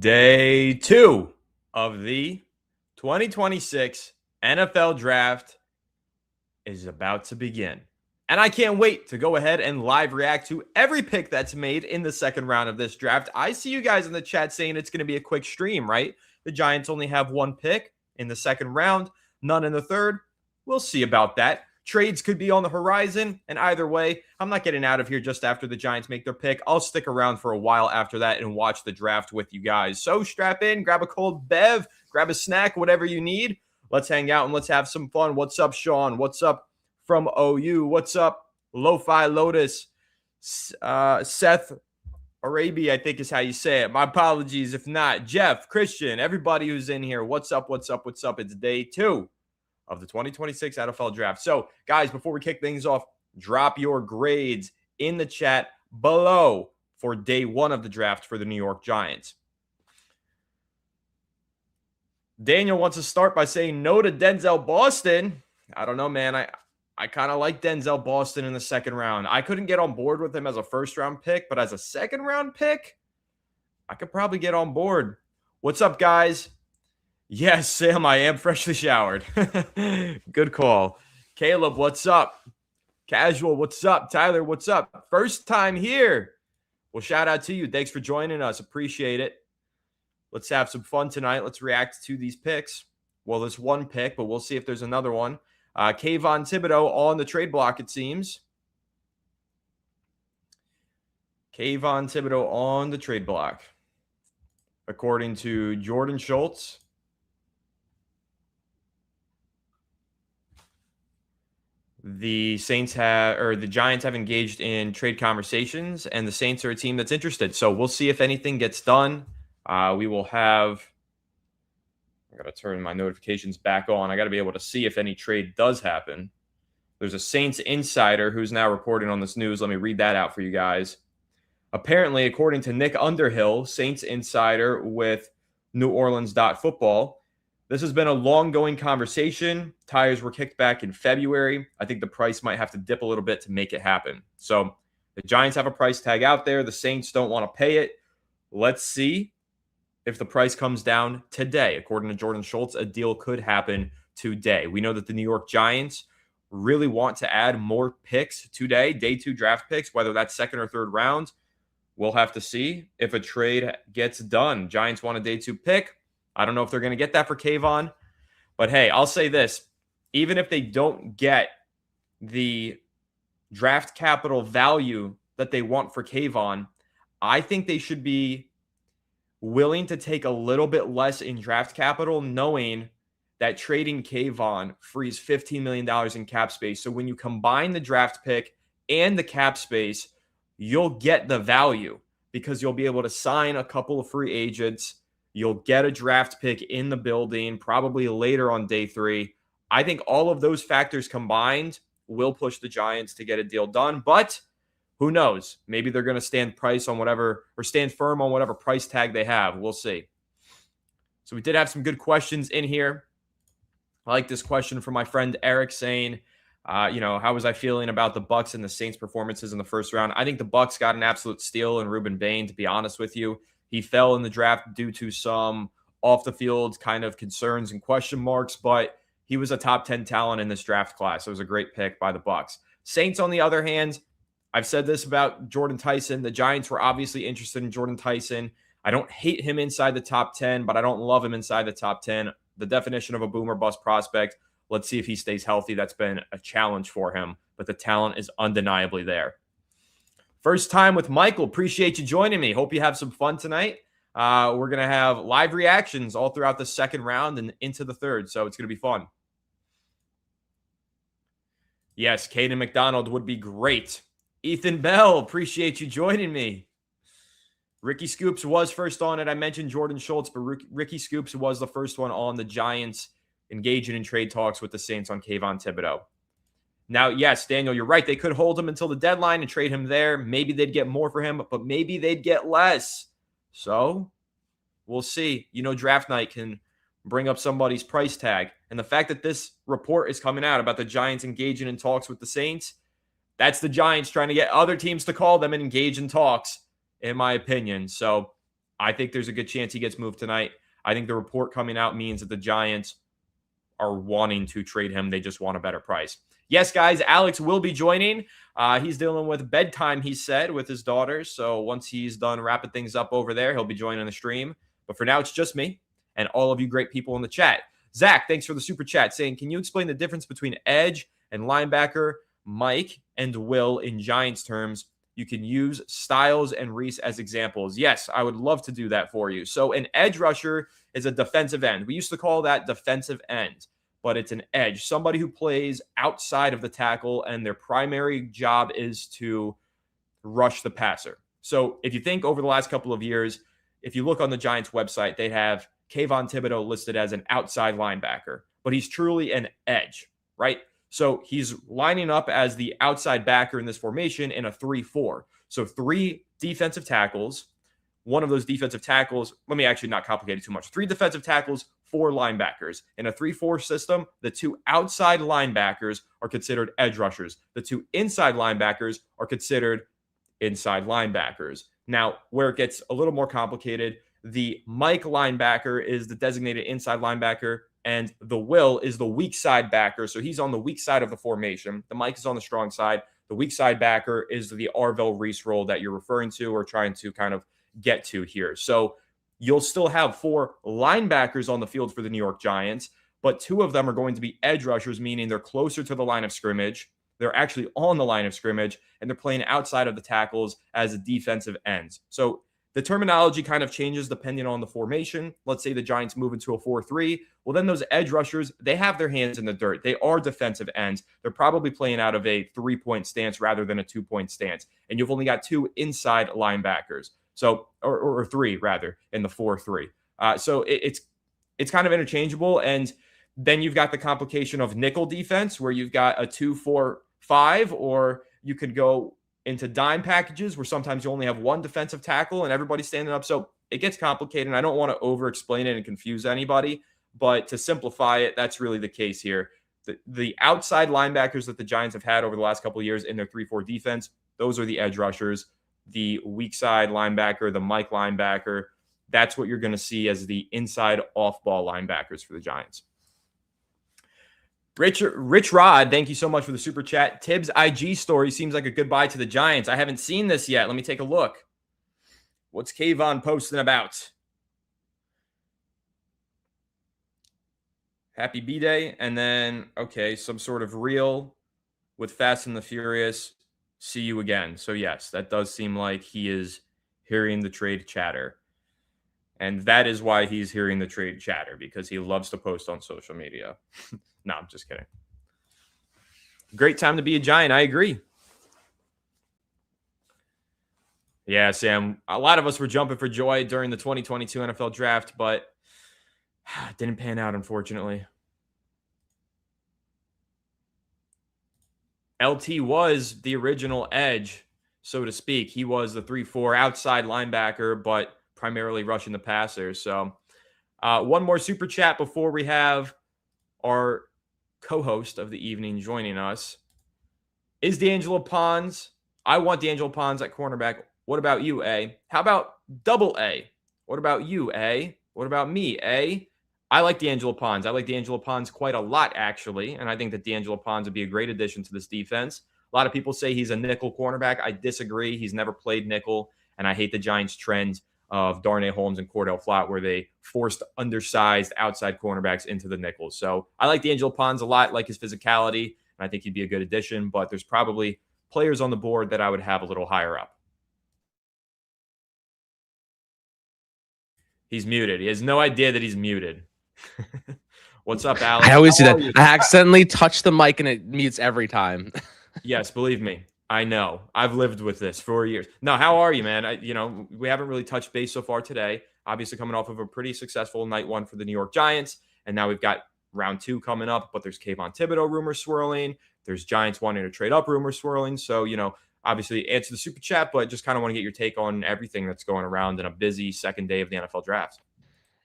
Day 2 of the 2026 NFL Draft is about to begin. And I can't wait to go ahead and live react to every pick that's made in the second round of this draft. I see you guys in the chat saying it's going to be a quick stream, right? The Giants only have one pick in the second round, none in the third. We'll see about that. Trades could be on the horizon, and either way, I'm not getting out of here just after the Giants make their pick. I'll stick around for a while after that and watch the draft with you guys. So strap in, grab a cold bev, grab a snack, whatever you need. Let's hang out and let's have some fun. What's up, Sean? What's up from OU? What's up, Lo-Fi Lotus? Seth Arabia, I think is how you say it. My apologies if not. Jeff, Christian, everybody who's in here, what's up, what's up, what's up? It's day 2 of the 2026 NFL Draft. So, guys, before we kick things off, drop your grades in the chat below for day 1 of the draft for the New York Giants. Daniel wants to start by saying no to Denzel Boston. I don't know, man. I kind of like Denzel Boston in the second round. I couldn't get on board with him as a first-round pick, but as a second-round pick, I could probably get on board. What's up, guys? Yes, Sam, I am freshly showered. Good call. Caleb, what's up? Casual, what's up? Tyler, what's up? First time here. Well, shout out to you. Thanks for joining us. Appreciate it. Let's have some fun tonight. Let's react to these picks. Well, there's one pick, but we'll see if there's another one. Kavon Thibodeaux on the trade block, it seems. Kavon Thibodeaux on the trade block. According to Jordan Schultz. The Giants have engaged in trade conversations, and the Saints are a team that's interested. So we'll see if anything gets done. We will have. I got to turn my notifications back on. I got to be able to see if any trade does happen. There's a Saints insider who's now reporting on this news. Let me read that out for you guys. Apparently, according to Nick Underhill, Saints insider with New Orleans.football, this has been a long-going conversation. Tires were kicked back in February. I think the price might have to dip a little bit to make it happen. So the Giants have a price tag out there. The Saints don't want to pay it. Let's see if the price comes down today. According to Jordan Schultz, a deal could happen today. We know that the New York Giants really want to add more picks today, day 2 draft picks, whether that's second or third round. We'll have to see if a trade gets done. Giants want a day 2 pick. I don't know if they're going to get that for Kavon. But, hey, I'll say this. Even if they don't get the draft capital value that they want for Kavon, I think they should be willing to take a little bit less in draft capital, knowing that trading Kavon frees $15 million in cap space. So when you combine the draft pick and the cap space, you'll get the value because you'll be able to sign a couple of free agents. You'll get a draft pick in the building, probably later on day 3. I think all of those factors combined will push the Giants to get a deal done. But who knows? Maybe they're going to stand firm on whatever price tag they have. We'll see. So we did have some good questions in here. I like this question from my friend Eric saying, how was I feeling about the Bucs and the Saints' performances in the first round? I think the Bucs got an absolute steal in Ruben Bain, to be honest with you. He fell in the draft due to some off-the-field kind of concerns and question marks, but he was a top 10 talent in this draft class. It was a great pick by the Bucs. Saints, on the other hand, I've said this about Jordan Tyson. The Giants were obviously interested in Jordan Tyson. I don't hate him inside the top 10, but I don't love him inside the top 10. The definition of a boom or bust prospect. Let's see if he stays healthy. That's been a challenge for him, but the talent is undeniably there. First time with Michael. Appreciate you joining me. Hope you have some fun tonight. We're going to have live reactions all throughout the second round and into the third, so it's going to be fun. Yes, Caden McDonald would be great. Ethan Bell, appreciate you joining me. Ricky Scoops was first on it. I mentioned Jordan Schultz, but Ricky Scoops was the first one on the Giants engaging in trade talks with the Saints on Kavon Thibodeaux. Now, yes, Daniel, you're right. They could hold him until the deadline and trade him there. Maybe they'd get more for him, but maybe they'd get less. So we'll see. Draft night can bring up somebody's price tag. And the fact that this report is coming out about the Giants engaging in talks with the Saints, that's the Giants trying to get other teams to call them and engage in talks, in my opinion. So I think there's a good chance he gets moved tonight. I think the report coming out means that the Giants are wanting to trade him. They just want a better price. Yes, guys, Alex will be joining. He's dealing with bedtime, he said, with his daughter. So once he's done wrapping things up over there, he'll be joining the stream. But for now, it's just me and all of you great people in the chat. Zach, thanks for the super chat saying, can you explain the difference between edge and linebacker, Mike and Will in Giants terms? You can use Styles and Reese as examples. Yes, I would love to do that for you. So an edge rusher is a defensive end. We used to call that defensive end, but it's an edge, somebody who plays outside of the tackle, and their primary job is to rush the passer. So if you think over the last couple of years, if you look on the Giants website, they have Kavon Thibodeaux listed as an outside linebacker, but he's truly an edge, right? So he's lining up as the outside backer in this formation in a 3-4. So 3 defensive tackles. One of those defensive tackles, let me actually not complicate it too much. 3 defensive tackles, 4 linebackers. In a 3-4 system, the 2 outside linebackers are considered edge rushers. The 2 inside linebackers are considered inside linebackers. Now, where it gets a little more complicated, the Mike linebacker is the designated inside linebacker, and the Will is the weak side backer. So he's on the weak side of the formation. The Mike is on the strong side. The weak side backer is the Arvell Reese role that you're referring to or trying to kind of get to here. So you'll still have 4 linebackers on the field for the New York Giants, but 2 of them are going to be edge rushers, meaning they're closer to the line of scrimmage. They're actually on the line of scrimmage, and they're playing outside of the tackles as a defensive ends. So the terminology kind of changes depending on the formation. Let's say the Giants move into a 4-3. Well, then those edge rushers, they have their hands in the dirt. They are defensive ends. They're probably playing out of a 3-point stance rather than a 2-point stance. And you've only got 2 inside linebackers. So, or 3 rather, in the 4-3. So it's kind of interchangeable. And then you've got the complication of nickel defense where you've got a 2-4-5, or you could go into dime packages where sometimes you only have 1 defensive tackle and everybody's standing up. So it gets complicated, and I don't want to over-explain it and confuse anybody, but to simplify it, that's really the case here. The outside linebackers that the Giants have had over the last couple of years in their 3-4 defense, those are the edge rushers. The weak side linebacker, the Mike linebacker, that's what you're going to see as the inside off-ball linebackers for the Giants. Rich Rod, thank you so much for the super chat. Tibbs' IG story seems like a goodbye to the Giants. I haven't seen this yet. Let me take a look. What's Kavon posting about? Happy B-Day. And then, okay, some sort of reel with Fast and the Furious. See you again. So, yes, that does seem like he is hearing the trade chatter. And that is why he's hearing the trade chatter, because he loves to post on social media. No, I'm just kidding. Great time to be a Giant. I agree. Yeah, Sam, a lot of us were jumping for joy during the 2022 NFL draft, but it didn't pan out, unfortunately. LT was the original edge, so to speak. He was the 3-4 outside linebacker, but primarily rushing the passer. So one more super chat before we have our co-host of the evening joining us. Is D'Angelo Pons? I want D'Angelo Pons at cornerback. What about you, A? How about double A? What about you, A? What about me, A? I like D'Angelo Pons. I like D'Angelo Pons quite a lot, actually, and I think that D'Angelo Pons would be a great addition to this defense. A lot of people say he's a nickel cornerback. I disagree. He's never played nickel, and I hate the Giants' trend of Darnay Holmes and Cordell Flott, where they forced undersized outside cornerbacks into the nickels. So I like D'Angelo Pons a lot, like his physicality, and I think he'd be a good addition, but there's probably players on the board that I would have a little higher up. He's muted. He has no idea that he's muted. What's up, Alex? I always do that. I accidentally touch the mic and it mutes every time. Yes, believe me. I know. I've lived with this for years. No, how are you, man? We haven't really touched base so far today. Obviously coming off of a pretty successful night 1 for the New York Giants. And now we've got round 2 coming up, but there's Kavon Thibodeaux rumors swirling. There's Giants wanting to trade up rumors swirling. So, obviously answer the super chat, but just kind of want to get your take on everything that's going around in a busy second day of the NFL draft.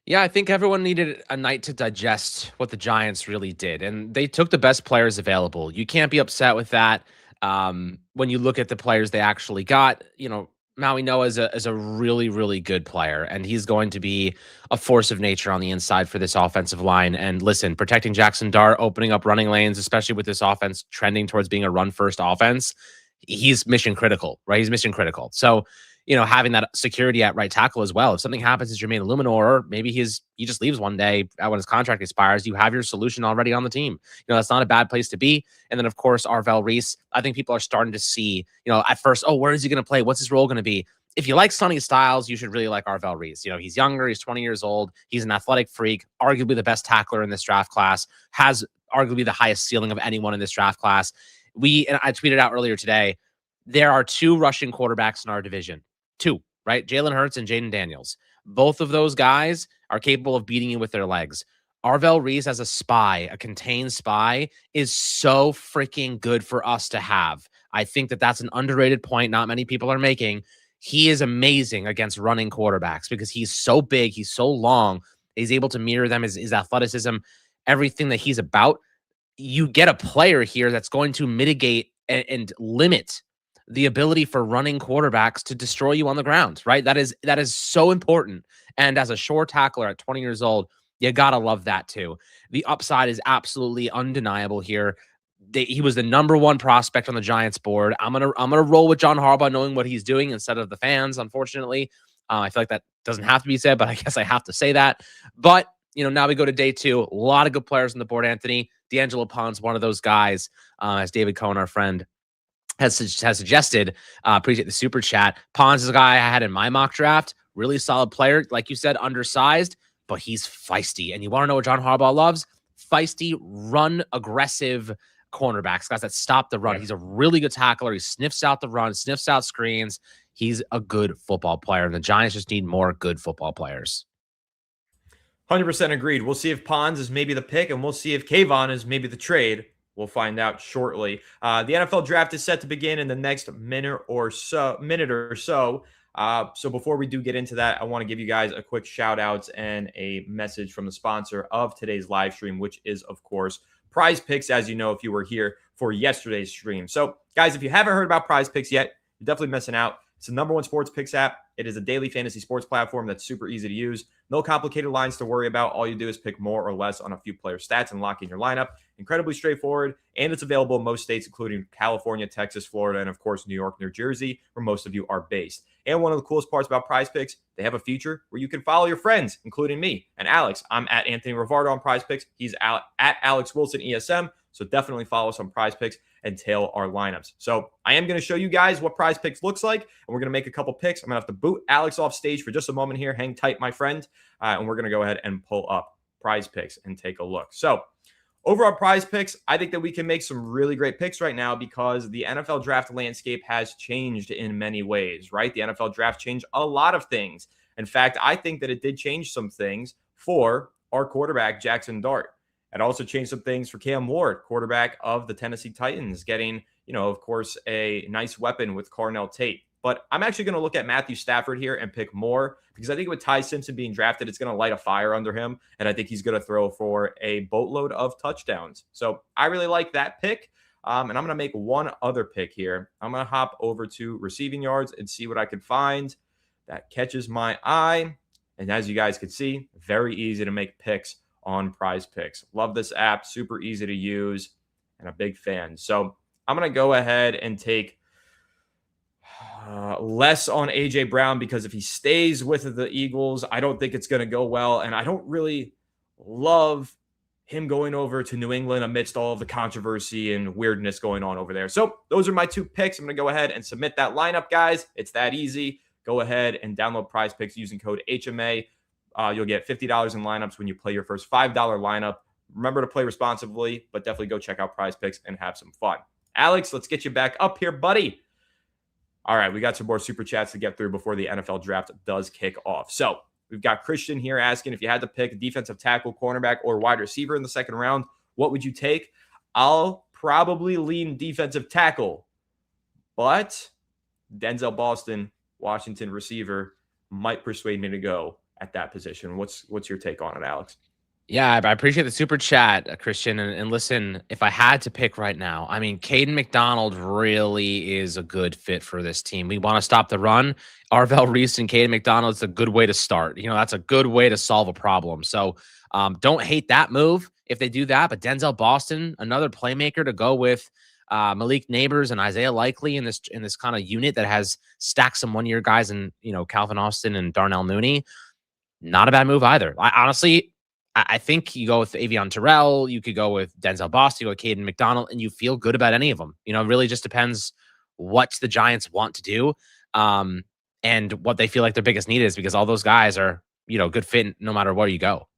Yeah, I think everyone needed a night to digest what the Giants really did. And they took the best players available. You can't be upset with that. When you look at the players they actually got, Maui Noah is a really, really good player, and he's going to be a force of nature on the inside for this offensive line. And listen, protecting Jackson Dart, opening up running lanes, especially with this offense trending towards being a run-first offense, he's mission critical, right? He's mission critical. So, having that security at right tackle as well. If something happens to Jermaine Luminor, or maybe he just leaves one day when his contract expires, you have your solution already on the team. That's not a bad place to be. And then, of course, Arvell Reese. I think people are starting to see, at first, oh, where is he going to play? What's his role going to be? If you like Sonny Styles, you should really like Arvell Reese. He's younger. He's 20 years old. He's an athletic freak, arguably the best tackler in this draft class, has arguably the highest ceiling of anyone in this draft class. And I tweeted out earlier today, there are 2 rushing quarterbacks in our division. 2, right? Jalen Hurts and Jaden Daniels. Both of those guys are capable of beating you with their legs. Arvell Reese as a spy, a contained spy, is so freaking good for us to have. I think that that's an underrated point not many people are making. He is amazing against running quarterbacks because he's so big, he's so long, he's able to mirror them, his athleticism, everything that he's about. You get a player here that's going to mitigate and limit the ability for running quarterbacks to destroy you on the ground, right? That is so important. And as a short tackler at 20 years old, you gotta love that too. The upside is absolutely undeniable here. He was the #1 prospect on the Giants board. I'm gonna roll with John Harbaugh knowing what he's doing instead of the fans. Unfortunately, I feel like that doesn't have to be said, but I guess I have to say that. But now we go to day 2. A lot of good players on the board. Anthony D'Angelo Pon's one of those guys, as David Cohen, our friend, has suggested. Appreciate the super chat. Pons is a guy I had in my mock draft. Really solid player. Like you said, undersized, but he's feisty. And you want to know what John Harbaugh loves? Feisty, run aggressive cornerbacks, guys that stop the run. Right. He's a really good tackler. He sniffs out the run, sniffs out screens. He's a good football player. And the Giants just need more good football players. 100% agreed. We'll see if Pons is maybe the pick, and we'll see if Kavon is maybe the trade. We'll find out shortly. The NFL draft is set to begin in the next minute or so. So before we do get into that, I want to give you guys a quick shout out and a message from the sponsor of today's live stream, which is, of course, PrizePicks, as you know, if you were here for yesterday's stream. So, guys, if you haven't heard about PrizePicks yet, you're definitely missing out. It's the #1 sports picks app. It is a daily fantasy sports platform that's super easy to use. No complicated lines to worry about. All you do is pick more or less on a few player stats and lock in your lineup. Incredibly straightforward, and it's available in most states, including California, Texas, Florida, and of course, New York, New Jersey, where most of you are based. And one of the coolest parts about PrizePicks, they have a feature where you can follow your friends, including me and Alex. I'm at Anthony Rivardo on PrizePicks. He's at Alex Wilson ESM. So definitely follow us on PrizePicks and tail our lineups. So I am going to show you guys what PrizePicks looks like, and we're going to make a couple picks. I'm going to have to boot Alex off stage for just a moment here. Hang tight, my friend. And we're going to go ahead and pull up PrizePicks and take a look. So over on PrizePicks, I think that we can make some really great picks right now because the NFL draft landscape has changed in many ways, right? The NFL draft changed a lot of things. In fact, I think that it did change some things for our quarterback, Jackson Dart. It also changed some things for Cam Ward, quarterback of the Tennessee Titans, getting, of course, a nice weapon with Carnell Tate. But I'm actually going to look at Matthew Stafford here and pick more because I think with Ty Simpson being drafted, it's going to light a fire under him. And I think he's going to throw for a boatload of touchdowns. So I really like that pick. And I'm going to make one other pick here. I'm going to hop over to receiving yards and see what I can find that catches my eye. And as you guys can see, very easy to make picks on PrizePicks. Love this app, super easy to use, and a big fan. So I'm going to go ahead and take less on A.J. Brown because if he stays with the Eagles, I don't think it's going to go well, and I don't really love him going over to New England amidst all of the controversy and weirdness going on over there. So those are my 2 picks. I'm going to go ahead and submit that lineup, guys. It's that easy. Go ahead and download PrizePicks using code HMA. You'll get $50 in lineups when you play your first $5 lineup. Remember to play responsibly, but definitely go check out PrizePicks and have some fun. Alex, let's get you back up here, buddy. All right, we got some more super chats to get through before the NFL draft does kick off. So we've got Christian here asking if you had to pick a defensive tackle, cornerback, or wide receiver in the second round, what would you take? I'll probably lean defensive tackle, but Denzel Boston, Washington receiver, might persuade me to go at that position. What's your take on it, Alex? Yeah, I appreciate the super chat, Christian. And listen, if I had to pick right now, I mean, Caden McDonald really is a good fit for this team. We want to stop the run. Arvell Reese and Caden McDonald is a good way to start. That's a good way to solve a problem. So don't hate that move if they do that. But Denzel Boston, another playmaker to go with Malik Neighbors and Isaiah Likely in this kind of unit that has stacked some 1-year guys and Calvin Austin and Darnell Mooney. Not a bad move either. I think you go with Avion Terrell, you could go with Denzel Boston, you go with Caden McDonald, and you feel good about any of them. It really just depends what the Giants want to do, and what they feel like their biggest need is, because all those guys are, good fit no matter where you go.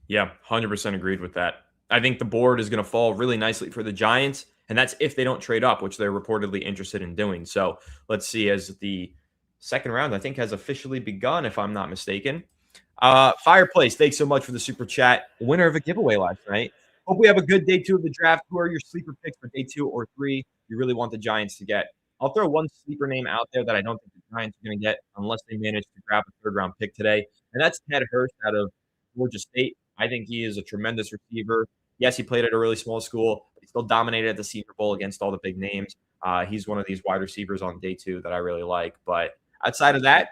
Yeah, 100% agreed with that. I think the board is going to fall really nicely for the Giants, and that's if they don't trade up, which they're reportedly interested in doing. So let's see, as the second round, I think, has officially begun, if I'm not mistaken. Fireplace, thanks so much for the super chat. Winner of a giveaway last night. Hope we have a good day 2 of the draft. Who are your sleeper picks for day 2 or 3 you really want the Giants to get? I'll throw one sleeper name out there that I don't think the Giants are going to get unless they manage to grab a third-round pick today, and that's Ted Hurst out of Georgia State. I think he is a tremendous receiver. Yes, he played at a really small school, but he still dominated at the Senior Bowl against all the big names. He's one of these wide receivers on day 2 that I really like. But outside of that,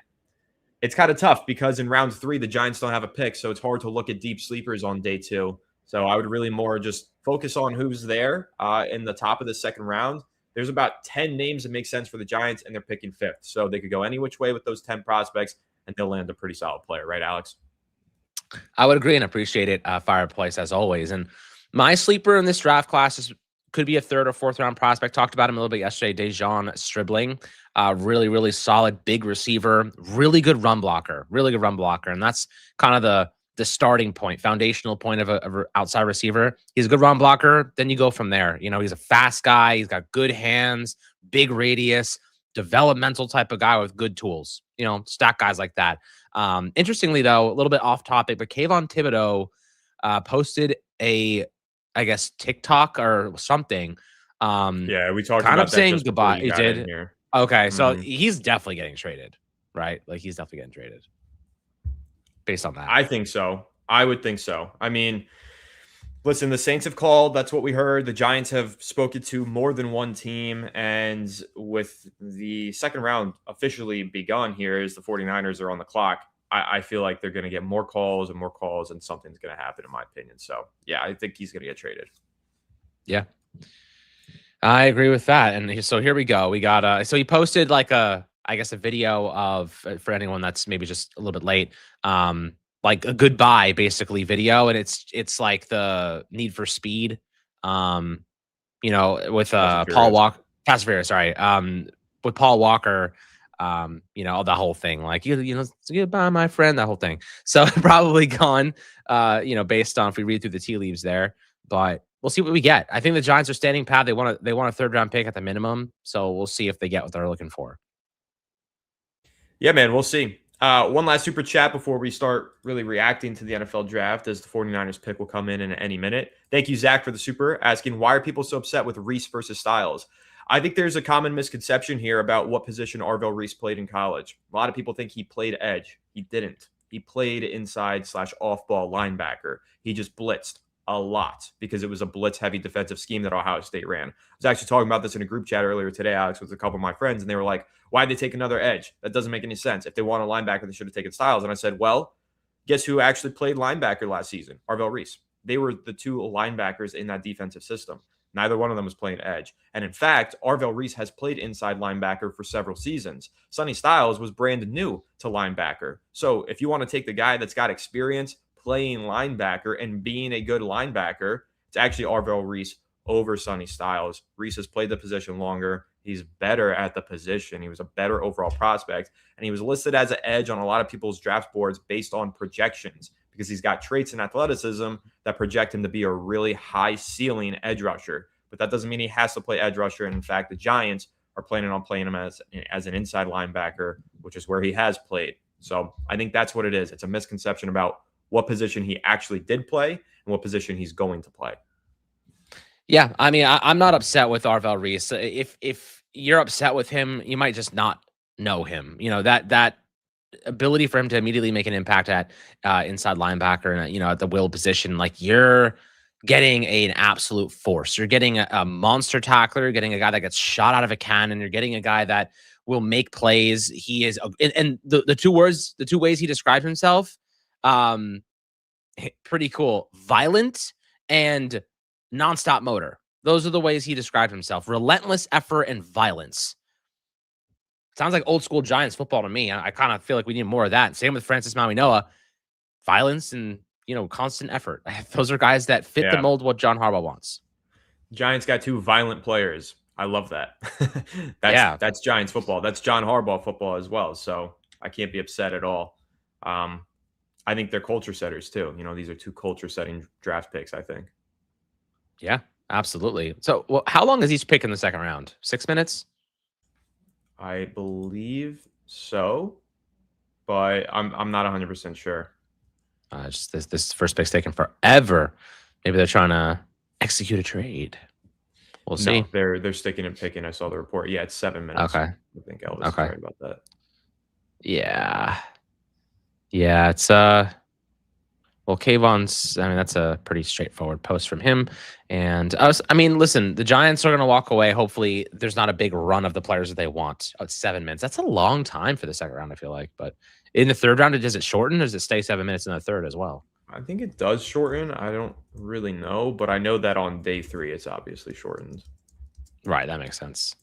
it's kind of tough because in round 3, the Giants don't have a pick, so it's hard to look at deep sleepers on day 2. So I would really more just focus on who's there in the top of the second round. There's about 10 names that make sense for the Giants, and they're picking 5th. So they could go any which way with those 10 prospects, and they'll land a pretty solid player, right, Alex? I would agree and appreciate it, Fireplace, as always. And my sleeper in this draft class could be a 3rd or 4th round prospect. Talked about him a little bit yesterday. Dejon Stribling, really, really solid, big receiver, really good run blocker. And that's kind of the starting point, foundational point of a outside receiver. He's a good run blocker. Then you go from there. He's a fast guy. He's got good hands, big radius, developmental type of guy with good tools. Stack guys like that. Interestingly, though, a little bit off topic, but Kavon Thibodeaux posted I guess TikTok or something. Yeah, we talked kind about of saying just goodbye. He did. Here. Okay, so he's definitely getting traded, right? Like he's definitely getting traded based on that. I think so. I would think so. I mean, listen, the Saints have called. That's what we heard. The Giants have spoken to more than one team. And with the second round officially begun here, as the 49ers are on the clock, I feel like they're going to get more calls, and something's going to happen, in my opinion. So, yeah, I think he's going to get traded. Yeah. I agree with that. And so here we go. We got so he posted like a video of, for anyone that's maybe just a little bit late, like a goodbye basically video, and it's like the Need for Speed, with Paul Walker, Fast and Furious, sorry, with Paul Walker, the whole thing, like goodbye, my friend, that whole thing. So probably gone, based on if we read through the tea leaves there, but we'll see what we get. I think the Giants are standing pat. They want a 3rd round pick at the minimum, so we'll see if they get what they're looking for. Yeah, man, we'll see. One last super chat before we start really reacting to the NFL draft, as the 49ers pick will come in any minute. Thank you, Zach, for the super, asking, why are people so upset with Reese versus Styles? I think there's a common misconception here about what position Arvell Reese played in college. A lot of people think he played edge. He didn't. He played inside/off-ball linebacker. He just blitzed a lot because it was a blitz-heavy defensive scheme that Ohio State ran. I was actually talking about this in a group chat earlier today, Alex, with a couple of my friends, and they were like, why'd they take another edge? That doesn't make any sense. If they want a linebacker, they should have taken Styles. And I said, well, guess who actually played linebacker last season? Arvell Reese. They were the 2 linebackers in that defensive system. Neither one of them was playing edge. And in fact, Arvell Reese has played inside linebacker for several seasons. Sonny Styles was brand new to linebacker. So if you want to take the guy that's got experience playing linebacker and being a good linebacker, it's actually Arvell Reese over Sonny Styles. Reese has played the position longer. He's better at the position. He was a better overall prospect. And he was listed as an edge on a lot of people's draft boards based on projections, because he's got traits and athleticism that project him to be a really high ceiling edge rusher. But that doesn't mean he has to play edge rusher. And in fact, the Giants are planning on playing him as an inside linebacker, which is where he has played. So I think that's what it is. It's a misconception about what position he actually did play and what position he's going to play. Yeah, I mean, I'm not upset with Arvell Reese. If you're upset with him, you might just not know him. That ability for him to immediately make an impact at inside linebacker and at the will position, like you're getting an absolute force. You're getting a monster tackler. You're getting a guy that gets shot out of a cannon. You're getting a guy that will make plays. He is, and the two ways he described himself, pretty cool. Violent and nonstop motor. Those are the ways he described himself. Relentless effort and violence. Sounds like old school Giants football to me. I kind of feel like we need more of that. Same with Francis Mauigoa. Violence and, constant effort. Those are guys that fit the mold what John Harbaugh wants. Giants got 2 violent players. I love that. That's Giants football. That's John Harbaugh football as well. So I can't be upset at all. I think they're culture setters too. These are 2 culture setting draft picks, I think. Yeah, absolutely. So how long is each pick in the second round? 6 minutes? I believe so, but I'm not 100% sure. Just this first pick's taking forever. Maybe they're trying to execute a trade. We'll see. No, they're sticking and picking. I saw the report. Yeah, it's 7 minutes. Okay. I think Elvis is right about that. Yeah. Yeah, it's well, Kavon's, that's a pretty straightforward post from him. And listen, the Giants are going to walk away. Hopefully there's not a big run of the players that they want. Oh, it's 7 minutes. That's a long time for the second round, I feel like. But in the third round, does it shorten or does it stay 7 minutes in the third as well? I think it does shorten. I don't really know, but I know that on day 3, it's obviously shortened. Right. That makes sense.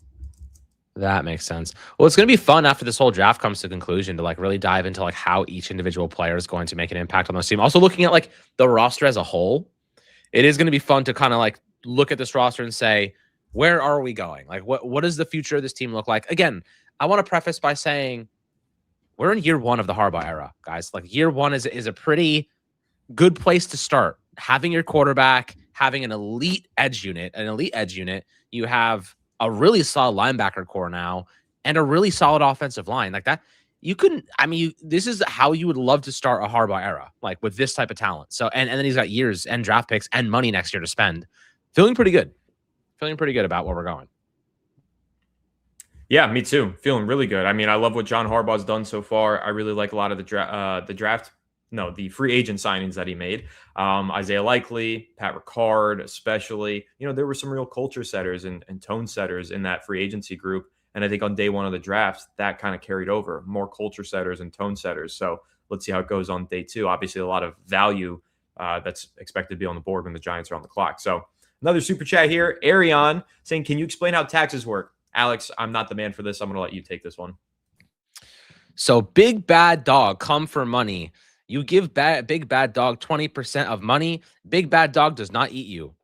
That makes sense. Well, it's going to be fun after this whole draft comes to conclusion to really dive into how each individual player is going to make an impact on this team. Also looking at the roster as a whole, it is going to be fun to kind of look at this roster and say, where are we going? What does the future of this team look like? Again, I want to preface by saying we're in year 1 of the Harbaugh era, guys. Year 1 is a pretty good place to start. Having your quarterback, having an elite edge unit, you have a really solid linebacker core now and a really solid offensive line that. You couldn't, this is how you would love to start a Harbaugh era, with this type of talent. So, and then he's got years and draft picks and money next year to spend. Feeling pretty good about where we're going. Yeah, me too. Feeling really good. I love what John Harbaugh's done so far. I really like a lot of the free agent signings that he made. Isaiah Likely, Pat Ricard, especially. There were some real culture setters and tone setters in that free agency group. And I think on day 1 of the drafts, that kind of carried over. More culture setters and tone setters. So let's see how it goes on day 2. Obviously, a lot of value that's expected to be on the board when the Giants are on the clock. So another super chat here. Arion saying, can you explain how taxes work? Alex, I'm not the man for this. I'm going to let you take this one. So big bad dog come for money. You give big bad dog 20% of money. Big bad dog does not eat you.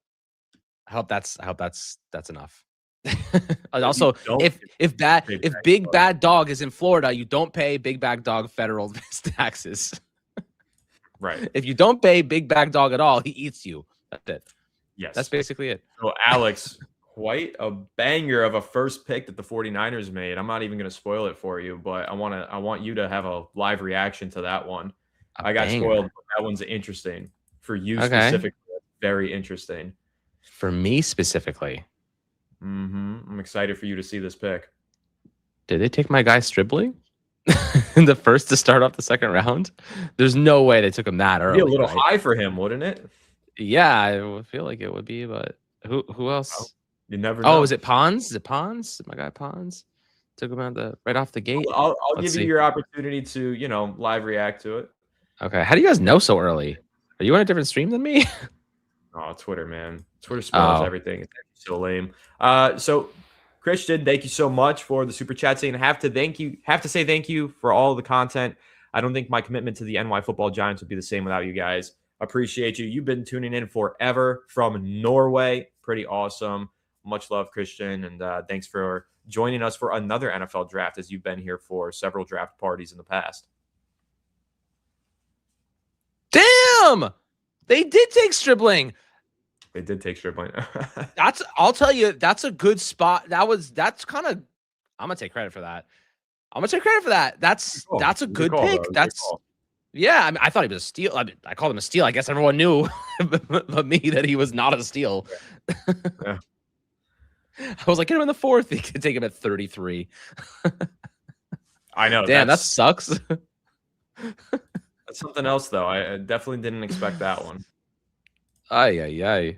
I hope that's enough. Also, if big bad dog is in Florida, you don't pay big bad dog federal taxes. Right. If you don't pay big bad dog at all, he eats you. That's it. Yes. That's basically it. So Alex, quite a banger of a first pick that the 49ers made. I'm not even going to spoil it for you, but I want you to have a live reaction to that one. I got spoiled, but that one's interesting. For you specifically, very interesting. For me specifically. I'm excited for you to see this pick. Did they take my guy Stribling in the first to start off the second round? There's no way they took him that early. It'd be a little high for him, wouldn't it? Yeah, I would feel like it would be, but who else? Oh, you never know. Oh, is it Pons? Is it Pons? My guy Pons took him right off the gate. I'll give you your opportunity to live react to it. Okay. How do you guys know so early? Are you on a different stream than me? Oh, Twitter, man. Twitter spoils everything. It's so lame. So Christian, thank you so much for the super chat saying have to say thank you for all of the content. I don't think my commitment to the NY Football Giants would be the same without you guys. Appreciate you. You've been tuning in forever from Norway. Pretty awesome. Much love, Christian. And thanks for joining us for another NFL draft as you've been here for several draft parties in the past. Damn! They did take Stribling. They did take Stribling. I'll tell you, that's a good spot. That's kind of, I'm going to take credit for that. That's a good pick. Yeah, I thought he was a steal. I called him a steal. I guess everyone knew but me that he was not a steal. Yeah. I was like, get him in the 4th. He could take him at 33. I know. Damn, that sucks. That's something else, though. I definitely didn't expect that one. Ay, ay, ay.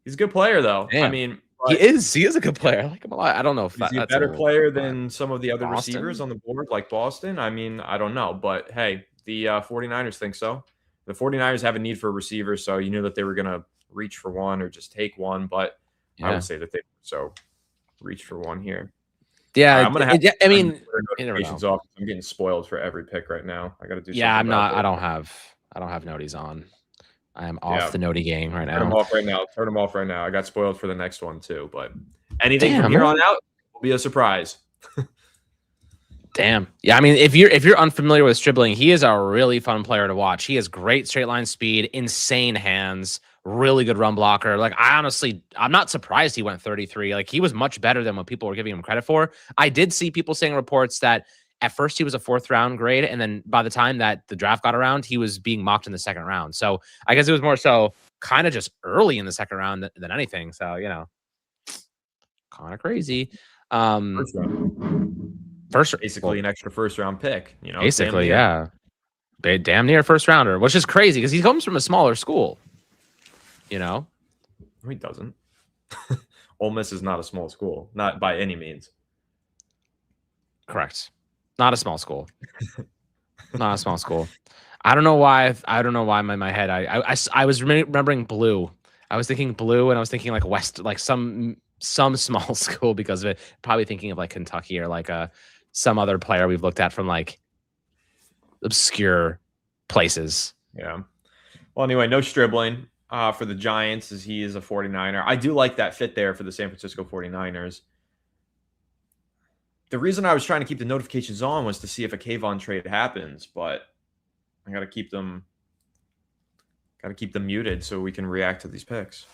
He's a good player, though. I Damn. mean, He but is. He is a good player. I like him a lot. I don't know if is he a that's a better little player high. than some of the other receivers Boston? on the board, like Boston? I mean, I don't know. But hey, the 49ers think so. The 49ers have a need for a receiver, so you knew that they were going to reach for one or just take one. But I Yeah. would say that they so reach for one here. All right, Yeah. I'm going to have to I turn the mean, Twitter you never know. notifications off. I'm getting spoiled for every pick right now. I got to do Yeah, something I'm about not. this. I don't have noties on. I am off Yeah. the noti game right Turn them now. off right now. Turn them off right now. I got spoiled for the next one too. But anything from Damn, here man. on out will be a surprise. Damn. Yeah, I mean, if you're unfamiliar with Stribling, he is a really fun player to watch. He has great straight line speed, insane hands, really good run blocker. Like, I'm not surprised he went 33. Like, he was much better than what people were giving him credit for. I did see people saying reports that at first he was a 4th round grade, and then by the time that the draft got around, he was being mocked in the 2nd round. So I guess it was more so kind of just early in the 2nd round than anything. So, kind of crazy. First round. Basically Well, an extra first round pick. Damn basically, near. yeah. Damn near 1st rounder, which is crazy because he comes from a smaller school. No, he doesn't. Ole Miss is not a small school, not by any means. Correct. Not a small school. Not a small school. I don't know why. I don't know why in my head. I was remembering blue. I was thinking blue, and I was thinking like West, like some small school because of it. Probably thinking of like Kentucky or like some other player we've looked at from like obscure places. Yeah. Well, anyway, no Stribling for the Giants as he is a 49er. I do like that fit there for the San Francisco 49ers. The reason I was trying to keep the notifications on was to see if a Kavon trade happens, but I got to keep them muted so we can react to these picks.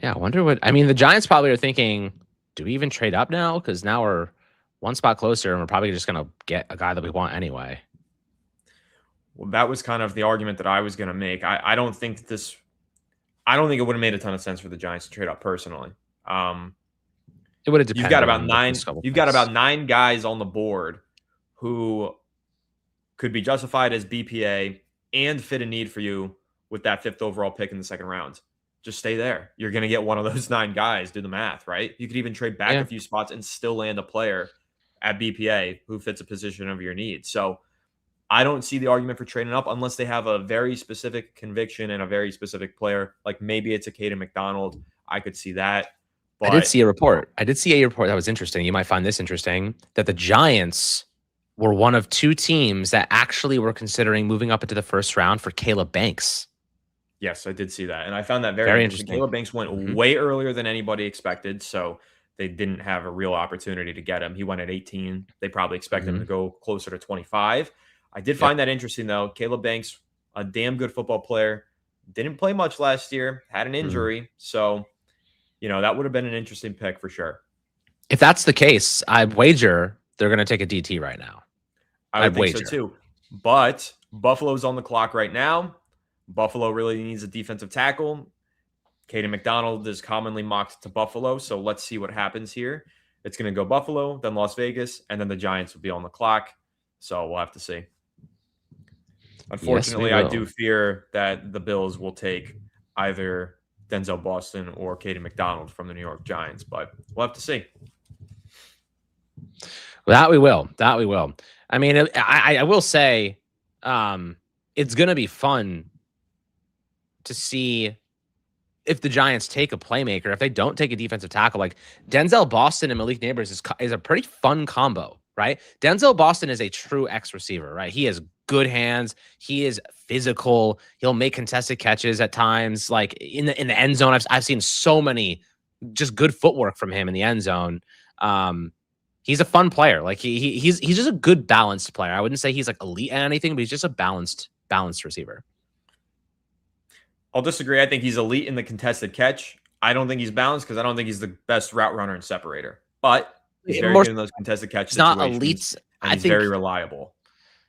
Yeah, I wonder what. I mean, the Giants probably are thinking, do we even trade up now? Because now we're one spot closer, and we're probably just going to get a guy that we want anyway. Well, that was kind of the argument that I was going to make. I don't think it would have made a ton of sense for the Giants to trade up personally. It would have depended. You've got about 9 guys on the board who could be justified as BPA and fit a need for you with that 5th overall pick in the 2nd round. Just stay there. You're going to get one of those 9 guys. Do the math, right? You could even trade back a few spots and still land a player at BPA who fits a position of your need. So I don't see the argument for trading up unless they have a very specific conviction and a very specific player. Like maybe it's a Caden McDonald. I could see that. But I did see a report. That was interesting. You might find this interesting, that the Giants were one of 2 teams that actually were considering moving up into the 1st round for Caleb Banks. Yes, I did see that. And I found that very interesting. Caleb Banks went way earlier than anybody expected. So they didn't have a real opportunity to get him. He went at 18. They probably expected him to go closer to 25. I did find that interesting, though. Caleb Banks, a damn good football player. Didn't play much last year. Had an injury. So, that would have been an interesting pick for sure. If that's the case, I wager they're going to take a DT right now. I would think so too. But Buffalo's on the clock right now. Buffalo really needs a defensive tackle. Caden McDonald is commonly mocked to Buffalo, so let's see what happens here. It's going to go Buffalo, then Las Vegas, and then the Giants will be on the clock. So we'll have to see. Unfortunately, I do fear that the Bills will take either Denzel Boston or Caden McDonald from the New York Giants, but we'll have to see. That we will. I mean, I will say it's going to be fun to see if the Giants take a playmaker. If they don't take a defensive tackle, like Denzel Boston and Malik Neighbors is a pretty fun combo, right? Denzel Boston is a true X receiver, right? He has good hands. He is physical. He'll make contested catches at times. Like in the end zone, I've seen so many just good footwork from him in the end zone. He's a fun player. Like he's just a good balanced player. I wouldn't say he's like elite at anything, but he's just a balanced receiver. I'll disagree. I think he's elite in the contested catch. I don't think he's balanced because I don't think he's the best route runner and separator. But he's very good in those contested catch situations. Not elite. And he's very reliable.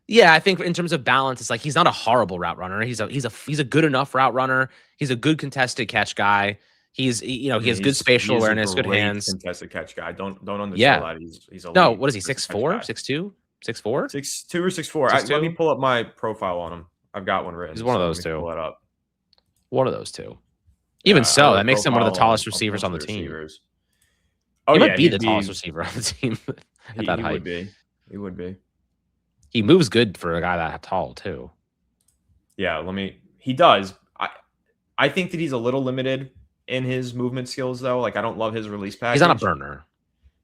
Yeah, I think in terms of balance, it's like he's not a horrible route runner. He's a good enough route runner. He's a good contested catch guy. He has good spatial awareness, good hands. Contested catch guy. Don't undersell that. He's a no. What is he? 6'4", 6'2"? 6'4"? 6'2" or 6'4". 6'2"? Let me pull up my profile on him. I've got one written. He's one of those let me two. pull that up. One of those two. Even so, that makes him one of the tallest on receivers on the team. Receivers. Oh, he yeah, might be the tallest receiver on the team at that height. He would be. He moves good for a guy that tall too. Yeah, he does. I think that he's a little limited in his movement skills, though. Like, I don't love his release package. He's not a burner.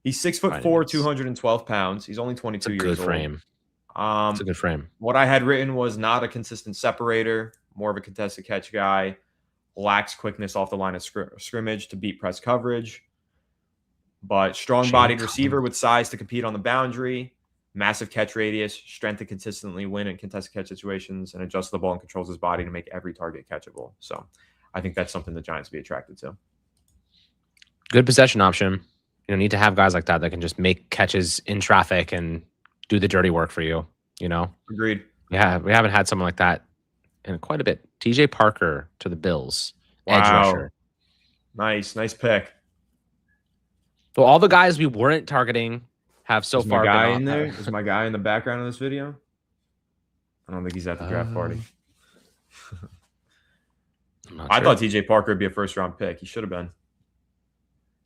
He's 6'4", 212 pounds. He's only 22 years old. It's a good frame. What I had written was not a consistent separator, more of a contested catch guy. Lacks quickness off the line of scrimmage to beat press coverage. But strong-bodied receiver with size to compete on the boundary. Massive catch radius, strength to consistently win in contested catch situations, and adjusts the ball and controls his body to make every target catchable. So I think that's something the Giants be attracted to. Good possession option. You need to have guys like that can just make catches in traffic and do the dirty work for you. Agreed. Yeah, we haven't had someone like that in quite a bit. TJ Parker to the Bills. Wow. Edge rusher. Nice pick. So all the guys we weren't targeting have so far been guy in there. Is my guy in the background of this video? I don't think he's at the draft party. I thought TJ Parker would be a first-round pick. He should have been.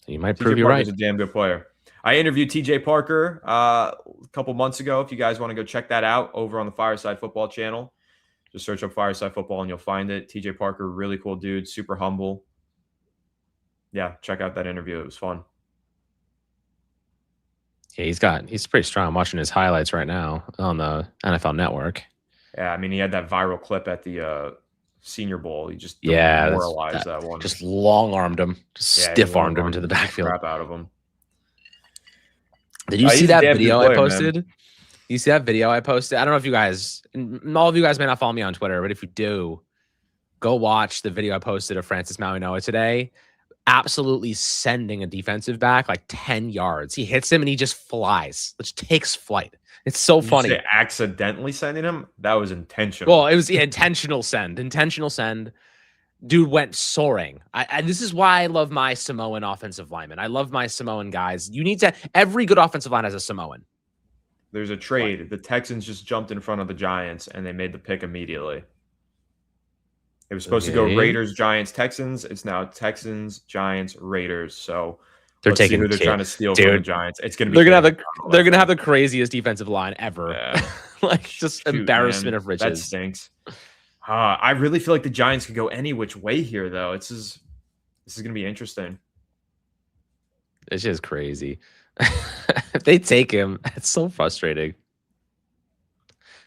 You might prove you're right. He's a damn good player. I interviewed TJ Parker a couple months ago. If you guys want to go check that out over on the Fireside Football channel, just search up Fireside Football and you'll find it. TJ Parker, really cool dude, super humble. Yeah, check out that interview. It was fun. Yeah, he's pretty strong. I'm watching his highlights right now on the NFL Network. Yeah, I mean, he had that viral clip at the Senior Bowl. He just demoralized that one. Just long-armed him. Just stiff-armed him into the backfield. Crap out of him. Did you see that video I posted? Man. You see that video I posted? I don't know if you guys, all of you guys may not follow me on Twitter, but if you do, go watch the video I posted of Francis Mauigoa today. Absolutely sending a defensive back like 10 yards. He hits him and he just flies. Just takes flight. It's so funny. You say accidentally sending him? That was intentional. Well, it was intentional send. Intentional send. Dude went soaring. This is why I love my Samoan offensive linemen. I love my Samoan guys. Every good offensive line has a Samoan. There's a trade. What? The Texans just jumped in front of the Giants and they made the pick immediately. It was supposed to go Raiders, Giants, Texans. It's now Texans, Giants, Raiders. So they're taking who they're trying to steal from the Giants. It's gonna be they're gonna have the craziest defensive line ever. Yeah. Embarrassment of riches. That stinks. I really feel like the Giants could go any which way here, though. This is gonna be interesting. It's just crazy. If they take him, it's so frustrating.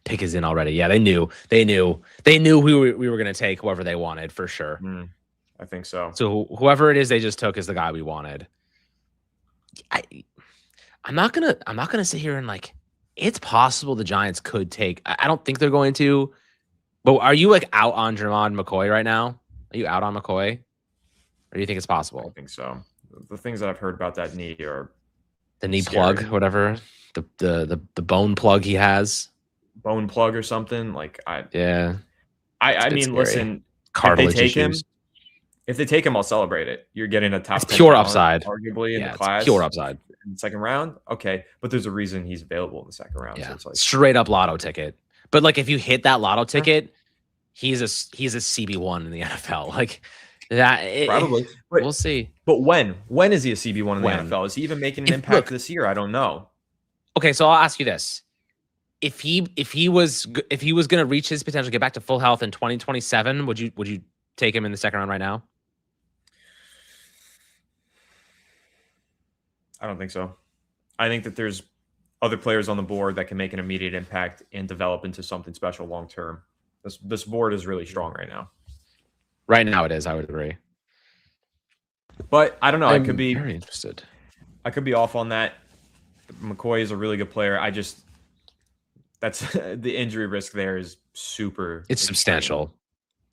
Pick is in already. Yeah, they knew who we were going to take, whoever they wanted for sure. I think so. So whoever it is they just took is the guy we wanted. I'm not gonna sit here and it's possible the Giants could take. I don't think they're going to. But are you out on Jermon McCoy right now? Are you out on McCoy, or do you think it's possible? I think so. The things that I've heard about that knee are the knee plug, whatever the bone plug he has. Bone plug or something I mean, scary. Listen, cartilage if they take him, I'll celebrate it. You're getting a top 10 pure upside, arguably in the class. Pure upside in the second round. Okay, but there's a reason he's available in the second round. Yeah, so straight up lotto ticket. But if you hit that lotto ticket, he's a CB1 in the NFL. Probably. But we'll see. But when is he a CB1 in the NFL? Is he even making an impact this year? I don't know. Okay, so I'll ask you this. If he was going to reach his potential, get back to full health in 2027, would you take him in the second round right now? I don't think so. I think that there's other players on the board that can make an immediate impact and develop into something special long term. This board is really strong right now. Right now it is, I would agree. But I don't know. I'm I could be very interested. I could be off on that. McCoy is a really good player. That's the injury risk there is super. It's substantial.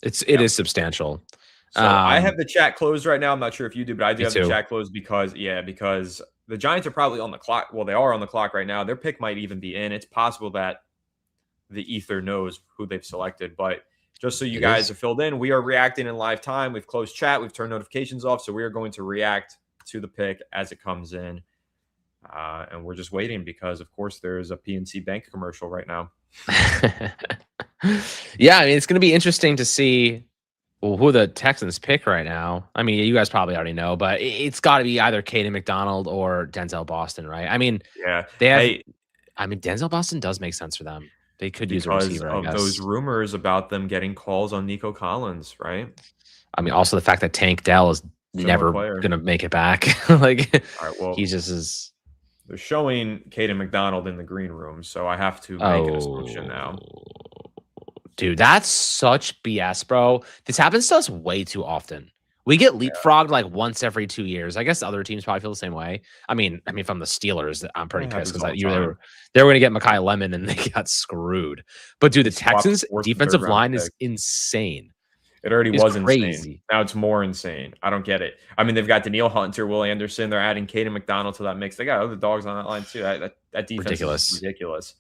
It is substantial. So I have the chat closed right now. I'm not sure if you do, but I do have the chat closed because the Giants are probably on the clock. Well, they are on the clock right now. Their pick might even be in. It's possible that the ether knows who they've selected, but just so you guys are filled in, we are reacting in live time. We've closed chat. We've turned notifications off, so we are going to react to the pick as it comes in. And we're just waiting because, of course, there's a PNC Bank commercial right now. Yeah, I mean, it's going to be interesting to see who the Texans pick right now. I mean, you guys probably already know, but it's got to be either Caden McDonald or Denzel Boston, right? I mean, Yeah. they have. Hey, I mean, Denzel Boston does make sense for them. They could use a because receiver, I of those guess. rumors about them getting calls on Nico Collins, right? I mean, also the fact that Tank Dell is Similar never player. going to make it back. Like, All right, well, he just is. they're showing Caden McDonald in the green room, so I have to make an assumption now. Dude, that's such BS, bro. This happens to us way too often. We get leapfrogged like once every 2 years. I guess other teams probably feel the same way. I mean, from the Steelers, I'm pretty pissed because they were going to get Mekhi Lemon and they got screwed. But dude, the Texans' defensive line is insane. It already was insane. Now it's more insane. I don't get it. I mean, they've got Danielle Hunter, Will Anderson. They're adding Caden McDonald to that mix. They got other dogs on that line too. That defense is ridiculous.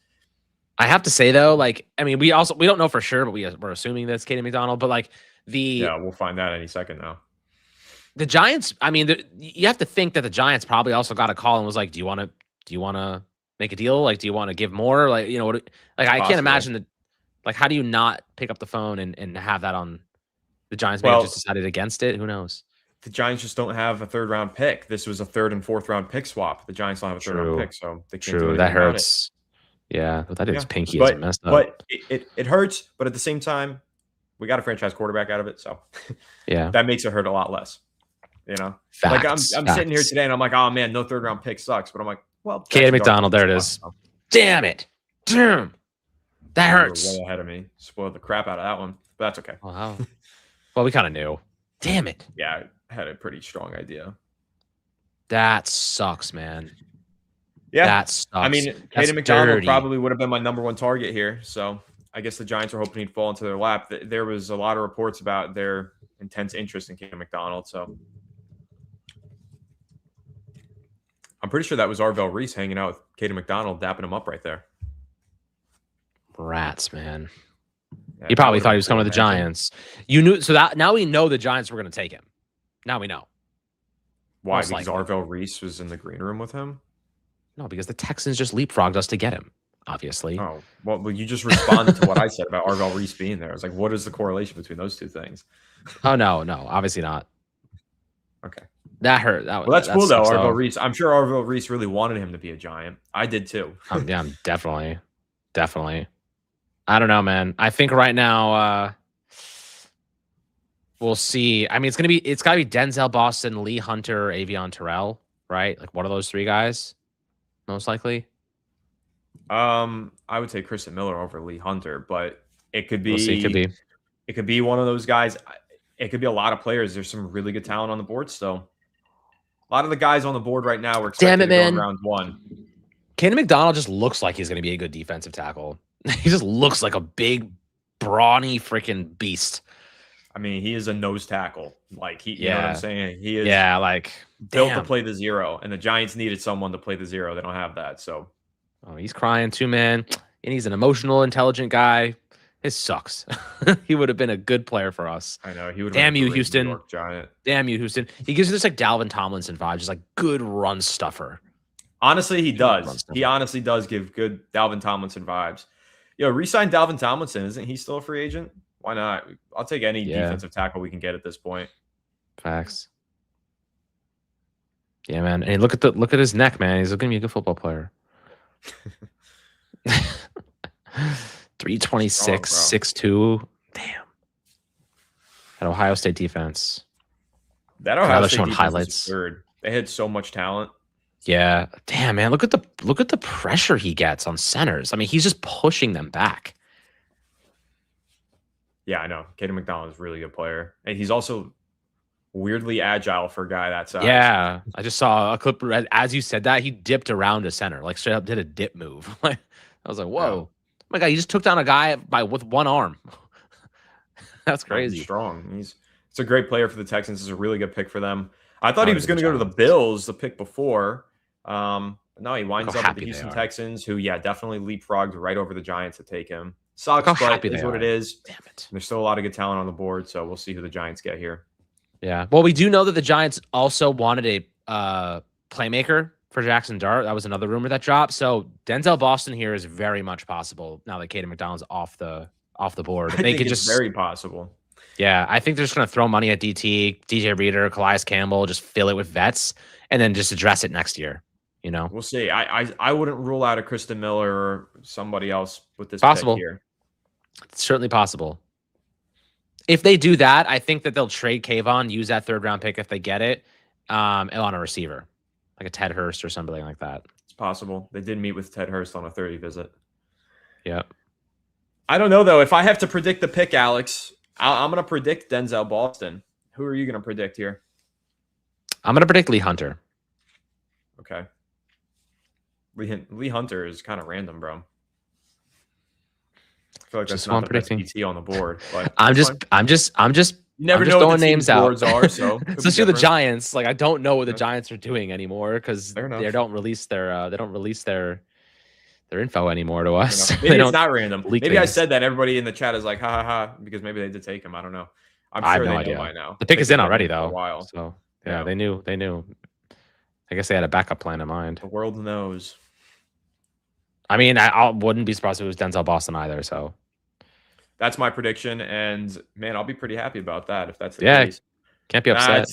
I have to say though, like, I mean, we don't know for sure, but we're assuming that's Caden McDonald. But like we'll find out any second now. The Giants. I mean, you have to think that the Giants probably also got a call and was like, "Do you want to make a deal? Like, do you want to give more? Like, you know, like I can't imagine that. Like, how do you not pick up the phone and have that on?" The Giants may have just decided against it. Who knows? The Giants just don't have a 3rd round pick. This was a 3rd and 4th round pick swap. The Giants don't have a 3rd round pick, so they can't do anything that hurts. Yeah, but that is pinky is messed up. But it hurts. But at the same time, we got a franchise quarterback out of it, so yeah, that makes it hurt a lot less. You know, facts, like I'm sitting here today and I'm like, oh man, no 3rd round pick sucks. But I'm like, well, Caden McDonald, there it is. Damn it, damn, that hurts. Way ahead of me, spoiled the crap out of that one, but that's okay. Wow. Well, we kind of knew. Damn it. Yeah, I had a pretty strong idea. That sucks, man. Yeah, that sucks. I mean, Caden McDonald probably would have been my number 1 target here. So I guess the Giants are hoping he'd fall into their lap. There was a lot of reports about their intense interest in Caden McDonald. So I'm pretty sure that was Arvell Reese hanging out with Caden McDonald, dapping him up right there. Rats, man. Yeah, he probably thought he was coming to the Giants. You knew, so that now we know the Giants were going to take him. Now we know. Why? Because Arvell Reese was in the green room with him? No, because the Texans just leapfrogged us to get him, obviously. Oh, well, you just responded to what I said about Arvell Reese being there. I was like, what is the correlation between those two things? Oh, no, obviously not. Okay. That hurt. That's cool, though, Arvell Reese. I'm sure Arvell Reese really wanted him to be a Giant. I did, too. Yeah, definitely. I don't know, man. I think right now we'll see. I mean, it's got to be Denzel Boston, Lee Hunter, or Avion Terrell, right? Like one of those 3 guys, most likely. I would say Kristen Miller over Lee Hunter, but it could be. We'll see, it could be one of those guys. It could be a lot of players. There's some really good talent on the board still. A lot of the guys on the board right now were expected to go in round 1. Caden McDonald just looks like he's going to be a good defensive tackle. He just looks like a big, brawny freaking beast. I mean, he is a nose tackle. Like you know what I'm saying? He is like built to play the 0, and the Giants needed someone to play the 0. They don't have that. So he's crying too, man. And he's an emotional, intelligent guy. It sucks. He would have been a good player for us. I know. He would have Damn been you, Houston. New York Giant. Damn you, Houston. He gives you this like Dalvin Tomlinson vibe, just like good run stuffer. Honestly, he does. He honestly does give good Dalvin Tomlinson vibes. Re-sign Dalvin Tomlinson. Isn't he still a free agent? Why not? I'll take any defensive tackle we can get at this point. Facts. Yeah, man. And look at his neck, man. He's going to be a good football player. 326, 6'2". Damn. That Ohio State defense. That Ohio State defense highlights. Third. They had so much talent. Yeah. Damn, man. Look at the pressure he gets on centers. I mean, he's just pushing them back. Yeah, I know. Caden McDonald is a really good player. And he's also weirdly agile for a guy that size. Yeah. I just saw a clip as you said that, he dipped around a center, like straight up did a dip move. I was like, whoa. Oh my God, he just took down a guy with one arm. That's crazy. He's strong. It's a great player for the Texans. It's a really good pick for them. I thought he was going to go to the Bills the pick before. No, he winds up with the Houston Texans, who, definitely leapfrogged right over the Giants to take him. Sucks, but it is what it is. Damn it. There's still a lot of good talent on the board, so we'll see who the Giants get here. Yeah. Well, we do know that the Giants also wanted a playmaker for Jackson Dart. That was another rumor that dropped. So Denzel Boston here is very much possible now that Caden McDonald's off the board. I They think could it's just very possible. Yeah, I think they're just going to throw money at DT, DJ Reader, Calais Campbell, just fill it with vets, and then just address it next year. You know, We'll see. I wouldn't rule out a Kristen Miller or somebody else with this possible. pick here. It's certainly possible. If they do that, I think that they'll trade Kavon, use that 3rd round pick if they get it, on a receiver, like a Ted Hurst or something like that. It's possible. They did meet with Ted Hurst on a 30 visit. Yeah. I don't know, though. If I have to predict the pick, Alex, I'm going to predict Denzel Boston. Who are you going to predict here? I'm going to predict Lee Hunter. Okay. Lee Hunter is kind of random, bro. I feel like that's not the best PT on the board. But I'm just you never know throwing what the names out. boards are, so especially the Giants. Like I don't know what the Giants are doing anymore because they don't release their info anymore to us. Maybe it's not random. Maybe things. I said that. Everybody in the chat is like, ha ha ha, because maybe they did take him. I don't know. I'm sure they know by now. The pick is in already, though. A while. So yeah, they knew. I guess they had a backup plan in mind. The world knows. I mean, I wouldn't be surprised if it was Denzel Boston either. So that's my prediction, and man, I'll be pretty happy about that if that's the case. Can't be upset.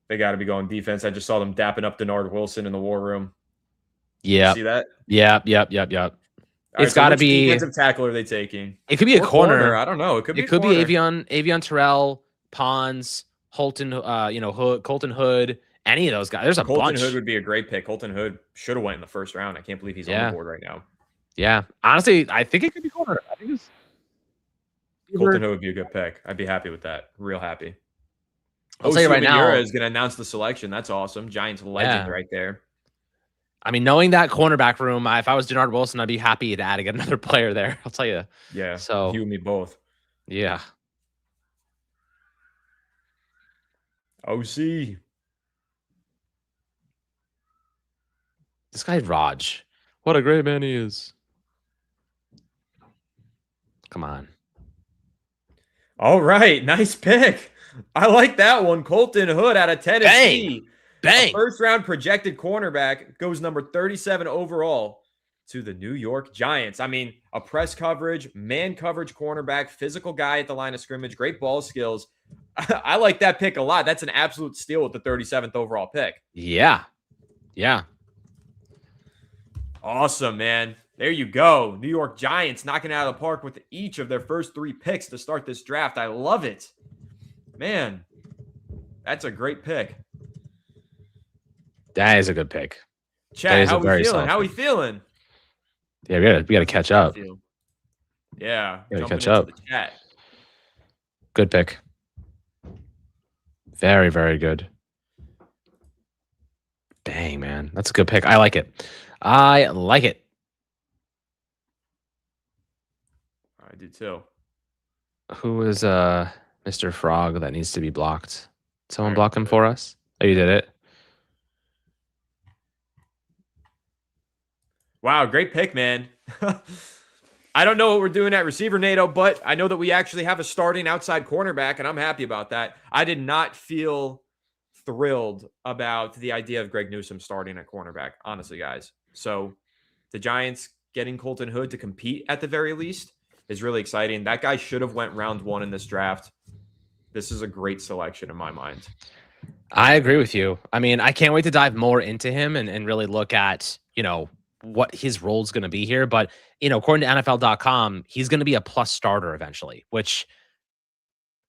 They got to be going defense. I just saw them dapping up Denard Wilson in the war room. Yeah, see that? Yep. It's got to be defensive tackle. Are they taking? It could be a corner. I don't know. It could be. Avion Terrell, Pons, Holton. Colton Hood. Any of those guys. There's a bunch. Colton Hood would be a great pick. Colton Hood should have went in the 1st round. I can't believe he's on the board right now. Yeah, honestly, I think it could be corner. I think Colton Hood would be a good pick. I'd be happy with that. Real happy. I'll tell you right now, is going to announce the selection. That's awesome. Giants legend right there. I mean, knowing that cornerback room, if I was Denard Wilson, I'd be happy to add another player there. I'll tell you. Yeah. So you and me both. Yeah. OC. This guy Raj. What a great man he is. Come on. All right. Nice pick. I like that one. Colton Hood out of Tennessee. Bang. 1st round projected cornerback goes number 37 overall to the New York Giants. I mean, a press coverage, man coverage cornerback, physical guy at the line of scrimmage, great ball skills. I like that pick a lot. That's an absolute steal with the 37th overall pick. Yeah. Awesome, man. There you go. New York Giants knocking it out of the park with each of their first 3 picks to start this draft. I love it. Man, that's a great pick. That is a good pick. Chat, how we feeling? How we feeling? Yeah, we got to catch up. Yeah, we got to catch up. The chat. Good pick. Very, very good. Dang, man. That's a good pick. I like it. I do too. Who is Mr. Frog that needs to be blocked? Someone block him for us? Oh, you did it. Wow, great pick, man. I don't know what we're doing at receiver, NATO, but I know that we actually have a starting outside cornerback, and I'm happy about that. I did not feel thrilled about the idea of Greg Newsome starting at cornerback, honestly, guys. So the Giants getting Colton Hood to compete at the very least is really exciting. That guy should have went round 1 in this draft. This is a great selection in my mind. I agree with you. I mean, I can't wait to dive more into him and really look at, what his role is going to be here. But, according to NFL.com, he's going to be a plus starter eventually, which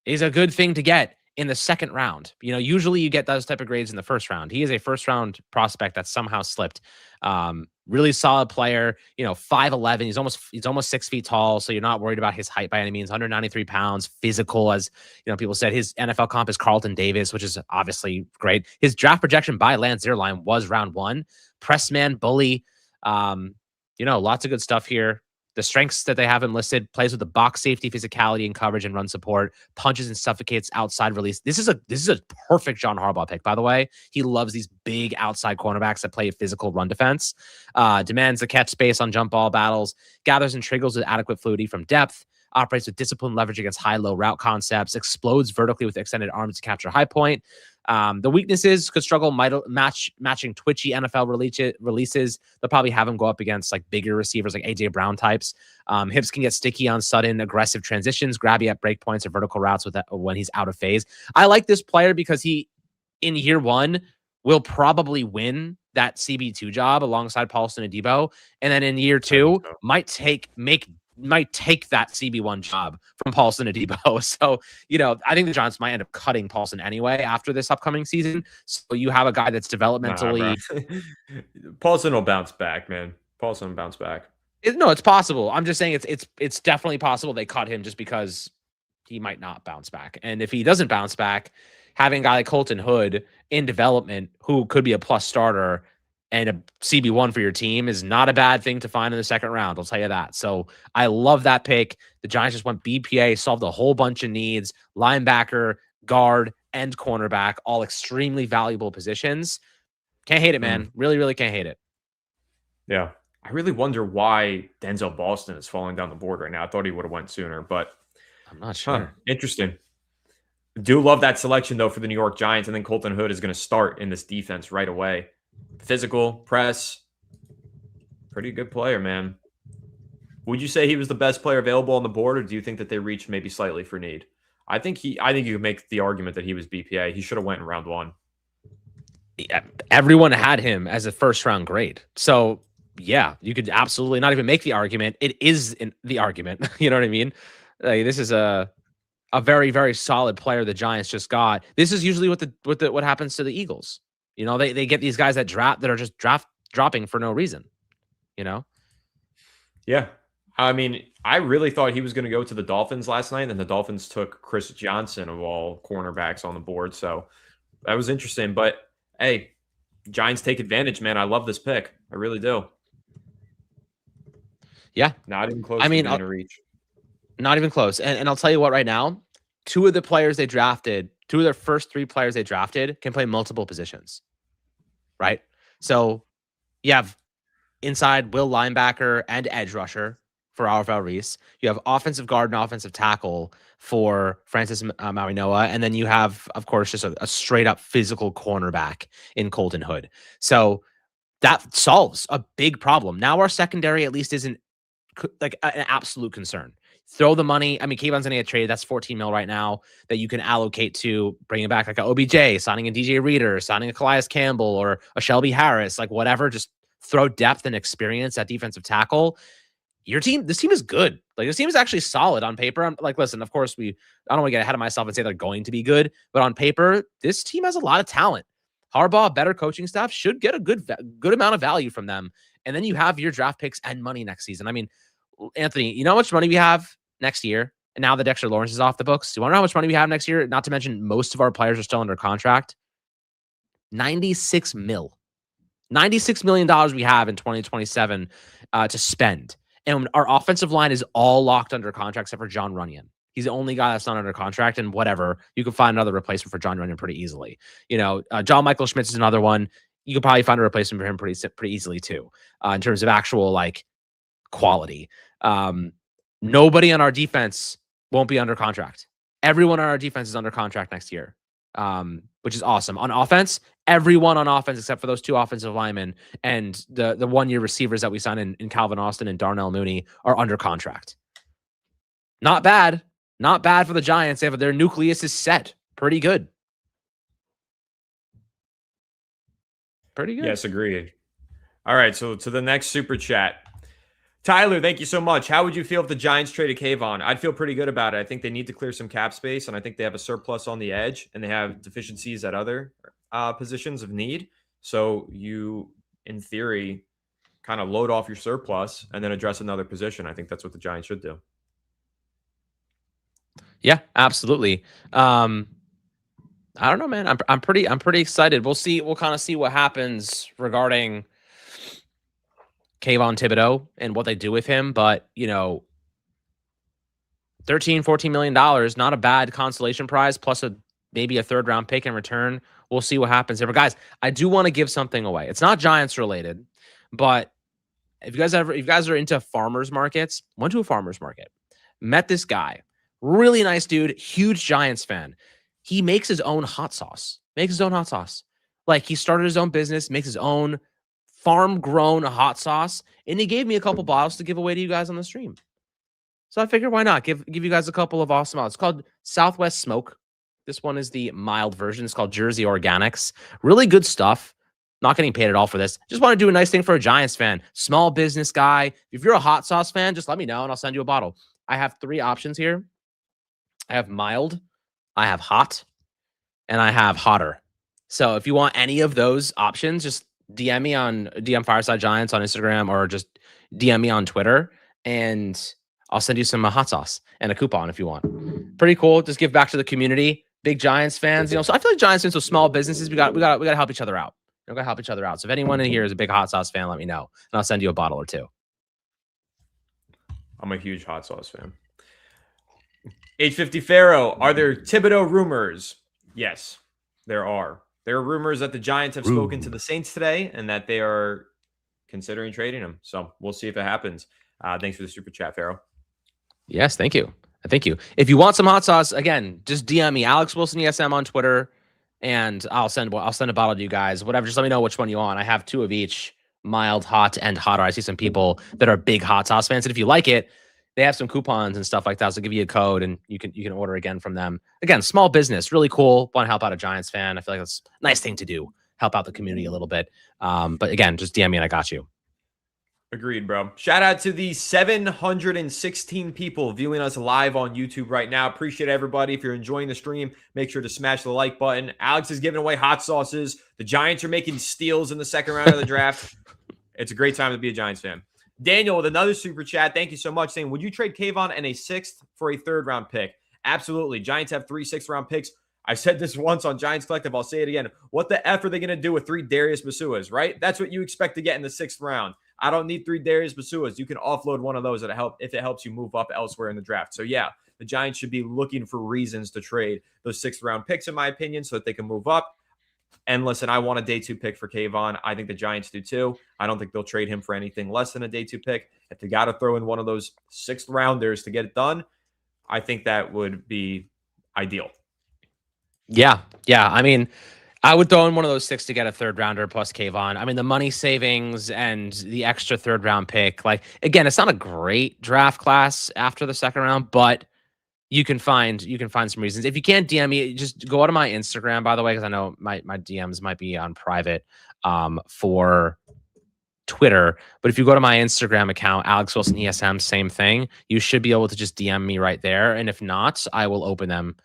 is a good thing to get in the 2nd round. Usually you get those type of grades in the 1st round. He is a 1st round prospect that somehow slipped. Really solid player, 5'11". He's almost 6 feet tall. So you're not worried about his height by any means. 193 pounds, physical, as people said. His NFL comp is Carlton Davis, which is obviously great. His draft projection by Lance Zierlein was round 1. Press man, bully. Lots of good stuff here. The strengths that they have him listed: plays with the box safety, physicality, and coverage and run support, punches and suffocates outside release. This is a perfect John Harbaugh pick, by the way. He loves these big outside cornerbacks that play a physical run defense. Demands the catch space on jump ball battles, gathers and triggers with adequate fluidity from depth, operates with disciplined leverage against high-low route concepts, explodes vertically with extended arms to capture high point. The weaknesses could struggle matching twitchy NFL releases. They'll probably have him go up against like bigger receivers like AJ Brown types. Hips can get sticky on sudden aggressive transitions, grab you at breakpoints or vertical routes when he's out of phase. I like this player because he, in year one, will probably win that CB2 job alongside Paulson and Debo. And then in year two, might take that CB1 job from Paulson and Debo. So, I think the Giants might end up cutting Paulson anyway after this upcoming season. So you have a guy that's developmentally. Paulson will bounce back, man. Paulson will bounce back. No, it's possible. I'm just saying it's definitely possible they cut him just because he might not bounce back. And if he doesn't bounce back, having a guy like Colton Hood in development who could be a plus starter and a CB1 for your team is not a bad thing to find in the second round. I'll tell you that. So I love that pick. The Giants just went BPA, solved a whole bunch of needs, linebacker, guard, and cornerback, all extremely valuable positions. Can't hate it, man. Really, really can't hate it. Yeah. I really wonder why Denzel Boston is falling down the board right now. I thought he would have went sooner, but I'm not sure. Interesting. Do love that selection, though, for the New York Giants. And then Colton Hood is going to start in this defense right away. Physical, press. Pretty good player, man. Would you say he was the best player available on the board, or do you think that they reached maybe slightly for need? I think you could make the argument that he was BPA. He should have went in round one. Yeah, everyone had him as a first-round grade. So, yeah, you could absolutely not even make the argument. It is the argument. You know what I mean? Like, this is a very, very solid player the Giants just got. This is usually what happens to the Eagles. They get these guys that are just dropping for no reason. Yeah. I mean, I really thought he was going to go to the Dolphins last night, and the Dolphins took Chris Johnson of all cornerbacks on the board. So that was interesting. But hey, Giants take advantage, man. I love this pick. I really do. Yeah. Not even close to reach. Not even close. And I'll tell you what, right now, two of their first three players they drafted can play multiple positions. Right? So you have inside will linebacker and edge rusher for Alvaro Reese. You have offensive guard and offensive tackle for Francis Mauigoa. And then you have, of course, just a straight up physical cornerback in Colton Hood. So that solves a big problem. Now our secondary at least isn't like an absolute concern. Throw the money. I mean, Kavon's going to get traded. That's $14 million right now that you can allocate to bringing back like a OBJ, signing a DJ Reader, signing a Calais Campbell or a Shelby Harris, like whatever. Just throw depth and experience at defensive tackle. This team is good. Like, this team is actually solid on paper. I'm like, listen, of course, I don't want to get ahead of myself and say they're going to be good, but on paper, this team has a lot of talent. Harbaugh, better coaching staff, should get a good amount of value from them. And then you have your draft picks and money next season. I mean, Anthony, you know how much money we have next year? And now that Dexter Lawrence is off the books, do you want to know how much money we have next year? Not to mention most of our players are still under contract. $96 million. $96 million we have in 2027 to spend. And our offensive line is all locked under contract except for John Runyon. He's the only guy that's not under contract, and whatever. You can find another replacement for John Runyon pretty easily. John Michael Schmitz is another one. You could probably find a replacement for him pretty easily too, in terms of actual like quality. Nobody on our defense won't be under contract. Everyone on our defense is under contract next year, which is awesome. On offense, everyone on offense except for those two offensive linemen and the 1-year receivers that we signed in Calvin Austin and Darnell Mooney are under contract. Not bad. Not bad for the Giants. Their nucleus is set. Pretty good. Pretty good. Yes, agreed. All right, so to the next super chat. Tyler, thank you so much. How would you feel if the Giants traded Kavon? I'd feel pretty good about it. I think they need to clear some cap space, and I think they have a surplus on the edge, and they have deficiencies at other positions of need. So you, in theory, kind of load off your surplus and then address another position. I think that's what the Giants should do. Yeah, absolutely. I don't know, man. I'm pretty excited. We'll see. We'll kind of see what happens regarding Kavon Thibodeaux and what they do with him. But, $13, $14 million, not a bad consolation prize, plus maybe a third-round pick in return. We'll see what happens there. But, guys, I do want to give something away. It's not Giants related, but if you guys are into farmers markets, went to a farmers market, met this guy, really nice dude, huge Giants fan. He makes his own hot sauce. makes his own hot sauce. Like, he started his own business, makes his own farm-grown hot sauce, and he gave me a couple bottles to give away to you guys on the stream. So I figured, why not give you guys a couple of awesome bottles. It's called Southwest Smoke. This one is the mild version. It's called Jersey Organics. Really good stuff. Not getting paid at all for this. Just want to do a nice thing for a Giants fan. Small business guy. If you're a hot sauce fan, just let me know and I'll send you a bottle. I have 3 options here. I have mild, I have hot, and I have hotter. So if you want any of those options, just DM Fireside Giants on Instagram, or just DM me on Twitter, and I'll send you some hot sauce and a coupon if you want. Pretty cool. Just give back to the community. Big Giants fans, So I feel like Giants fans with small businesses, we got to help each other out. We got to help each other out. So if anyone in here is a big hot sauce fan, let me know, and I'll send you a bottle or 2. I'm a huge hot sauce fan. H50 Pharaoh, are there Thibodeaux rumors? Yes, there are. There are rumors that the Giants have spoken to the Saints today and that they are considering trading him. So we'll see if it happens. Thanks for the super chat, Pharaoh. Yes, thank you. Thank you. If you want some hot sauce, again, just DM me, Alex Wilson ESM on Twitter, and I'll send a bottle to you guys. Whatever, just let me know which one you want. I have 2 of each, mild, hot, and hotter. I see some people that are big hot sauce fans, and if you like it, they have some coupons and stuff like that. So give you a code, and you can order again from them. Again, small business, really cool. Want to help out a Giants fan? I feel like that's a nice thing to do. Help out the community a little bit. But again, just DM me and I got you. Agreed, bro. Shout out to the 716 people viewing us live on YouTube right now. Appreciate everybody. If you're enjoying the stream, make sure to smash the like button. Alex is giving away hot sauces. The Giants are making steals in the second round of the draft. It's a great time to be a Giants fan. Daniel with another super chat. Thank you so much. Saying, would you trade Kavon and a 6th for a 3rd round pick? Absolutely. Giants have 3 6th round picks. I said this once on Giants Collective. I'll say it again. What the F are they going to do with 3 Darius Masuas, right? That's what you expect to get in the 6th round. I don't need 3 Darius Masuas. You can offload one of those if it helps you move up elsewhere in the draft. So yeah, the Giants should be looking for reasons to trade those 6th round picks, in my opinion, so that they can move up. And listen, I want a day 2 pick for Kavon. I think the Giants do too. I don't think they'll trade him for anything less than a day 2 pick. If they got to throw in one of those 6th rounders to get it done, I think that would be ideal. Yeah. I mean, I would throw in one of those 6 to get a 3rd rounder plus Kavon. I mean, the money savings and the extra 3rd round pick. Like, again, it's not a great draft class after the 2nd round, but you can find some reasons. If you can't DM me, just go out to my Instagram, by the way, because I know my DMs might be on private for Twitter. But if you go to my Instagram account, Alex Wilson ESM, same thing. You should be able to just DM me right there. And if not, I will open them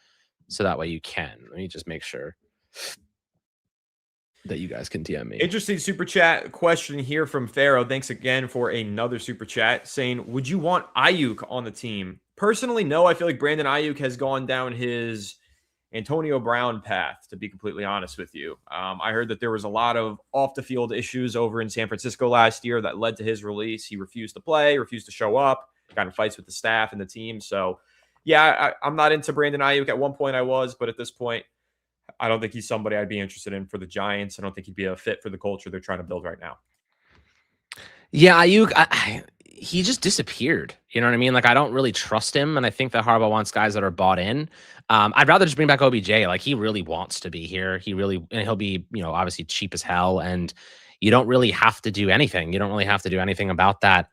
so that way you can. Let me just make sure that you guys can DM me. Interesting super chat question here from Pharaoh. Thanks again for another super chat saying, would you want Ayuk on the team? Personally, no. I feel like Brandon Ayuk has gone down his Antonio Brown path, to be completely honest with you. I heard that there was a lot of off-the-field issues over in San Francisco last year that led to his release. He refused to play, refused to show up, got in fights with the staff and the team. So, yeah, I'm not into Brandon Ayuk. At one point I was, but at this point, I don't think he's somebody I'd be interested in for the Giants. I don't think he'd be a fit for the culture they're trying to build right now. Yeah, Ayuk, he just disappeared. You know what I mean? Like, I don't really trust him, and I think that Harbaugh wants guys that are bought in. I'd rather just bring back OBJ. Like, he really wants to be here. And he'll be, obviously cheap as hell, and you don't really have to do anything. You don't really have to do anything about that.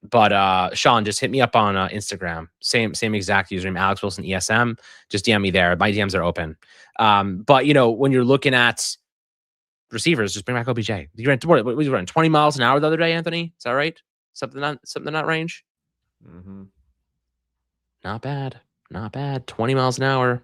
But Sean, just hit me up on Instagram. Same exact username, Alex Wilson ESM. Just DM me there. My DMs are open. But when you're looking at receivers, just bring back OBJ. You ran 20 miles an hour the other day, Anthony. Is that right? Something in that range. Mm-hmm. Not bad. 20 miles an hour.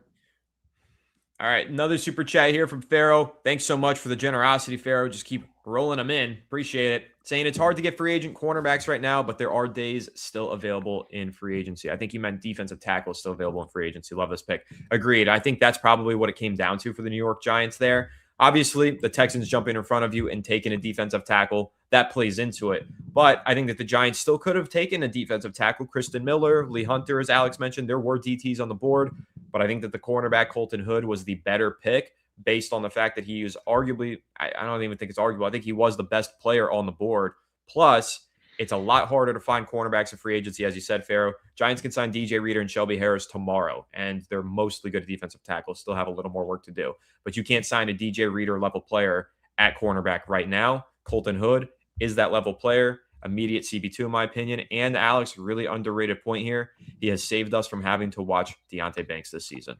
All right, another super chat here from Pharaoh. Thanks so much for the generosity, Pharaoh. Just keep rolling them in. Appreciate it. Saying it's hard to get free agent cornerbacks right now, but there are days still available in free agency. I think you meant defensive tackle still available in free agency. Love this pick. Agreed. I think that's probably what it came down to for the New York Giants there. Obviously, the Texans jumping in front of you and taking a defensive tackle, that plays into it. But I think that the Giants still could have taken a defensive tackle. Kristen Miller, Lee Hunter, as Alex mentioned, there were DTs on the board. But I think that the cornerback, Colton Hood, was the better pick based on the fact that he was arguably, I don't even think it's arguable. I think he was the best player on the board. Plus, It's a lot harder to find cornerbacks in free agency, as you said, Pharaoh. Giants can sign DJ Reader and Shelby Harris tomorrow, and they're mostly good defensive tackles, still have a little more work to do. But you can't sign a DJ Reader level player at cornerback right now. Colton Hood is that level player. Immediate CB2, in my opinion. And Alex, really underrated point here. He has saved us from having to watch Deonte Banks this season.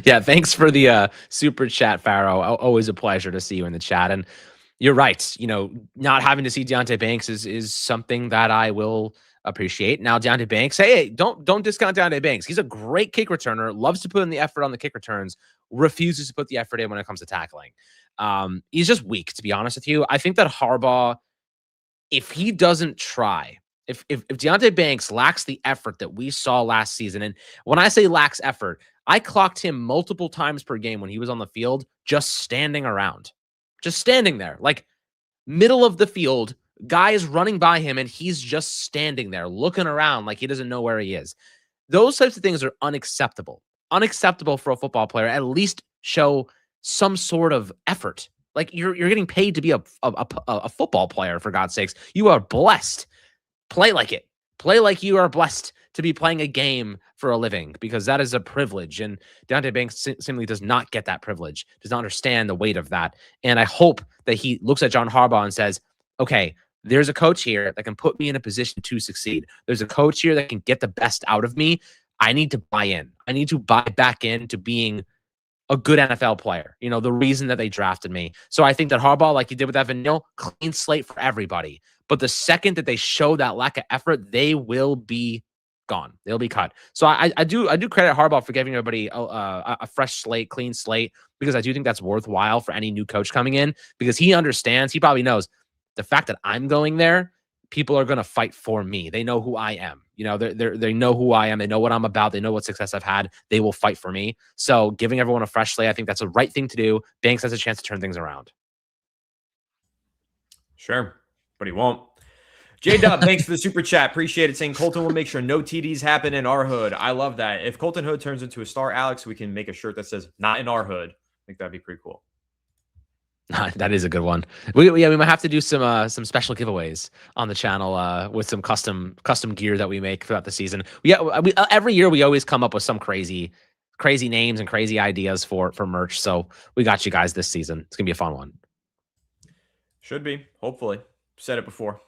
Yeah, thanks for the super chat, Pharaoh. Always a pleasure to see you in the chat. And you're right. Not having to see Deonte Banks is something that I will appreciate. Now, Deonte Banks, hey, don't discount Deonte Banks. He's a great kick returner, loves to put in the effort on the kick returns, refuses to put the effort in when it comes to tackling. He's just weak, to be honest with you. I think that Harbaugh, if he doesn't try, if Deonte Banks lacks the effort that we saw last season, and when I say lacks effort, I clocked him multiple times per game when he was on the field, just standing around, just standing there, like middle of the field, guy is running by him and he's just standing there looking around like he doesn't know where he is. Those types of things are unacceptable. Unacceptable for a football player. At least show some sort of effort. Like you're getting paid to be a football player, for God's sakes. You are blessed. Play like it. Play like you are blessed to be playing a game for a living, because that is a privilege. And Deonte Banks simply does not get that privilege, does not understand the weight of that. And I hope that he looks at John Harbaugh and says, okay, there's a coach here that can put me in a position to succeed. There's a coach here that can get the best out of me. I need to buy in. I need to buy back into being a good NFL player. The reason that they drafted me. So I think that Harbaugh, like he did with Evan Neal, clean slate for everybody. But the second that they show that lack of effort, they will be gone. They'll be cut. So I do credit Harbaugh for giving everybody a fresh slate, clean slate, because I do think that's worthwhile for any new coach coming in, because he understands, he probably knows the fact that I'm going there, people are going to fight for me. They know who I am. They know who I am. They know what I'm about. They know what success I've had. They will fight for me. So giving everyone a fresh slate, I think that's the right thing to do. Banks has a chance to turn things around. Sure, but he won't. J-Dub, thanks for the super chat. Appreciate it. Saying Colton will make sure no TDs happen in our hood. I love that. If Colton Hood turns into a star, Alex, we can make a shirt that says "Not in our hood." I think that'd be pretty cool. That is a good one. We might have to do some special giveaways on the channel with some custom gear that we make throughout the season. Every year we always come up with some crazy names and crazy ideas for merch. So we got you guys this season. It's gonna be a fun one. Should be, hopefully. Said it before.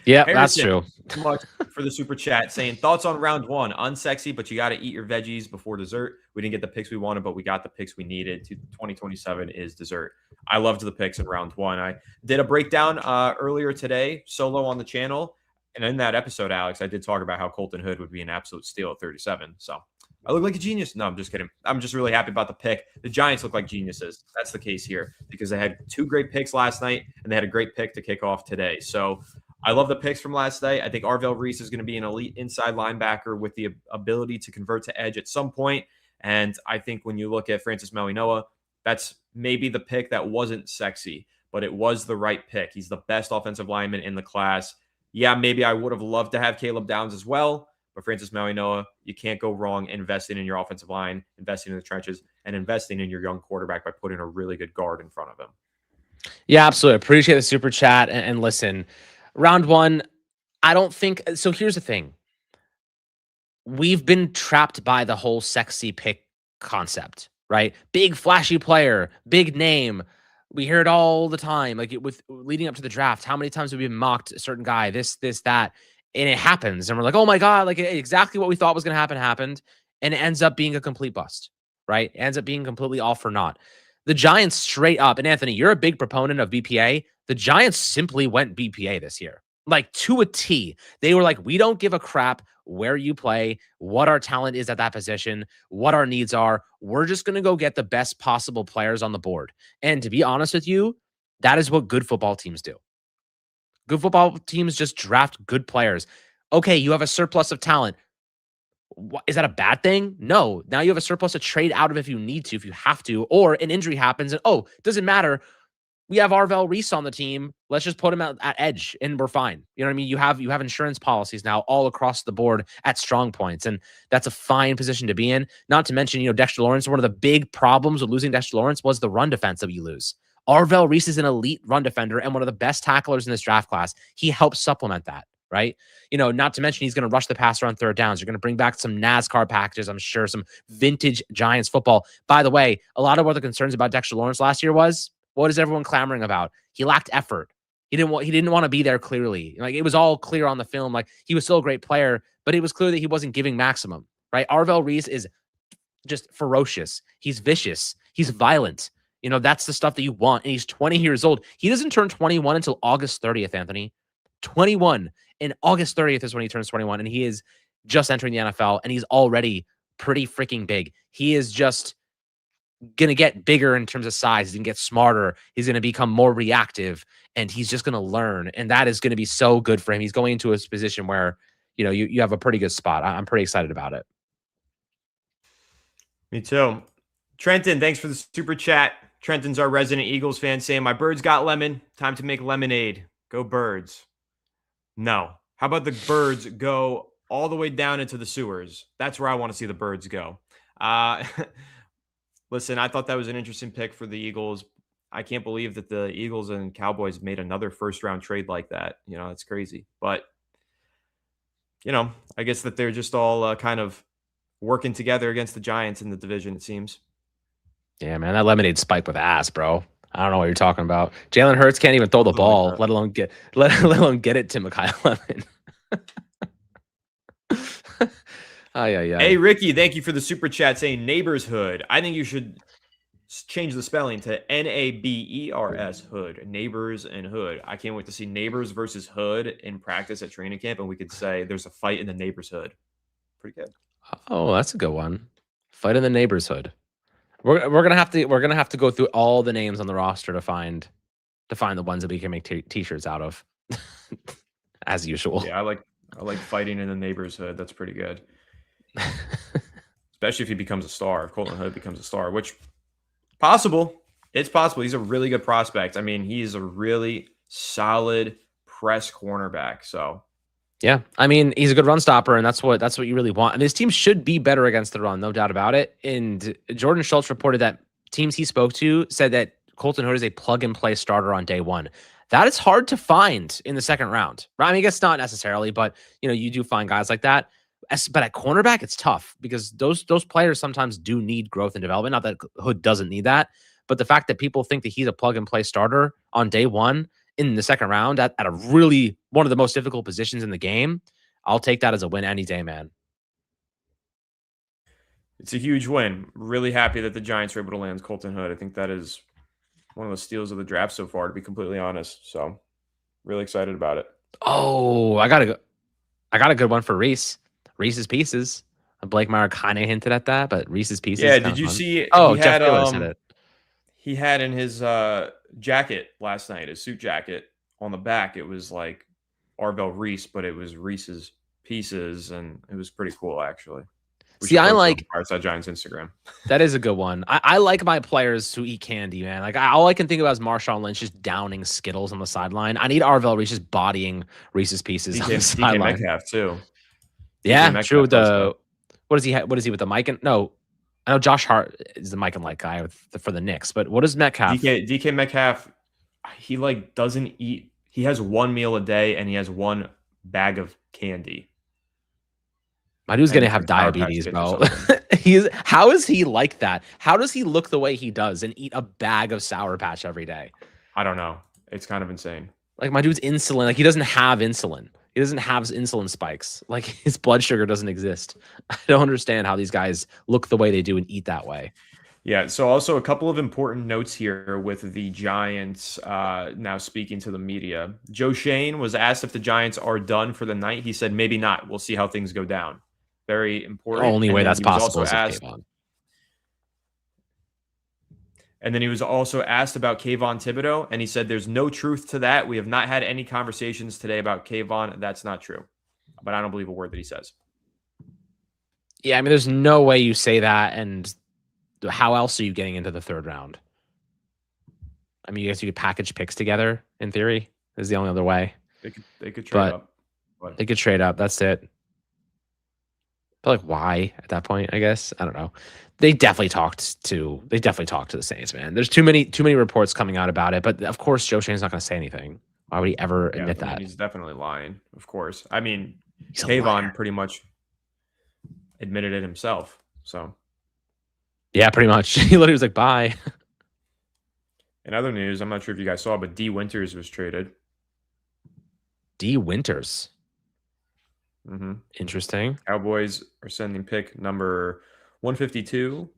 Yeah, that's true. So much for the super chat saying thoughts on round one. Unsexy, but you got to eat your veggies before dessert. We didn't get the picks we wanted, but we got the picks we needed. 2027 is dessert. I loved the picks in round one. I did a breakdown earlier today, solo on the channel. And in that episode, Alex, I did talk about how Colton Hood would be an absolute steal at 37. So I look like a genius. No, I'm just kidding. I'm just really happy about the pick. The Giants look like geniuses. That's the case here, because they had two great picks last night and they had a great pick to kick off today. So I love the picks from last night. I think Arvell Reese is going to be an elite inside linebacker with the ability to convert to edge at some point. And I think when you look at Francis Mauigoa, that's maybe the pick that wasn't sexy, but it was the right pick. He's the best offensive lineman in the class. Yeah, maybe I would have loved to have Caleb Downs as well, but Francis Mauigoa, you can't go wrong investing in your offensive line, investing in the trenches, and investing in your young quarterback by putting a really good guard in front of him. Yeah, absolutely. Appreciate the super chat. And listen, round one, I don't think so. Here's the thing. We've been trapped by the whole sexy pick concept, right? Big flashy player, big name. We hear it all the time. Like with leading up to the draft, how many times have we been mocked a certain guy, this, that, and it happens. And we're like, oh my God, like exactly what we thought was going to happen happened. And it ends up being a complete bust, right? It ends up being completely all for naught. The Giants straight up, and Anthony, you're a big proponent of BPA. The Giants simply went BPA this year, like to a T. They were like, we don't give a crap where you play, what our talent is at that position, what our needs are. We're just going to go get the best possible players on the board. And to be honest with you, that is what good football teams do. Good football teams just draft good players. Okay, you have a surplus of talent. Is that a bad thing? No. Now you have a surplus to trade out of if you need to, if you have to, or an injury happens and, oh, doesn't matter. We have Arvell Reese on the team. Let's just put him at edge and we're fine. You know what I mean? You have insurance policies now all across the board at strong points, and that's a fine position to be in. Not to mention, Dexter Lawrence, one of the big problems with losing Dexter Lawrence was the run defense that you lose. Arvell Reese is an elite run defender and one of the best tacklers in this draft class. He helps supplement that, right? Not to mention he's going to rush the passer on third downs. You're going to bring back some NASCAR packages, I'm sure, some vintage Giants football. By the way, a lot of what the concerns about Dexter Lawrence last year was, what is everyone clamoring about? He lacked effort. He didn't want to be there clearly. Like, it was all clear on the film. Like, he was still a great player, but it was clear that he wasn't giving maximum, right? Arvell Reese is just ferocious. He's vicious. He's violent. That's the stuff that you want. And he's 20 years old. He doesn't turn 21 until August 30th, Anthony. 21. And August 30th is when he turns 21. And he is just entering the NFL. And he's already pretty freaking big. He is just going to get bigger in terms of size. He's going to get smarter. He's going to become more reactive. And he's just going to learn. And that is going to be so good for him. He's going into a position where, you have a pretty good spot. I'm pretty excited about it. Me too. Trenton, thanks for the super chat. Trenton's our resident Eagles fan saying, my birds got lemon. Time to make lemonade. Go birds. No. How about the birds go all the way down into the sewers? That's where I want to see the birds go. Listen, I thought that was an interesting pick for the Eagles. I can't believe that the Eagles and Cowboys made another first-round trade like that. It's crazy. But, I guess that they're just all kind of working together against the Giants in the division, it seems. Yeah, man, that lemonade spiked with ass, bro. I don't know what you're talking about. Jalen Hurts can't even throw the ball, let alone get it to Mekhi Lemon. Hey, Ricky, thank you for the super chat saying Neighbors Hood. I think you should change the spelling to Nabers Hood. Neighbors and Hood. I can't wait to see Neighbors versus Hood in practice at training camp, and we could say there's a fight in the Neighbors Hood. Pretty good. Oh, that's a good one. Fight in the Neighbors Hood. We're gonna have to go through all the names on the roster to find the ones that we can make t-shirts out of, as usual. Yeah, I like fighting in the Neighbors Hood. That's pretty good. Especially if he becomes a star. If Colton Hood becomes a star, which possible. It's possible. He's a really good prospect. I mean, he's a really solid press cornerback. So yeah, I mean, he's a good run stopper, and that's what you really want. And his team should be better against the run, no doubt about it. And Jordan Schultz reported that teams he spoke to said that Colton Hood is a plug-and-play starter on day one. That is hard to find in the second round. Right? I mean, I guess not necessarily, but you do find guys like that. But at cornerback, it's tough because those players sometimes do need growth and development. Not that Hood doesn't need that, but the fact that people think that he's a plug-and-play starter on day one in the second round at a really one of the most difficult positions in the game, I'll take that as a win any day, man. It's a huge win. Really happy that the Giants were able to land Colton Hood. I think that is one of the steals of the draft so far, to be completely honest. So really excited about it. Oh, I got a good one for Reese. Reese's Pieces. Blake Meyer kind of hinted at that, but Reese's Pieces. Yeah, did you see? Oh, Jeff Taylor said it. He had in his jacket last night, his suit jacket, on the back, it was like Arvell Reese, but it was Reese's Pieces, and it was pretty cool, actually. See, I like Fireside Giants Instagram. That is a good one. I like my players who eat candy, man. Like, all I can think about is Marshawn Lynch just downing Skittles on the sideline. I need Arvell Reese just bodying Reese's Pieces on the sideline. DK Metcalf too. Yeah, true. What is he? What is he with the Mike? No, I know Josh Hart is the Mike and Light guy for the Knicks, but what is Metcalf? DK Metcalf, he doesn't eat. He has one meal a day and he has one bag of candy. My dude's gonna have diabetes, bro. How is he like that? How does he look the way he does and eat a bag of Sour Patch every day? I don't know. It's kind of insane. Like, my dude's insulin. Like, he doesn't have insulin. He doesn't have insulin spikes. Like, his blood sugar doesn't exist. I don't understand how these guys look the way they do and eat that way. Yeah, so also a couple of important notes here with the Giants now speaking to the media. Joe Shane was asked if the Giants are done for the night. He said, maybe not. We'll see how things go down. Very important. The only way that's possible is asked, and then he was also asked about Kavon Thibodeaux, and he said, there's no truth to that. We have not had any conversations today about Kavon. That's not true. But I don't believe a word that he says. Yeah, I mean, there's no way you say that, and how else are you getting into the third round? I mean, I guess you could package picks together, in theory. Is the only other way. They could trade up. But they could trade up. That's it. But like, why at that point? I guess I don't know. They definitely talked to the Saints, man. There's too many reports coming out about it. But of course, Joe Shane's not going to say anything. Why would he ever Yeah, admit I mean, that? he's definitely lying, of course. I mean, He's a Kavon liar. pretty much admitted it himself. So, Yeah, pretty much. He literally was like, "Bye." in other news, I'm not sure if you guys saw, but D Winters was traded. D Winters. Mm-hmm. Interesting. Cowboys are sending pick number 152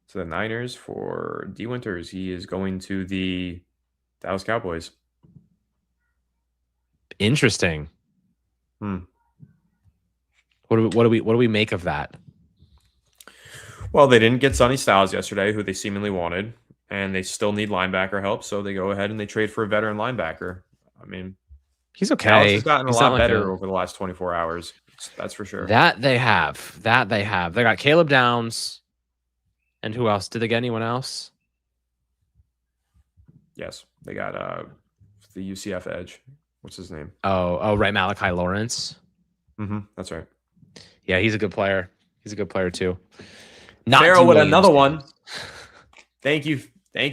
to the Niners for D Winters. He is going to the Dallas Cowboys. Interesting. Hmm. What do we make of that? Well, they didn't get Sonny Styles yesterday, who they seemingly wanted, and they still need linebacker help. So they go ahead and they trade for a veteran linebacker. I mean, He's Dallas okay. has gotten a He's not lot like better over the last 24 hours. That's for sure. that they have. That they have. They got Caleb Downs. And who else? Did they get anyone else? Yes, they got the UCF edge. What's his name? Oh, right, Malachi Lawrence. Mm-hmm, that's right. Yeah, he's a good player. He's a good player too. Farrell D. with Williams, another James. one. Thank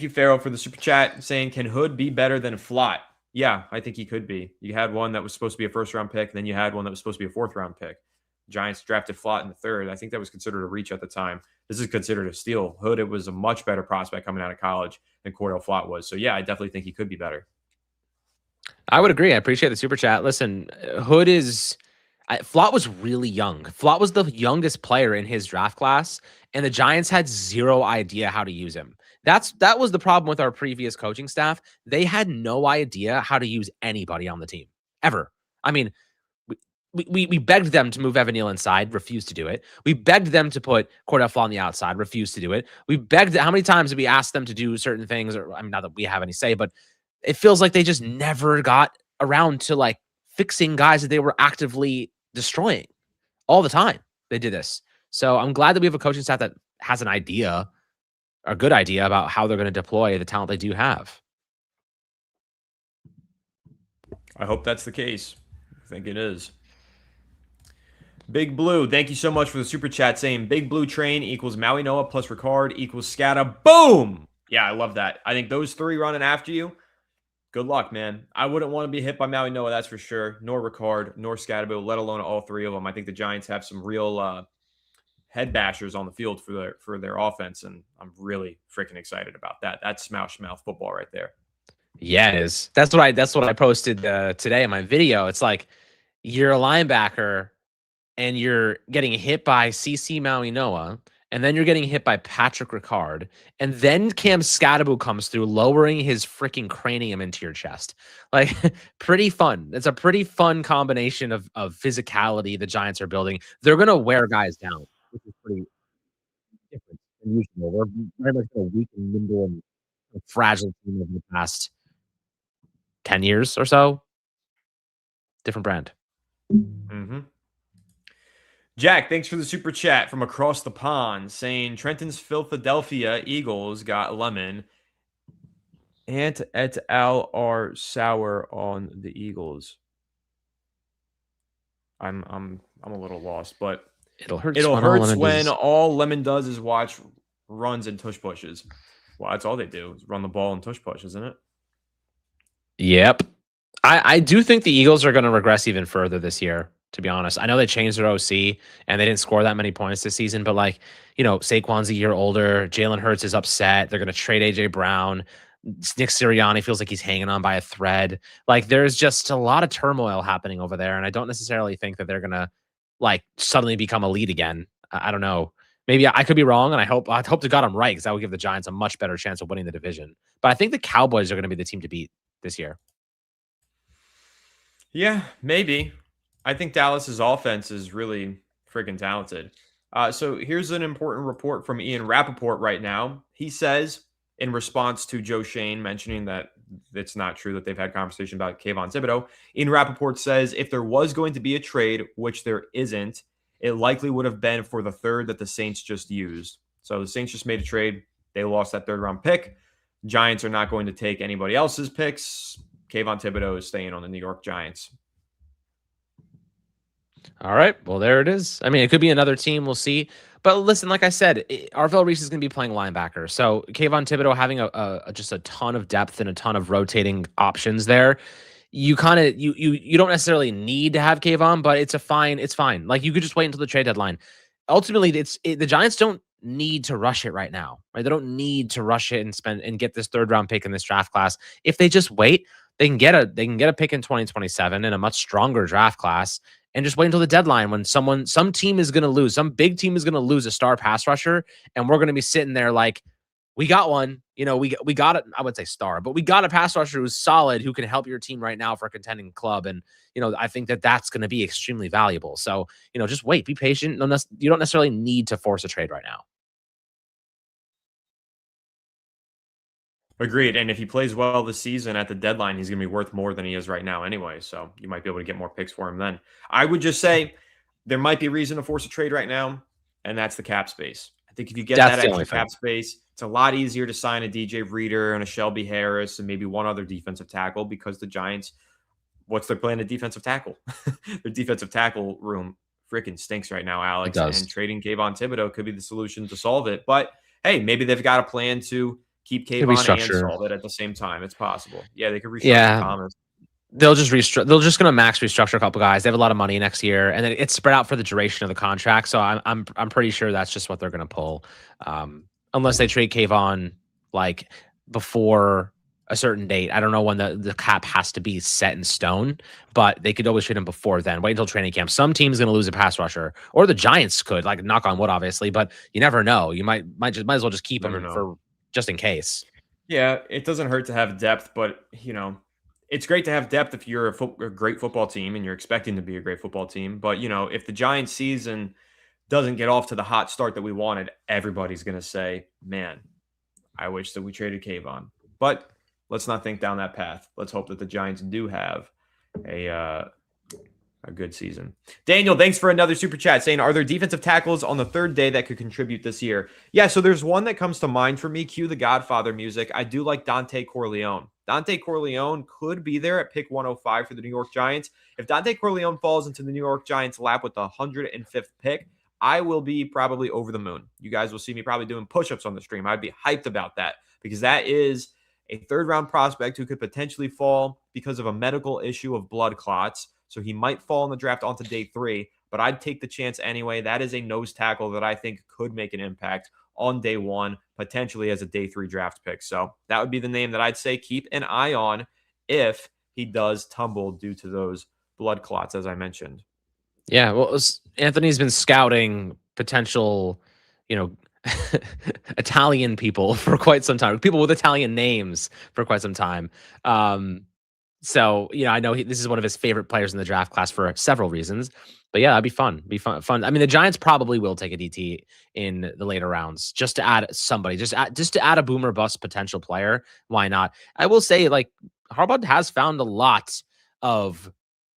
you, Farrell, for the super chat saying, "Can Hood be better than Flott?" Yeah, I think he could be. You had one that was supposed to be a first-round pick, and then you had one that was supposed to be a fourth-round pick. Giants drafted Flott in the third. I think that was considered a reach at the time. This is considered a steal. Hood, it was a much better prospect coming out of college than Cordell Flott was. So yeah, I definitely think he could be better. I would agree. I appreciate the super chat. Listen, Hood is. Flott was really young. Flott was the youngest player in his draft class, and the Giants had zero idea how to use him. That was the problem with our previous coaching staff. They had no idea how to use anybody on the team ever. I mean, we begged them to move Evan Neal inside, refused to do it. We begged them to put Cordell Flott on the outside, refused to do it. We begged. How many times did we ask them to do certain things? Or I mean, not that we have any say, but it feels like they just never got around to like fixing guys that they were actively destroying all the time. They did this. So I'm glad that we have a coaching staff that has an idea, a good idea about how they're going to deploy the talent they do have. I hope that's the case. I think it is. Big Blue, thank you so much for the super chat saying Big Blue train equals Maui Noah plus Ricard equals Scata. Boom! Yeah, I love that. I think those three running after you, good luck, man. I wouldn't want to be hit by Maui Noah, that's for sure. Nor Ricard, nor Scatterbill, let alone all three of them. I think the Giants have some real head bashers on the field for their offense, and I'm really freaking excited about that. That's smash mouth football right there. Yeah, it is. That's what I posted today in my video. It's like you're a linebacker and you're getting hit by CC Maui Noah, and then you're getting hit by Patrick Ricard, and then Cam Scatterbill comes through, lowering his freaking cranium into your chest. Like, pretty fun. It's a pretty fun combination of physicality the Giants are building. They're gonna wear guys down, which is pretty different than usual. We're very much a weak and nimble and fragile team over the past 10 years or so. Different brand. Mm-hmm. Jack, thanks for the super chat from across the pond saying Trenton's Philadelphia Eagles got lemon. Ant et al. Are sour on the Eagles. I'm a little lost, but It'll hurt when all Lemon does is watch runs and tush pushes. Well, that's all they do is run the ball and tush push, isn't it? Yep. I do think the Eagles are going to regress even further this year, to be honest. I know they changed their OC and they didn't score that many points this season, but like, Saquon's a year older. Jalen Hurts is upset. They're going to trade AJ Brown. Nick Sirianni feels like he's hanging on by a thread. Like, there's just a lot of turmoil happening over there, and I don't necessarily think that they're going to like suddenly become elite again. I don't know. Maybe I could be wrong, and I hope to God I'm right, because that would give the Giants a much better chance of winning the division. But I think the Cowboys are going to be the team to beat this year. Yeah, maybe. I think Dallas's offense is really freaking talented. So here's an important report from Ian Rappaport right now. He says, in response to Joe Shane mentioning that it's not true that they've had conversation about Kavon Thibodeaux, Ian Rappaport says if there was going to be a trade, which there isn't, it likely would have been for the third that the Saints just used. So the Saints just made a trade. They lost that third-round pick. Giants are not going to take anybody else's picks. Kavon Thibodeaux is staying on the New York Giants. All right. Well, there it is. I mean, it could be another team. We'll see. But listen, like I said, Arvell Reese is going to be playing linebacker. So Kavon Thibodeaux having just a ton of depth and a ton of rotating options there. You kind of you don't necessarily need to have Kavon, but it's fine. Like you could just wait until the trade deadline. Ultimately, the Giants don't need to rush it right now. Right? They don't need to rush it and get this third round pick in this draft class. If they just wait, they can get a pick in 2027 in a much stronger draft class and just wait until the deadline when some team is going to lose, some big team is going to lose a star pass rusher, and we're going to be sitting there like, we got one, we got it. I would say star, but we got a pass rusher who's solid, who can help your team right now for a contending club. And, I think that's going to be extremely valuable. So, just wait, be patient. You don't necessarily need to force a trade right now. Agreed. And if he plays well this season at the deadline, he's going to be worth more than he is right now anyway. So you might be able to get more picks for him then. I would just say there might be a reason to force a trade right now, and that's the cap space. I think if you get that extra cap space, it's a lot easier to sign a DJ Reader and a Shelby Harris and maybe one other defensive tackle, because the Giants, what's their plan at defensive tackle? Their defensive tackle room freaking stinks right now, Alex. And trading Kavon Thibodeaux could be the solution to solve it. But hey, maybe they've got a plan to keep Kavon and solve it at the same time. It's possible. Yeah, they could restructure Thomas. They'll just They'll just going to max restructure a couple guys. They have a lot of money next year, and then it's spread out for the duration of the contract. So I'm pretty sure that's just what they're going to pull, unless they trade Kavon like before a certain date. I don't know when the cap has to be set in stone, but they could always trade him before then. Wait until training camp. Some team's going to lose a pass rusher, or the Giants could, like, knock on wood, obviously, but you never know. You might as well just keep him for just in case. Yeah, it doesn't hurt to have depth, but it's great to have depth if you're a great football team and you're expecting to be a great football team. But if the Giants season doesn't get off to the hot start that we wanted, everybody's going to say, man, I wish that we traded Kavon. But let's not think down that path. Let's hope that the Giants do have a good season. Daniel, thanks for another super chat saying, are there defensive tackles on the third day that could contribute this year? Yeah, so there's one that comes to mind for me. Cue the Godfather music. I do like Dante Corleone. Dante Corleone could be there at pick 105 for the New York Giants. If Dante Corleone falls into the New York Giants lap with the 105th pick, I will be probably over the moon. You guys will see me probably doing push-ups on the stream. I'd be hyped about that, because that is a third-round prospect who could potentially fall because of a medical issue of blood clots. So he might fall in the draft onto day 3, but I'd take the chance anyway. That is a nose tackle that I think could make an impact on day 1, potentially as a day 3 draft pick. So that would be the name that I'd say keep an eye on if he does tumble due to those blood clots, as I mentioned. Yeah, well, Anthony's been scouting potential, Italian people for quite some time, people with Italian names for quite some time. So, I know this is one of his favorite players in the draft class for several reasons. But yeah, that'd be fun. Fun. I mean, the Giants probably will take a DT in the later rounds just to add somebody, just to add a boomer bust potential player. Why not? I will say, like, Harbaugh has found a lot of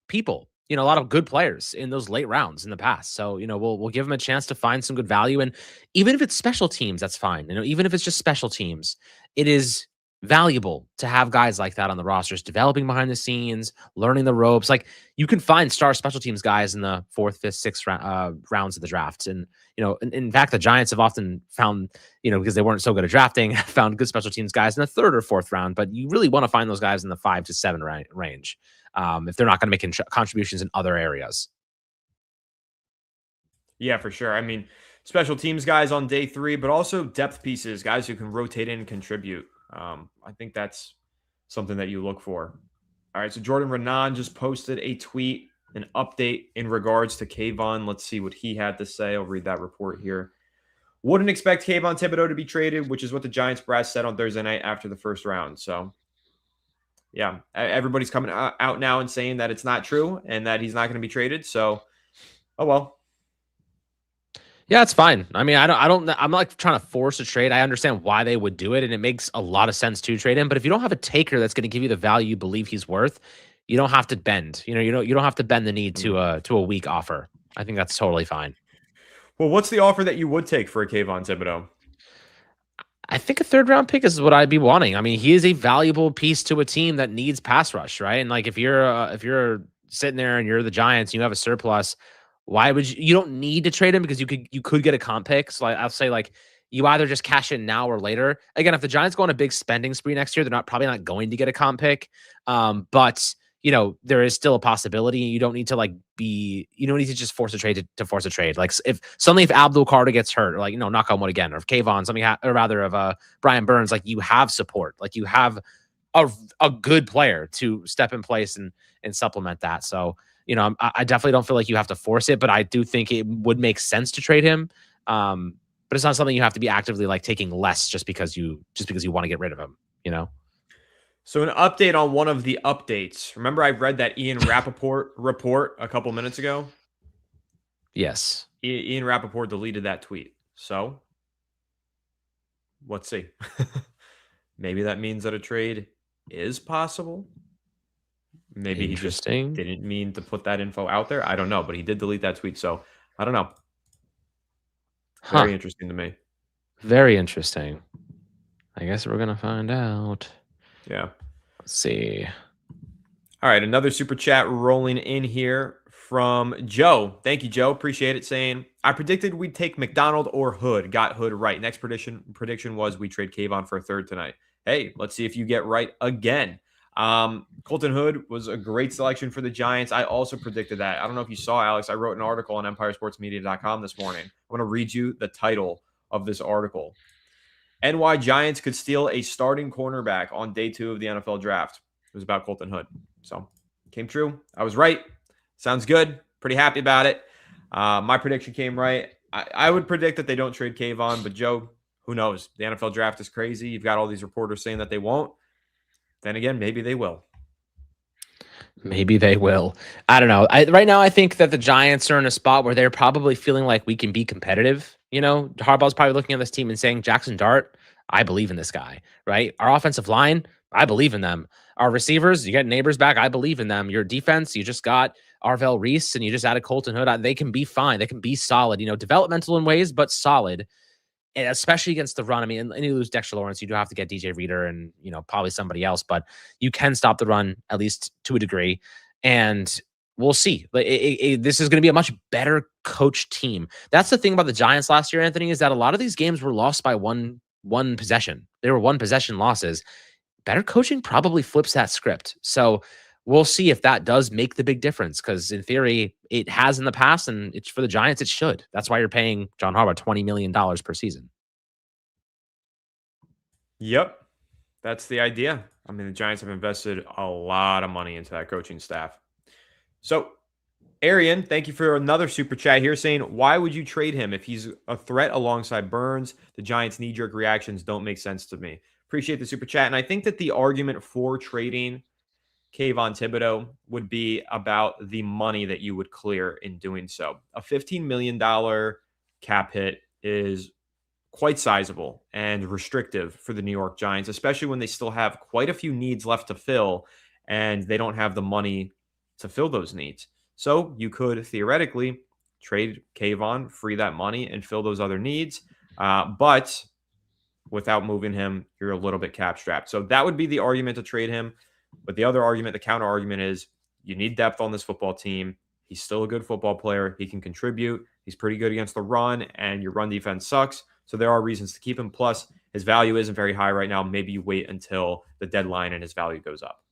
people, a lot of good players in those late rounds in the past. So, we'll give him a chance to find some good value. And even if it's special teams, that's fine. Even if it's just special teams, it is valuable to have guys like that on the rosters, developing behind the scenes, learning the ropes. Like, you can find star special teams guys in the 4th, 5th, 6th rounds of the draft. And, in fact, the Giants have often found, because they weren't so good at drafting, found good special teams guys in the 3rd or 4th round. But you really want to find those guys in the 5 to 7 range if they're not going to make contributions in other areas. Yeah, for sure. I mean, special teams guys on day 3, but also depth pieces, guys who can rotate in and contribute. I think that's something that you look for. All right, so Jordan Renan just posted a tweet, an update in regards to Kavon. Let's see what he had to say. I'll read that report here. Wouldn't expect Kavon Thibodeaux to be traded, which is what the Giants brass said on Thursday night after the first round. So, yeah, everybody's coming out now and saying that it's not true and that he's not going to be traded. So, oh well. Yeah, it's fine. I mean, I'm not like trying to force a trade. I understand why they would do it, and it makes a lot of sense to trade him. But if you don't have a taker that's going to give you the value you believe he's worth, you don't have to bend. You don't have to bend the knee to a weak offer. I think that's totally fine. Well, what's the offer that you would take for a Kavon Thibodeaux? I think a 3rd round pick is what I'd be wanting. I mean, he is a valuable piece to a team that needs pass rush, right? And like, if you're sitting there and you're the Giants, you have a surplus. why would you don't need to trade him because you could get a comp pick. So I'll say like you either just cash in now or later. Again, if the Giants go on a big spending spree next year, they're probably not going to get a comp pick. But there is still a possibility. You don't need to you don't need to just force a trade to force a trade. Like if Abdul Carter gets hurt, or knock on wood again, or if Kavon, or rather of Brian Burns, like you have support, like you have a good player to step in place and supplement that. So, I definitely don't feel like you have to force it, but I do think it would make sense to trade him. But it's not something you have to be actively taking less just because you want to get rid of him, So an update on one of the updates. Remember I read that Ian Rappaport report a couple minutes ago? Yes. Ian Rappaport deleted that tweet. So let's see. Maybe that means that a trade is possible. Maybe he just didn't mean to put that info out there. I don't know, but he did delete that tweet. So I don't know. Very interesting to me. Very interesting. I guess we're going to find out. Yeah. Let's see. All right. Another super chat rolling in here from Joe. Thank you, Joe. Appreciate it. Saying, I predicted we'd take McDonald or Hood. Got Hood right. Next prediction was we trade Kavon for a third tonight. Hey, let's see if you get right again. Colton Hood was a great selection for the Giants. I also predicted that. I don't know if you saw, Alex. I wrote an article on EmpireSportsMedia.com this morning. I want to read you the title of this article. NY Giants could steal a starting cornerback on day 2 of the NFL draft. It was about Colton Hood. So, came true. I was right. Sounds good. Pretty happy about it. My prediction came right. I would predict that they don't trade Kavon, but Joe, who knows? The NFL draft is crazy. You've got all these reporters saying that they won't. Then again, maybe they will. Maybe they will. I don't know. Right now, I think that the Giants are in a spot where they're probably feeling like we can be competitive. Harbaugh's probably looking at this team and saying, Jackson Dart, I believe in this guy, right? Our offensive line, I believe in them. Our receivers, you get Neighbors back, I believe in them. Your defense, you just got Arvell Reese and you just added Colton Hood. They can be fine. They can be solid, developmental in ways, but solid. And especially against the run. I mean, and you lose Dexter Lawrence, you do have to get DJ Reader and, probably somebody else, but you can stop the run at least to a degree. And we'll see. This is going to be a much better coached team. That's the thing about the Giants last year, Anthony, is that a lot of these games were lost by one possession. They were one possession losses. Better coaching probably flips that script. So we'll see if that does make the big difference, because in theory, it has in the past, and it's for the Giants, it should. That's why you're paying John Harbaugh $20 million per season. Yep. That's the idea. I mean, the Giants have invested a lot of money into that coaching staff. So, Arian, thank you for another super chat here saying, why would you trade him if he's a threat alongside Burns? The Giants' knee-jerk reactions don't make sense to me. Appreciate the super chat. And I think that the argument for trading Kavon Thibodeaux would be about the money that you would clear in doing so. A $15 million cap hit is quite sizable and restrictive for the New York Giants, especially when they still have quite a few needs left to fill and they don't have the money to fill those needs. So you could theoretically trade Kavon, free that money, and fill those other needs. But without moving him, you're a little bit cap strapped. So that would be the argument to trade him. But the other argument, the counter argument, is you need depth on this football team. He's still a good football player. He can contribute. He's pretty good against the run, and your run defense sucks. So there are reasons to keep him. Plus, his value isn't very high right now. Maybe you wait until the deadline and his value goes up.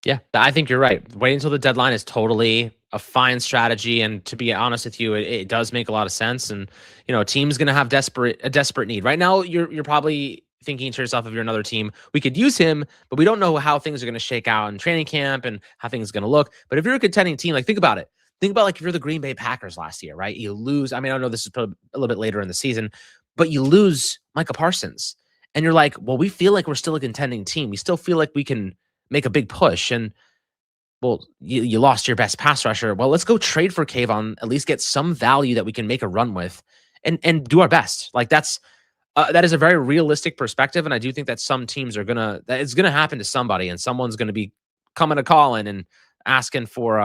Yeah, I think you're right. Waiting until the deadline is totally a fine strategy. And to be honest with you, it does make a lot of sense. And, a team's going to have a desperate need. Right now, you're probably thinking to yourself, if you're another team, we could use him, but we don't know how things are going to shake out in training camp and how things are going to look. But if you're a contending team, think about it. Think about if you're the Green Bay Packers last year, right? You lose. I mean, I know this is a little bit later in the season, but you lose Micah Parsons. And you're like, well, we feel like we're still a contending team. We still feel like we can make a big push. And, well, you lost your best pass rusher. Well, let's go trade for Kavon, at least get some value that we can make a run with and do our best. That is a very realistic perspective. And I do think that some teams that it's going to happen to somebody, and someone's going to be coming to Colin and asking for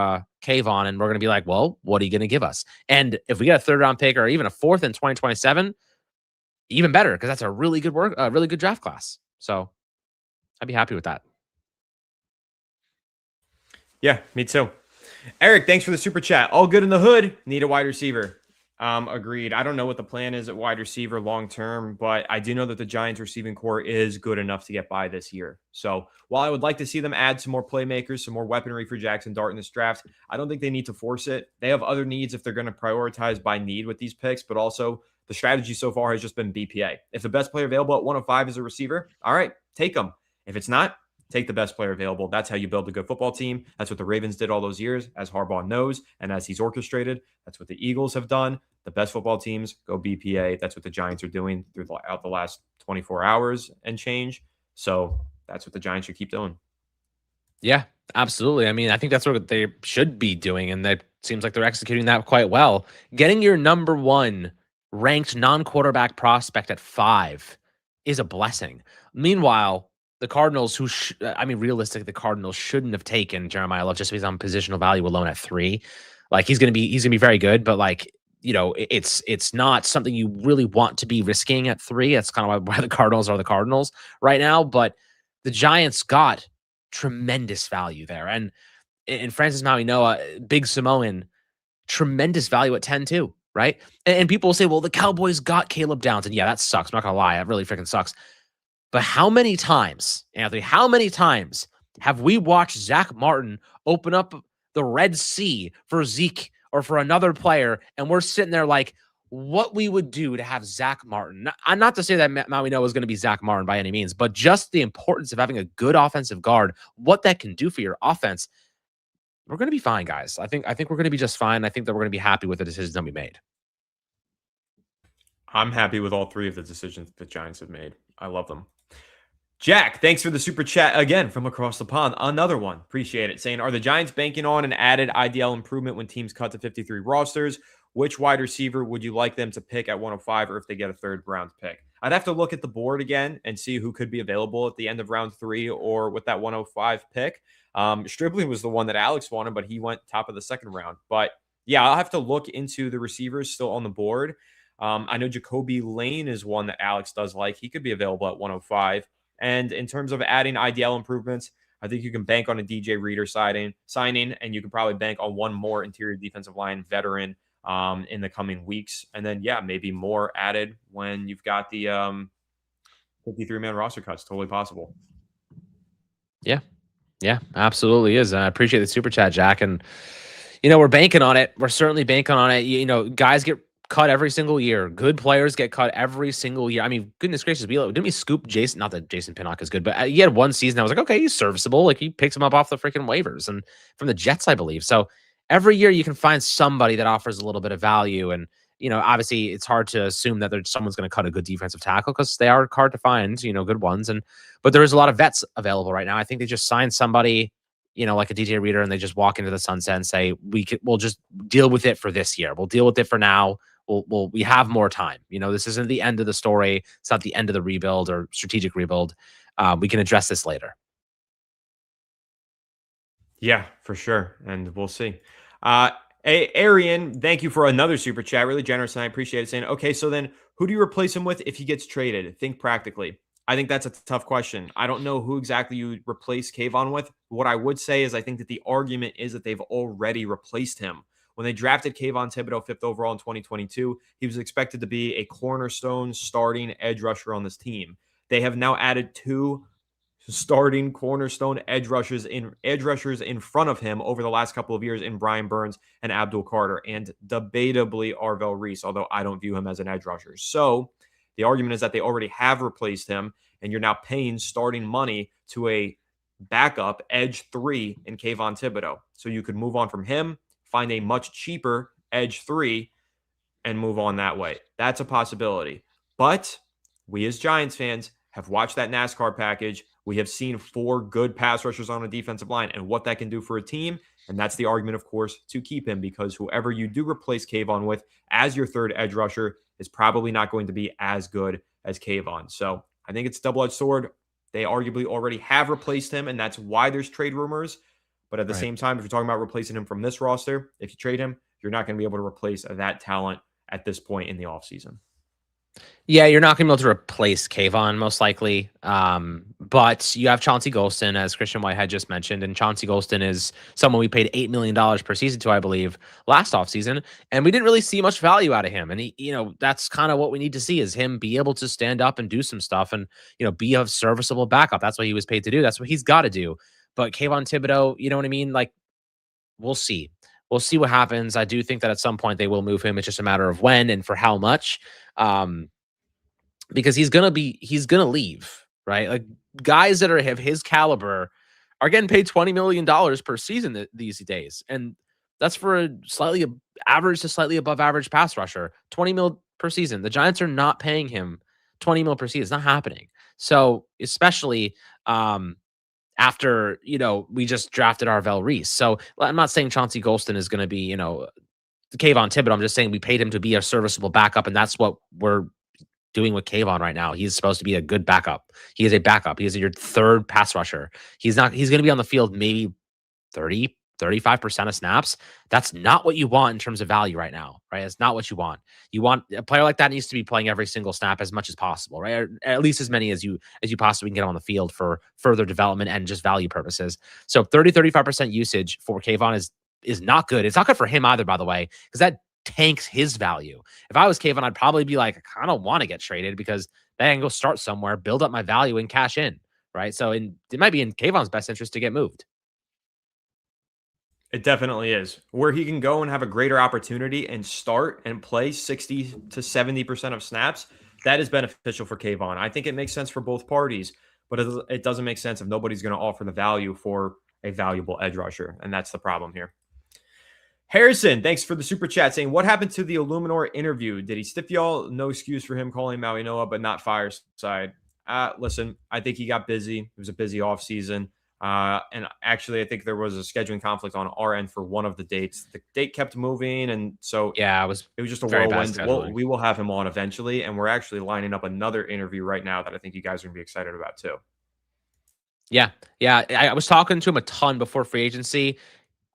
Kavon, and we're going to be like, well, what are you going to give us? And if we get a 3rd round pick or even a 4th in 2027, even better, because that's a really good draft class. So I'd be happy with that. Yeah, me too. Eric, thanks for the super chat. All good in the hood. Need a wide receiver. Agreed. I don't know what the plan is at wide receiver long term, but I do know that the Giants receiving core is good enough to get by this year. So while I would like to see them add some more playmakers, some more weaponry for Jackson Dart in this draft, I don't think they need to force it. They have other needs if they're going to prioritize by need with these picks, but also the strategy so far has just been BPA. If the best player available at 105 is a receiver, all right, take them. If it's not, take the best player available. That's how you build a good football team. That's what the Ravens did all those years, as Harbaugh knows, and as he's orchestrated. That's what the Eagles have done. The best football teams go BPA. That's what the Giants are doing throughout the last 24 hours and change. So that's what the Giants should keep doing. Yeah, absolutely. I mean, I think that's what they should be doing, and that seems like they're executing that quite well. Getting your number one ranked non-quarterback prospect at 5 is a blessing. Meanwhile, the Cardinals, realistically, the Cardinals shouldn't have taken Jeremiah Love just because on positional value alone at 3. Like he's gonna be very good, but like it's not something you really want to be risking at 3. That's kind of why the Cardinals are the Cardinals right now. But the Giants got tremendous value there, and Francis Mauigoa, big Samoan, tremendous value at 10 too, right? And people will say, well, the Cowboys got Caleb Downs, and yeah, that sucks. I'm not gonna lie, that really freaking sucks. But how many times, Anthony, how many times have we watched Zach Martin open up the Red Sea for Zeke or for another player, and we're sitting there like, what we would do to have Zach Martin? Not to say that Mauigoa is going to be Zach Martin by any means, but just the importance of having a good offensive guard, what that can do for your offense. We're going to be fine, guys. I think we're going to be just fine. I think that we're going to be happy with the decisions that we made. I'm happy with all 3 of the decisions the Giants have made. I love them. Jack, thanks for the super chat again from across the pond. Another one. Appreciate it. Saying, are the Giants banking on an added IDL improvement when teams cut to 53 rosters? Which wide receiver would you like them to pick at 105 or if they get a third round pick? I'd have to look at the board again and see who could be available at the end of round 3 or with that 105 pick. Stribling was the one that Alex wanted, but he went top of the second round. But yeah, I'll have to look into the receivers still on the board. I know Jacoby Lane is one that Alex does like. He could be available at 105. And in terms of adding IDL improvements, I think you can bank on a DJ Reader signing, and you can probably bank on one more interior defensive line veteran in the coming weeks. And then, yeah, maybe more added when you've got the 53-man roster cuts. Totally possible. Yeah, absolutely is. I appreciate the super chat, Jack. And, we're banking on it. We're certainly banking on it. Guys get cut every single year. Good players get cut every single year. I mean, goodness gracious, didn't we scoop Jason? Not that Jason Pinnock is good, but he had one season. I was like, okay, he's serviceable. Like he picks him up off the freaking waivers and from the Jets, I believe. So every year you can find somebody that offers a little bit of value. And, obviously it's hard to assume that someone's going to cut a good defensive tackle because they are hard to find, good ones. But there is a lot of vets available right now. I think they just signed somebody, like a DJ Reader, and they just walk into the sunset and say, we'll just deal with it for this year. We'll deal with it for now. We have more time. This isn't the end of the story. It's not the end of the rebuild or strategic rebuild. We can address this later. Yeah, for sure. And we'll see. Arian, thank you for another super chat. Really generous, and I appreciate it. Saying, okay, so then who do you replace him with if he gets traded? Think practically. I think that's a tough question. I don't know who exactly you replace Kavon with. What I would say is I think that the argument is that they've already replaced him. When they drafted Kavon Thibodeaux 5th overall in 2022, he was expected to be a cornerstone starting edge rusher on this team. They have now added 2 starting cornerstone edge rushers in front of him over the last couple of years in Brian Burns and Abdul Carter, and debatably Arvell Reese, although I don't view him as an edge rusher. So the argument is that they already have replaced him, and you're now paying starting money to a backup edge 3 in Kavon Thibodeaux. So you could move on from him, find a much cheaper edge 3, and move on that way. That's a possibility. But we as Giants fans have watched that NASCAR package. We have seen 4 good pass rushers on a defensive line and what that can do for a team. And that's the argument, of course, to keep him, because whoever you do replace Kavon with as your third edge rusher is probably not going to be as good as Kavon. So I think it's a double-edged sword. They arguably already have replaced him, and that's why there's trade rumors. But at the same time, if you're talking about replacing him from this roster, if you trade him, you're not going to be able to replace that talent at this point in the offseason. Yeah, you're not going to be able to replace Kavon most likely. But you have Chauncey Golston, as Christian White had just mentioned, and Chauncey Golston is someone we paid $8 million per season to, I believe, last offseason, and we didn't really see much value out of him. And that's kind of what we need to see is him be able to stand up and do some stuff, and be a serviceable backup. That's what he was paid to do. That's what he's got to do. But Kavon Thibodeaux, you know what I mean? Like, we'll see. We'll see what happens. I do think that at some point they will move him. It's just a matter of when and for how much. Because he's gonna leave, right? Like, guys that have his caliber are getting paid $20 million per season these days, and that's for a average to slightly above average pass rusher. 20 mil per season. The Giants are not paying him 20 mil per season. It's not happening. So especially after we just drafted Arvell Reese. So I'm not saying Chauncey Golston is going to be Kavon Thibodeaux. I'm just saying we paid him to be a serviceable backup, and that's what we're doing with Kavon right now. He's supposed to be a good backup. He is a backup. He is your third pass rusher. He's going to be on the field maybe 35% of snaps. That's not what you want in terms of value right now, right? It's not what you want. You want a player like that needs to be playing every single snap as much as possible, right? Or at least as many as you possibly can get on the field for further development and just value purposes. So 35% usage for Kavon is not good. It's not good for him either, by the way, because that tanks his value. If I was Kavon, I'd probably be like, I kind of want to get traded because then I can go start somewhere, build up my value, and cash in, right? So it might be in Kavon's best interest to get moved. It definitely is. Where he can go and have a greater opportunity and start and play 60 to 70% of snaps, that is beneficial for Kavon. I think it makes sense for both parties, but it doesn't make sense if nobody's going to offer the value for a valuable edge rusher, and that's the problem here. Harrison, thanks for the super chat saying, what happened to the Illuminor interview? Did he stiff y'all? No excuse for him calling Maui Noah, but not Fireside. Listen, I think he got busy. It was a busy offseason. And actually, I think there was a scheduling conflict on our end for one of the dates. The date kept moving, and so yeah, it was just a whirlwind. We will have him on eventually, and we're actually lining up another interview right now that I think you guys are going to be excited about too. Yeah. I was talking to him a ton before free agency.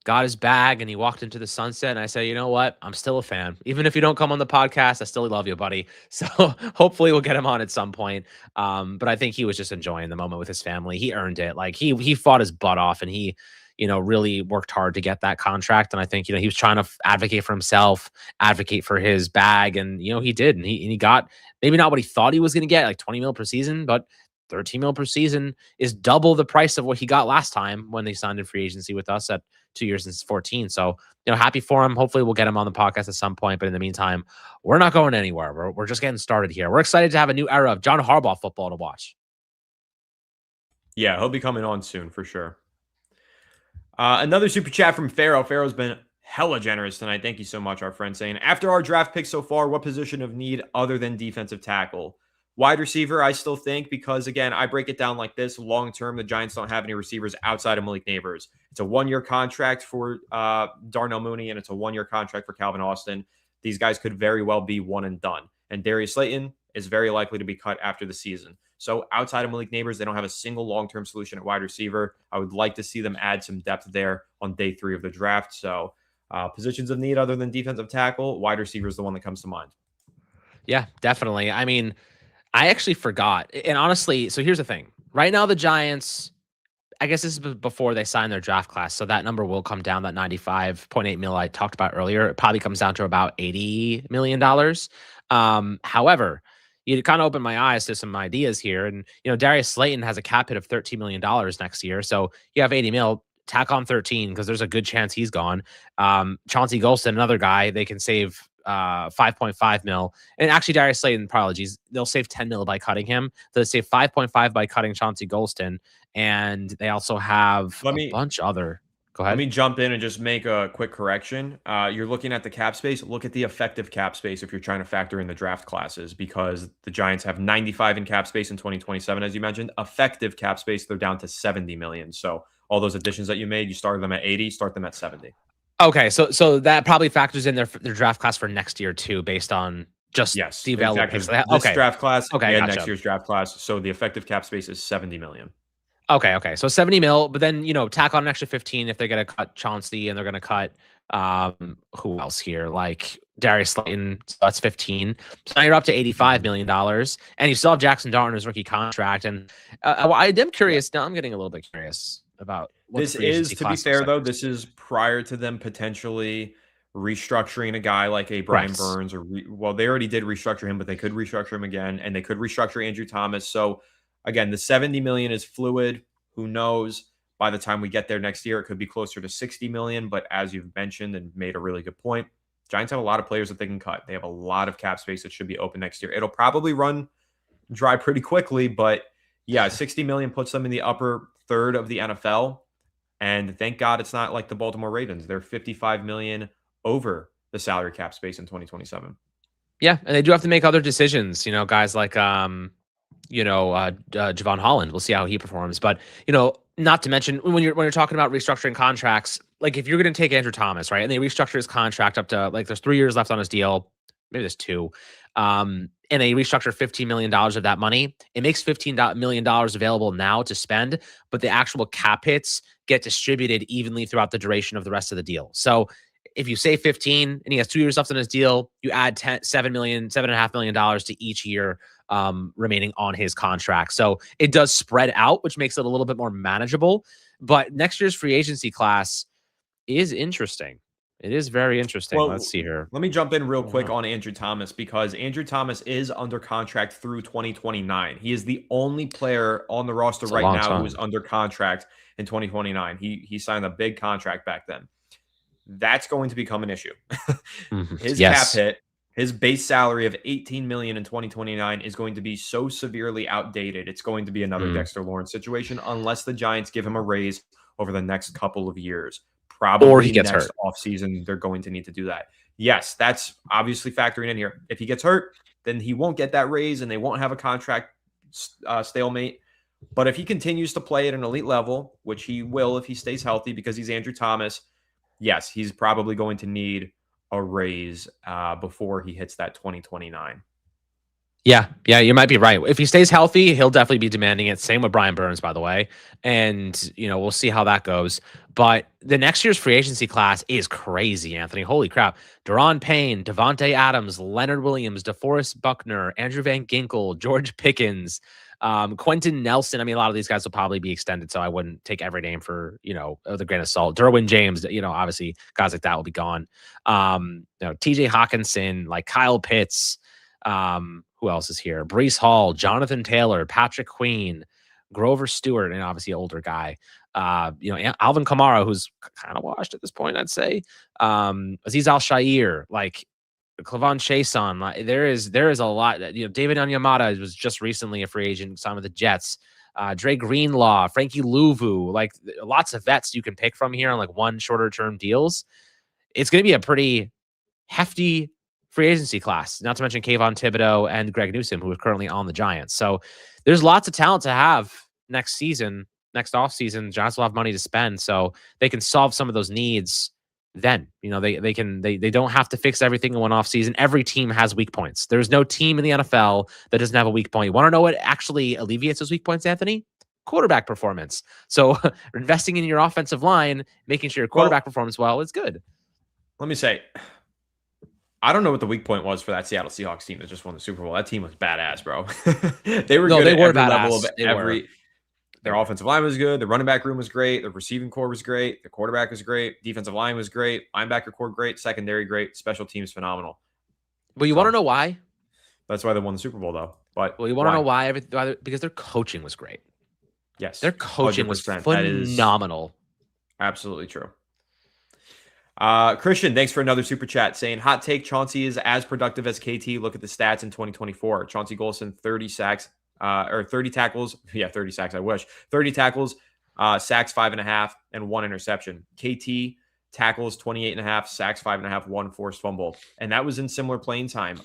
Got his bag and he walked into the sunset, and I said, you know what? I'm still a fan. Even if you don't come on the podcast, I still love you, buddy. So hopefully we'll get him on at some point. But I think he was just enjoying the moment with his family. He earned it. Like he fought his butt off, and he, really worked hard to get that contract. And I think, he was trying to advocate for himself, advocate for his bag. And, he did. And he got maybe not what he thought he was going to get, like 20 mil per season, but 13 mil per season is double the price of what he got last time when they signed in free agency with us at 2 years since 14. So, happy for him. Hopefully we'll get him on the podcast at some point. But in the meantime, we're not going anywhere. We're just getting started here. We're excited to have a new era of John Harbaugh football to watch. Yeah, he'll be coming on soon for sure. Another super chat from Pharaoh. Pharaoh's been hella generous tonight. Thank you so much, our friend, saying, after our draft picks so far, what position of need other than defensive tackle? Wide receiver, I still think, because, again, I break it down like this. Long-term, the Giants don't have any receivers outside of Malik Neighbors. It's a one-year contract for Darnell Mooney, and it's a one-year contract for Calvin Austin. These guys could very well be one and done. And Darius Slayton is very likely to be cut after the season. So outside of Malik Neighbors, they don't have a single long-term solution at wide receiver. I would like to see them add some depth there on day 3 of the draft. So positions of need other than defensive tackle, wide receiver is the one that comes to mind. Yeah, definitely. I mean, I actually forgot. And honestly, so here's the thing. Right now, the Giants, I guess this is before they sign their draft class. So that number will come down, that 95.8 mil I talked about earlier. It probably comes down to about $80 million. However, you kind of opened my eyes to some ideas here. And, Darius Slayton has a cap hit of $13 million next year. So you have 80 mil, tack on 13 because there's a good chance he's gone. Chauncey Golston, another guy, they can save 5.5 mil. And actually, Darius Slayton, apologies, they'll save 10 mil by cutting him. They'll save 5.5 by cutting Chauncey Golston. And they also have a bunch other. Go ahead. Let me jump in and just make a quick correction. You're looking at the cap space. Look at the effective cap space if you're trying to factor in the draft classes, because the Giants have 95 in cap space in 2027, as you mentioned. Effective cap space, they're down to 70 million. So all those additions that you made, you started them at 80, start them at 70. Okay, so that probably factors in their draft class for next year too, based on just the available picks. This draft class and gotcha. next year's draft class. So the effective cap space is 70 million. Okay. So 70 mil, but then, tack on an extra 15 if they're going to cut Chauncey and they're going to cut who else here? Like Darius Slayton, so that's 15. So now you're up to $85 million, and you still have Jackson Dart on his rookie contract. And I am curious. Now I'm getting a little bit curious about what the This free is, agency to be class looks fair, like though, next this year. is prior to them potentially restructuring a guy like a Brian Correct. Burns, or well, they already did restructure him, but they could restructure him again, and they could restructure Andrew Thomas. So again, the 70 million is fluid. Who knows? By the time we get there next year, it could be closer to 60 million. But as you've mentioned and made a really good point, Giants have a lot of players that they can cut. They have a lot of cap space that should be open next year. It'll probably run dry pretty quickly, but yeah, 60 million puts them in the upper third of the NFL. And thank God it's not like the Baltimore Ravens. They're 55 million over the salary cap space in 2027. Yeah, and they do have to make other decisions. Guys like Javon Holland. We'll see how he performs. But not to mention when you're talking about restructuring contracts, like if you're going to take Andrew Thomas, right, and they restructure his contract up to like there's 3 years left on his deal, maybe there's 2, and they restructure $15 million of that money, it makes $15 million available now to spend, but the actual cap hits get distributed evenly throughout the duration of the rest of the deal. So if you say 15 and he has 2 years left on his deal, you add $7.5 million to each year remaining on his contract. So it does spread out, which makes it a little bit more manageable. But next year's free agency class is interesting. It is very interesting. Well, Let's see here. let me jump in real quick Wow. on Andrew Thomas, because Andrew Thomas is under contract through 2029. He is the only player on the roster It's a right long now who is time. under contract in 2029. He signed a big contract back then. That's going to become an issue. His cap Yes. hit, his base salary of 18 million in 2029 is going to be so severely outdated. It's going to be another Mm. Dexter Lawrence situation unless the Giants give him a raise over the next couple of years. Or he Probably gets next hurt. offseason, they're going to need to do that. Yes, that's obviously factoring in here. If he gets hurt, then he won't get that raise and they won't have a contract stalemate. But if he continues to play at an elite level, which he will if he stays healthy because he's Andrew Thomas, yes, he's probably going to need a raise before he hits that 2029. Yeah, you might be right. If he stays healthy, he'll definitely be demanding it. Same with Brian Burns, by the way. And, we'll see how that goes. But the next year's free agency class is crazy, Anthony. Holy crap. Deron Payne, Devontae Adams, Leonard Williams, DeForest Buckner, Andrew Van Ginkel, George Pickens, Quentin Nelson. I mean, a lot of these guys will probably be extended, so I wouldn't take every name for, with a grain of salt. Derwin James, obviously guys like that will be gone. TJ Hawkinson, like Kyle Pitts, who else is here? Breece Hall, Jonathan Taylor, Patrick Queen, Grover Stewart, and obviously an older guy. Alvin Kamara, who's kind of washed at this point, I'd say. Aziz Al-Shaair, like Kavon Chason. Like, there is a lot. David Onyemata was just recently a free agent, signed with the Jets. Dre Greenlaw, Frankie Louvu, like lots of vets you can pick from here on like one shorter term deals. It's going to be a pretty hefty free agency class, not to mention Kavon Thibodeaux and Greg Newsome, who are currently on the Giants. So there's lots of talent to have next season, next offseason. Giants will have money to spend, so they can solve some of those needs then. They don't have to fix everything in one offseason. Every team has weak points. There's no team in the NFL that doesn't have a weak point. You want to know what actually alleviates those weak points, Anthony? Quarterback performance. So investing in your offensive line, making sure your quarterback performs well is good. Let me say, I don't know what the weak point was for that Seattle Seahawks team that just won the Super Bowl. That team was badass, bro. They were good at every level of every. Their offensive line was good. The running back room was great. The receiving core was great. The quarterback was great. Defensive line was great. Linebacker core great. Secondary great. Special teams phenomenal. Well, you want to know why? That's why they won the Super Bowl, though. But you want to know why? Because their coaching was great. Yes, their coaching 100%. Was phenomenal. Absolutely true. Christian, thanks for another super chat saying, hot take, Chauncey is as productive as KT. Look at the stats in 2024. Chauncey Golson, 30 sacks, or 30 tackles. Yeah, 30 sacks, I wish. 30 tackles, sacks 5.5, and 1 interception. KT tackles 28.5, sacks 5.5, 1 forced fumble. And that was in similar playing time.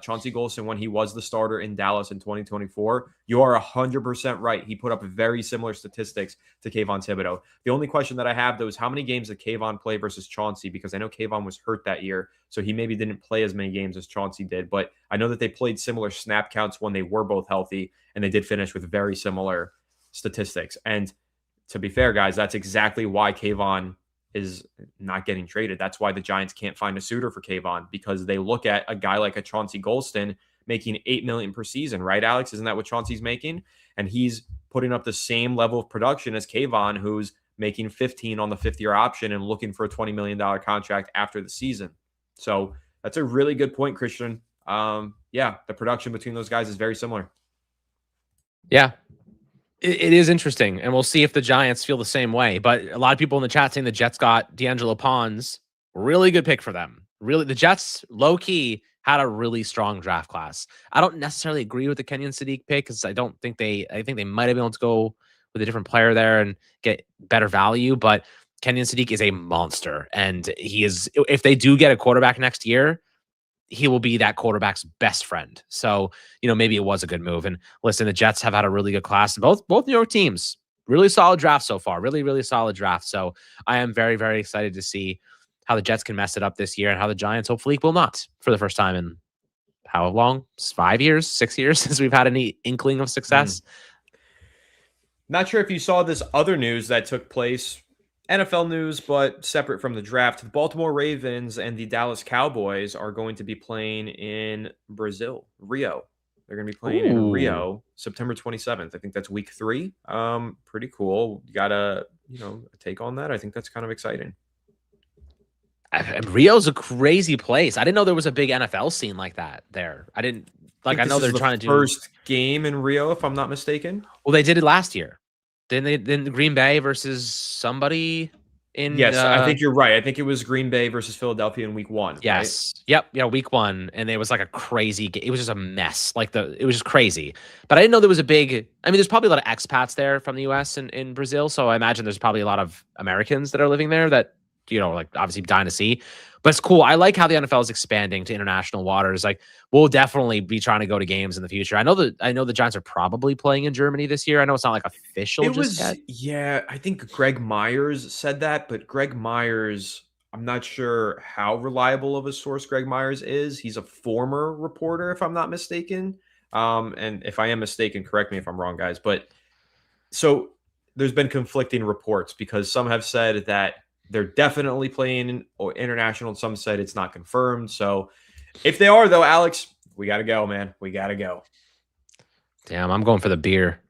Chauncey Golson, when he was the starter in Dallas in 2024, you are 100% right. He put up very similar statistics to Kavon Thibodeaux. The only question that I have, though, is how many games did Kavon play versus Chauncey? Because I know Kavon was hurt that year, so he maybe didn't play as many games as Chauncey did. But I know that they played similar snap counts when they were both healthy, and they did finish with very similar statistics. And to be fair, guys, that's exactly why Kavon is not getting traded. That's why the Giants can't find a suitor for Kavon, because they look at a guy like a Chauncey Golston making $8 million per season, right, Alex? Isn't that what Chauncey's making? And he's putting up the same level of production as Kavon, who's making 15 on the fifth-year option and looking for a $20 million contract after the season. So that's a really good point, Christian. Yeah, the production between those guys is very similar. Yeah, it is interesting, and we'll see if the Giants feel the same way. But a lot of people in the chat saying the Jets got D'Angelo Pons. Really good pick for them. Really, the Jets, low-key, had a really strong draft class. I don't necessarily agree with the Kenyon Sadiq pick, because I think they might have been able to go with a different player there and get better value. But Kenyon Sadiq is a monster, and he is. If they do get a quarterback next year, he will be that quarterback's best friend. So, maybe it was a good move. And listen, the Jets have had a really good class. Both New York teams, really solid draft so far. Really, really solid draft. So I am very, very excited to see how the Jets can mess it up this year, and how the Giants hopefully will not, for the first time in how long? 5 years, 6 years since we've had any inkling of success. Not sure if you saw this other news that took place, NFL news, but separate from the draft. The Baltimore Ravens and the Dallas Cowboys are going to be playing in Brazil, Rio. They're going to be playing in Rio, September 27th. I think that's week 3. Pretty cool. You got a take on that? I think that's kind of exciting. Rio's a crazy place. I didn't know there was a big NFL scene like that there. I didn't like. I know they're trying to do first game in Rio, if I'm not mistaken. Well, they did it last year. Then Green Bay versus somebody in. Yes, I think you're right. I think it was Green Bay versus Philadelphia in week 1. Yes. Right? Yep. Yeah, week 1, and it was like a crazy game. It was just a mess. It was just crazy. But I didn't know there was a big. I mean, there's probably a lot of expats there from the U.S. and in Brazil, so I imagine there's probably a lot of Americans that are living there that obviously dying to see. But it's cool. I like how the NFL is expanding to international waters. Like, we'll definitely be trying to go to games in the future. I know the Giants are probably playing in Germany this year. I know it's not like official yet. Yeah, I think Greg Myers said that, but Greg Myers, I'm not sure how reliable of a source Greg Myers is. He's a former reporter, if I'm not mistaken. And if I am mistaken, correct me if I'm wrong, guys. But so there's been conflicting reports, because some have said that they're definitely playing international, and some said it's not confirmed. So if they are, though, Alex, we got to go, man. We got to go. Damn, I'm going for the beer.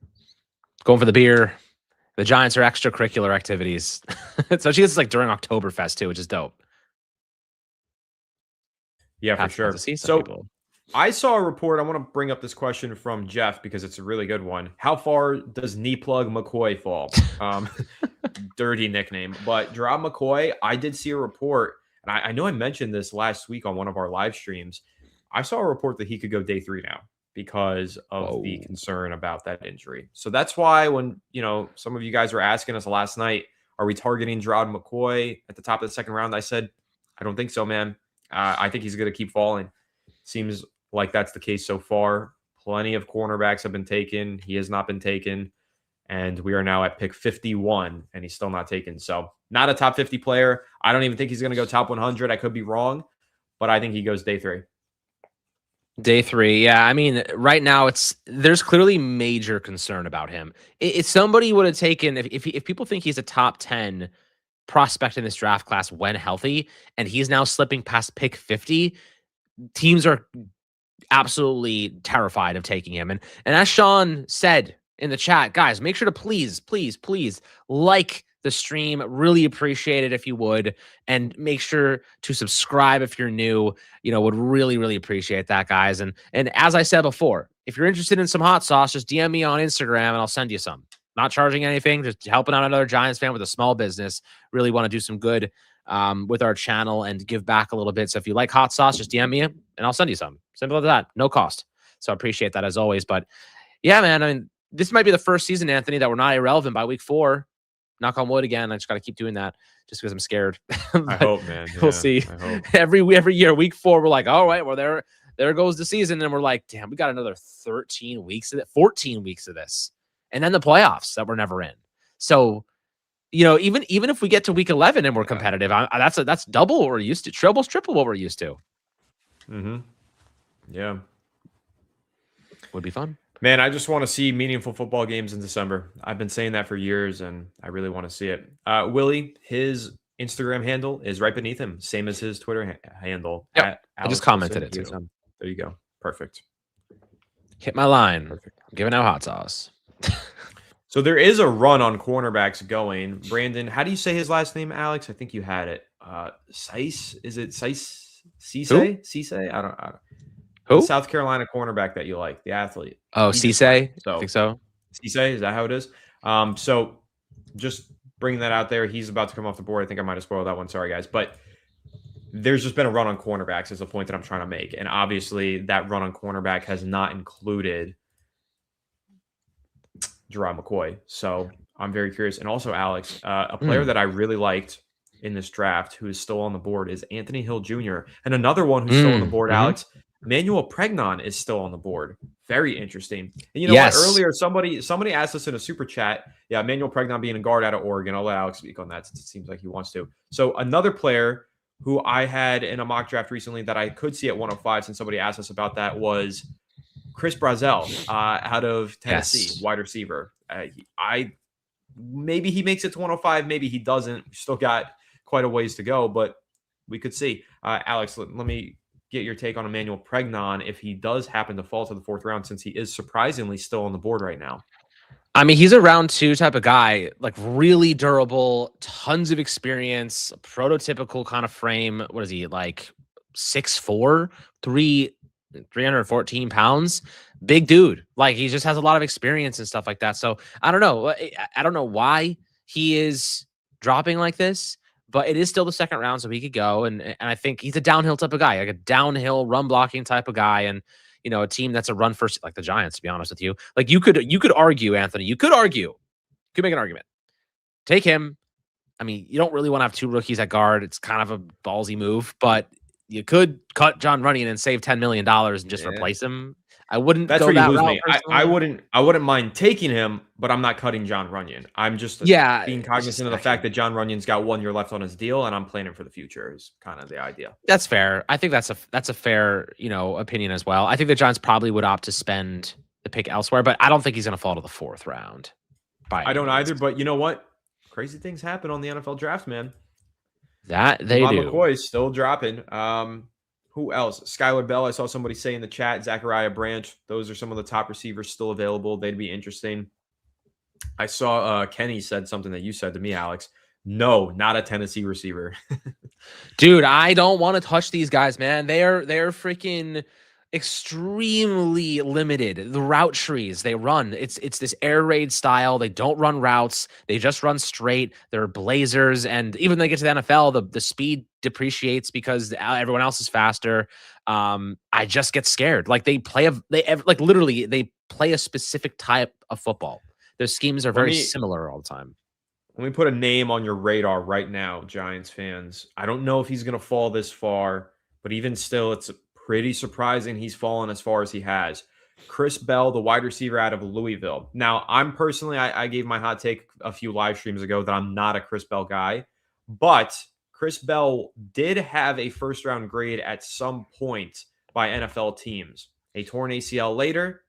The Giants are extracurricular activities. So she gets like during Oktoberfest too, which is dope. Yeah, for sure. So people. I saw a report. I want to bring up this question from Jeff because it's a really good one. How far does knee plug McCoy fall? Dirty nickname, but Gerard McCoy, I did see a report, and I know I mentioned this last week on one of our live streams. I saw a report that he could go day 3 now because of the concern about that injury. So that's why when, some of you guys were asking us last night, are we targeting Gerard McCoy at the top of the second round? I said, I don't think so, man. I think he's going to keep falling. Seems like that's the case so far. Plenty of cornerbacks have been taken. He has not been taken. And we are now at pick 51, and he's still not taken. So not a top 50 player. I don't even think he's going to go top 100. I could be wrong, but I think he goes day 3. Day 3, yeah. I mean, right now there's clearly major concern about him. If somebody would have taken, if people think he's a top 10 prospect in this draft class when healthy, and he's now slipping past pick 50, teams are absolutely terrified of taking him. And as Sean said in the chat, guys, make sure to please like the stream. Really appreciate it if you would, and make sure to subscribe if you're new. Would really, really appreciate that, guys. And as I said before, if you're interested in some hot sauce, just DM me on Instagram and I'll send you some. Not charging anything, just helping out another Giants fan with a small business. Really want to do some good with our channel and give back a little bit. So if you like hot sauce, just DM me and I'll send you some. Simple as that. No cost. So I appreciate that as always. But yeah, man, I mean, this might be the first season, Anthony, that we're not irrelevant by week 4. Knock on wood again. I just got to keep doing that just because I'm scared. I hope, man. Yeah, we'll see. Every year, week 4, we're like, all right, well, there goes the season. And we're like, damn, we got another 14 weeks of this. And then the playoffs that we're never in. So, even if we get to week 11 and we're competitive, that's double what we're used to. Triple what we're used to. Mm-hmm. Yeah. Would be fun. Man, I just want to see meaningful football games in December. I've been saying that for years, and I really want to see it. Willie, his Instagram handle is right beneath him, same as his Twitter handle. Yep. At I just Alex commented Wilson it too. ESM. There you go. Perfect. Hit my line. Perfect. I'm giving out hot sauce. So there is a run on cornerbacks going. Brandon, how do you say his last name, Alex? I think you had it. Seiss? Is it Seiss? Who? Cisse? I don't know. Who? The South Carolina cornerback that you like, the athlete. Oh, He just Cisse? went. I think so. Cisse, is that how it is? So just bringing that out there. He's about to come off the board. I think I might have spoiled that one. Sorry, guys. But there's just been a run on cornerbacks is the point that I'm trying to make. And obviously that run on cornerback has not included Gerard McCoy. So I'm very curious. And also, Alex, a player that I really liked in this draft who is still on the board is Anthony Hill Jr. And another one who's still on the board, Alex, Manuel Pregnon is still on the board. Very interesting. And you know what? Earlier, somebody asked us in a super chat, yeah, Manuel Pregnon being a guard out of Oregon. I'll let Alex speak on that since it seems like he wants to. So another player who I had in a mock draft recently that I could see at 105 since somebody asked us about that was Chris Brazzell out of Tennessee, wide receiver. Maybe he makes it to 105, maybe he doesn't. We still got quite a ways to go, but we could see. Alex, let me get your take on Emmanuel Pregnon if he does happen to fall to the 4th round, since he is surprisingly still on the board right now. I mean, he's a round 2 type of guy, like really durable, tons of experience, prototypical kind of frame. What is he, like 6'4", 314 pounds? Big dude. Like, he just has a lot of experience and stuff like that. So I don't know. I don't know why he is dropping like this, but it is still the 2nd round, so he could go. And I think he's a downhill type of guy, like a downhill run blocking type of guy. And you know, a team that's a run first, like the Giants, to be honest with you. Like you could argue, Anthony, you could make an argument. Take him. I mean, you don't really want to have 2 rookies at guard. It's kind of a ballsy move, but you could cut John Runyon and save $10 million and just replace him. I wouldn't That's go where you that lose route, me. I wouldn't mind taking him, but I'm not cutting John Runyon. I'm just being cognizant of the fact that John Runyon's got 1 year left on his deal, and I'm planning for the future is kind of the idea. That's fair. I think that's a fair, opinion as well. I think the Giants probably would opt to spend the pick elsewhere, but I don't think he's going to fall to the 4th round. I don't either, but you know what? Crazy things happen on the NFL draft, man. That they do. McCoy's still dropping. Who else? Skylar Bell. I saw somebody say in the chat, Zachariah Branch. Those are some of the top receivers still available. They'd be interesting. I saw Kenny said something that you said to me, Alex. No, not a Tennessee receiver. Dude, I don't want to touch these guys, man. They're freaking extremely limited. The route trees they run, it's this air raid style. They don't run routes. They just run straight. They're blazers, and even when they get to the NFL, the speed depreciates because everyone else is faster. I just get scared. Like they play a specific type of football. Their schemes are very similar all the time. Let me put a name on your radar right now, Giants fans. I don't know if he's going to fall this far, but even still, it's pretty surprising he's fallen as far as he has. Chris Bell, the wide receiver out of Louisville. Now, I'm personally, I gave my hot take a few live streams ago that I'm not a Chris Bell guy, but Chris Bell did have a 1st round grade at some point by NFL teams. A torn ACL later.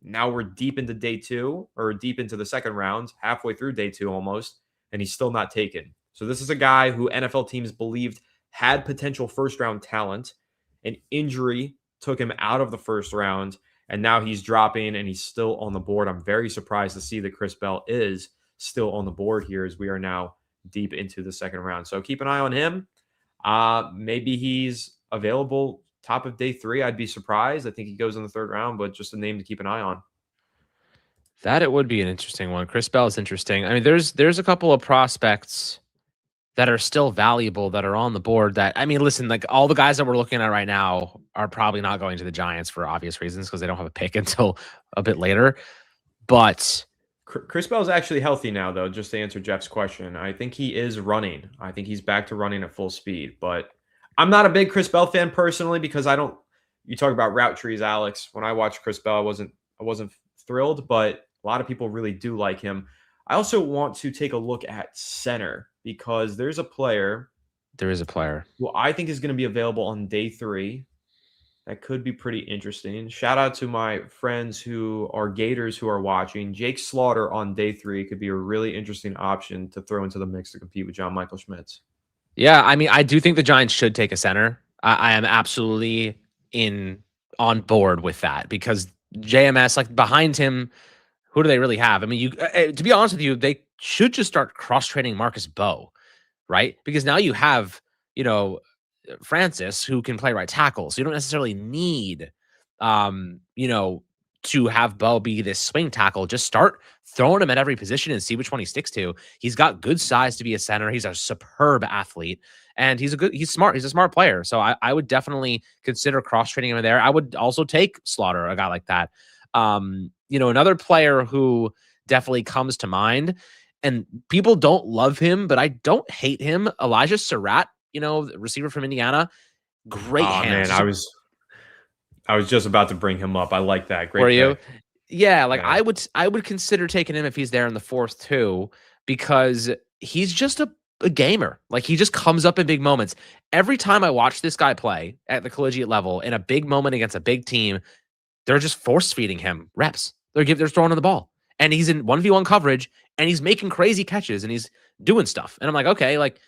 Now we're deep into day 2 or deep into the 2nd round, halfway through day 2 almost, and he's still not taken. So this is a guy who NFL teams believed had potential 1st round talent. An injury took him out of the 1st round, and now he's dropping and he's still on the board. I'm very surprised to see that Chris Bell is still on the board here as we are now deep into the 2nd round. So keep an eye on him. Maybe he's available top of day 3. I'd be surprised. I think he goes in the 3rd round, but just a name to keep an eye on. That it would be an interesting one. Chris Bell is interesting. I mean, there's a couple of prospects that are still valuable that are on the board that, I mean, listen, like all the guys that we're looking at right now are probably not going to the Giants for obvious reasons because they don't have a pick until a bit later. But Chris Bell's actually healthy now, though, just to answer Jeff's question. I think he is running. I think he's back to running at full speed. But I'm not a big Chris Bell fan personally because you talk about route trees, Alex. When I watched Chris Bell, I wasn't thrilled, but a lot of people really do like him. I also want to take a look at center because there is a player who I think is going to be available on day 3. That could be pretty interesting. Shout out to my friends who are Gators who are watching. Jake Slaughter on day 3 could be a really interesting option to throw into the mix to compete with John Michael Schmitz. Yeah, I mean, I do think the Giants should take a center. I am absolutely on board with that because JMS, like behind him, who do they really have? I mean, to be honest with you, they should just start cross training Marcus Bowe, right? Because now you have, you know, Francis who can play right tackle. So you don't necessarily need, you know, to have Bo be this swing tackle. Just start throwing him at every position and see which one he sticks to. He's got good size to be a center. He's a superb athlete and he's smart. He's a smart player. So I would definitely consider cross training him there. I would also take Slaughter, a guy like that. You know, another player who definitely comes to mind, and people don't love him, but I don't hate him. Elijah Surratt, you know, receiver from Indiana, great Oh hands. man, I was just about to bring him up. I like that. Were Great you? pick. Yeah, like Yeah. I would consider taking him if he's there in the fourth too, because he's just a gamer. Like he just comes up in big moments. Every time I watch this guy play at the collegiate level in a big moment against a big team, they're just force feeding him reps. They're throwing him the ball. And he's in 1v1 coverage and he's making crazy catches and he's doing stuff. And I'm like, okay, like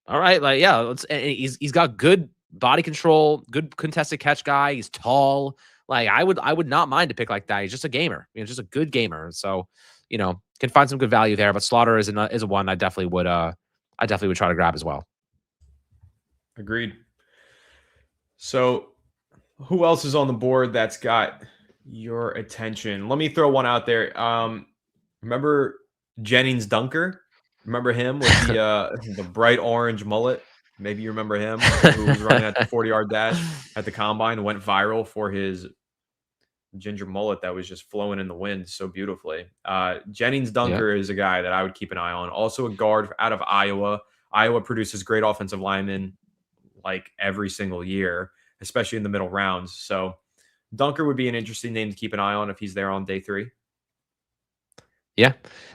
all right, like yeah, he's got good body control, good contested catch guy. He's tall. Like I would not mind a pick like that. He's just a gamer, you know, just a good gamer. So, you know, can find some good value there. But Slaughter is a one I definitely would try to grab as well. Agreed. So, who else is on the board that's got your attention? Let me throw one out there. Remember Jennings Dunker? Remember him with the bright orange mullet? Maybe you remember him who was running at the 40-yard dash at the combine, went viral for his ginger mullet that was just flowing in the wind so beautifully. Jennings Yeah. Dunker is a guy that I would keep an eye on. Also a guard out of Iowa. Iowa produces great offensive linemen like every single year, especially in the middle rounds. So Dunker would be an interesting name to keep an eye on if he's there on day 3. Yeah.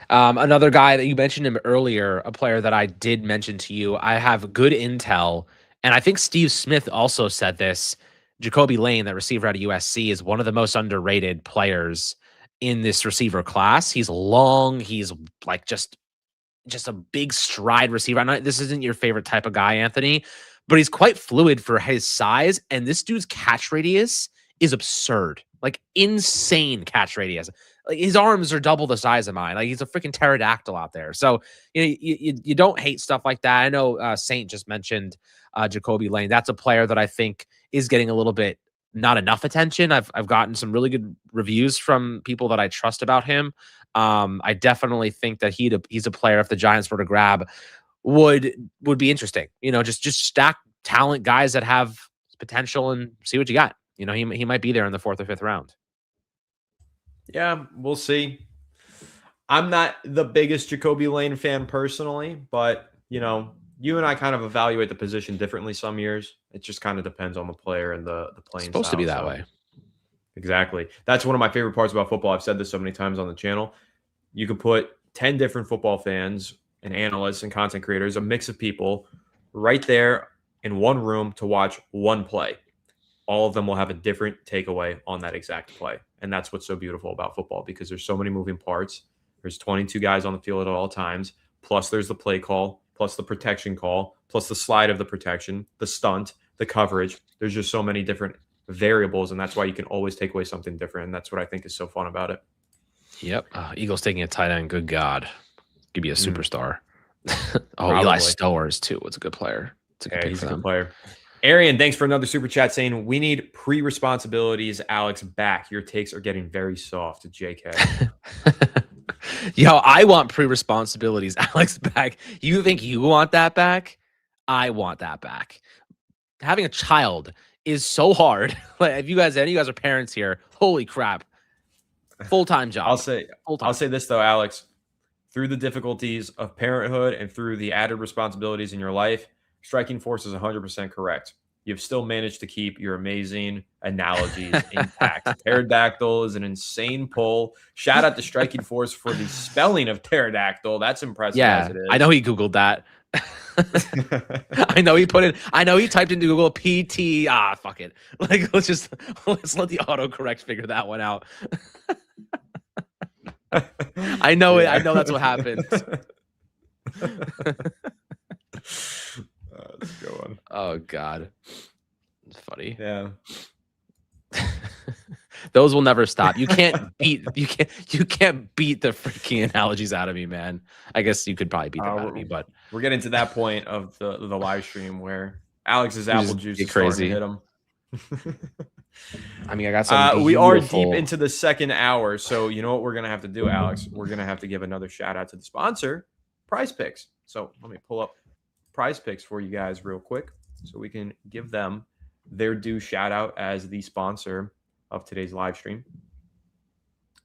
Another guy that you mentioned him earlier, a player that I did mention to you, I have good intel. And I think Steve Smith also said this. Jacoby Lane, that receiver out of USC, is one of the most underrated players in this receiver class. He's long. He's like just a big stride receiver. I know this isn't your favorite type of guy, Anthony, but he's quite fluid for his size. And this dude's catch radius is absurd, like insane catch radius. Like his arms are double the size of mine. Like he's a freaking pterodactyl out there. So you don't hate stuff like that. I know Saint just mentioned Jacoby Lane. That's a player that I think is getting a little bit not enough attention. I've gotten some really good reviews from people that I trust about him. I definitely think that he's a player if the Giants were to grab would be interesting. You know, just stack talent guys that have potential and see what you got. You know, he might be there in the 4th or 5th round. Yeah, we'll see. I'm not the biggest Jacoby Lane fan personally, but you and I kind of evaluate the position differently some years. It just kind of depends on the player and the It's playing supposed to be style. that So way. exactly. That's one of my favorite parts about football. I've said this so many times on the channel. You could put 10 different football fans and analysts and content creators, a mix of people right there in one room to watch one play. All of them will have a different takeaway on that exact play. And that's what's so beautiful about football because there's so many moving parts. There's 22 guys on the field at all times. Plus there's the play call, plus the protection call, plus the slide of the protection, the stunt, the coverage. There's just so many different variables. And that's why you can always take away something different. And that's what I think is so fun about it. Yep. Eagles taking a tight end. Good God. Could be a superstar. Probably. Eli Stowers, too. What's a good player? It's a good pick He's for a them. good player. Arian, thanks for another super chat saying we need pre-responsibilities. Alex back. Your takes are getting very soft. JK. Yo, I want pre-responsibilities. Alex back. You think you want that back? I want that back. Having a child is so hard. Like, if you guys are parents here, holy crap. Full-time job. I'll say this though, Alex. Through the difficulties of parenthood and through the added responsibilities in your life, striking force is 100% correct. You've still managed to keep your amazing analogies intact. Pterodactyl is an insane pull. Shout out to Striking Force for the spelling of pterodactyl. That's impressive as it is. I know he Googled that. I know he typed into Google PT. Fuck it. Like, let's let the autocorrect figure that one out. I know it. I know that's what happened. That's a good one. Oh God, it's funny. Yeah. Those will never stop. You can't beat the freaking analogies out of me, man. I guess you could probably beat them out of me, but we're getting to that point of the live stream where Alex's You apple just juice get is starting to crazy. hit him. I mean, I got some We are deep beautiful- into the second hour, so you know what we're gonna have to do, Alex? We're gonna have to give another shout out to the sponsor, PrizePicks. So let me pull up PrizePicks for you guys real quick, so we can give them their due shout out as the sponsor of today's live stream.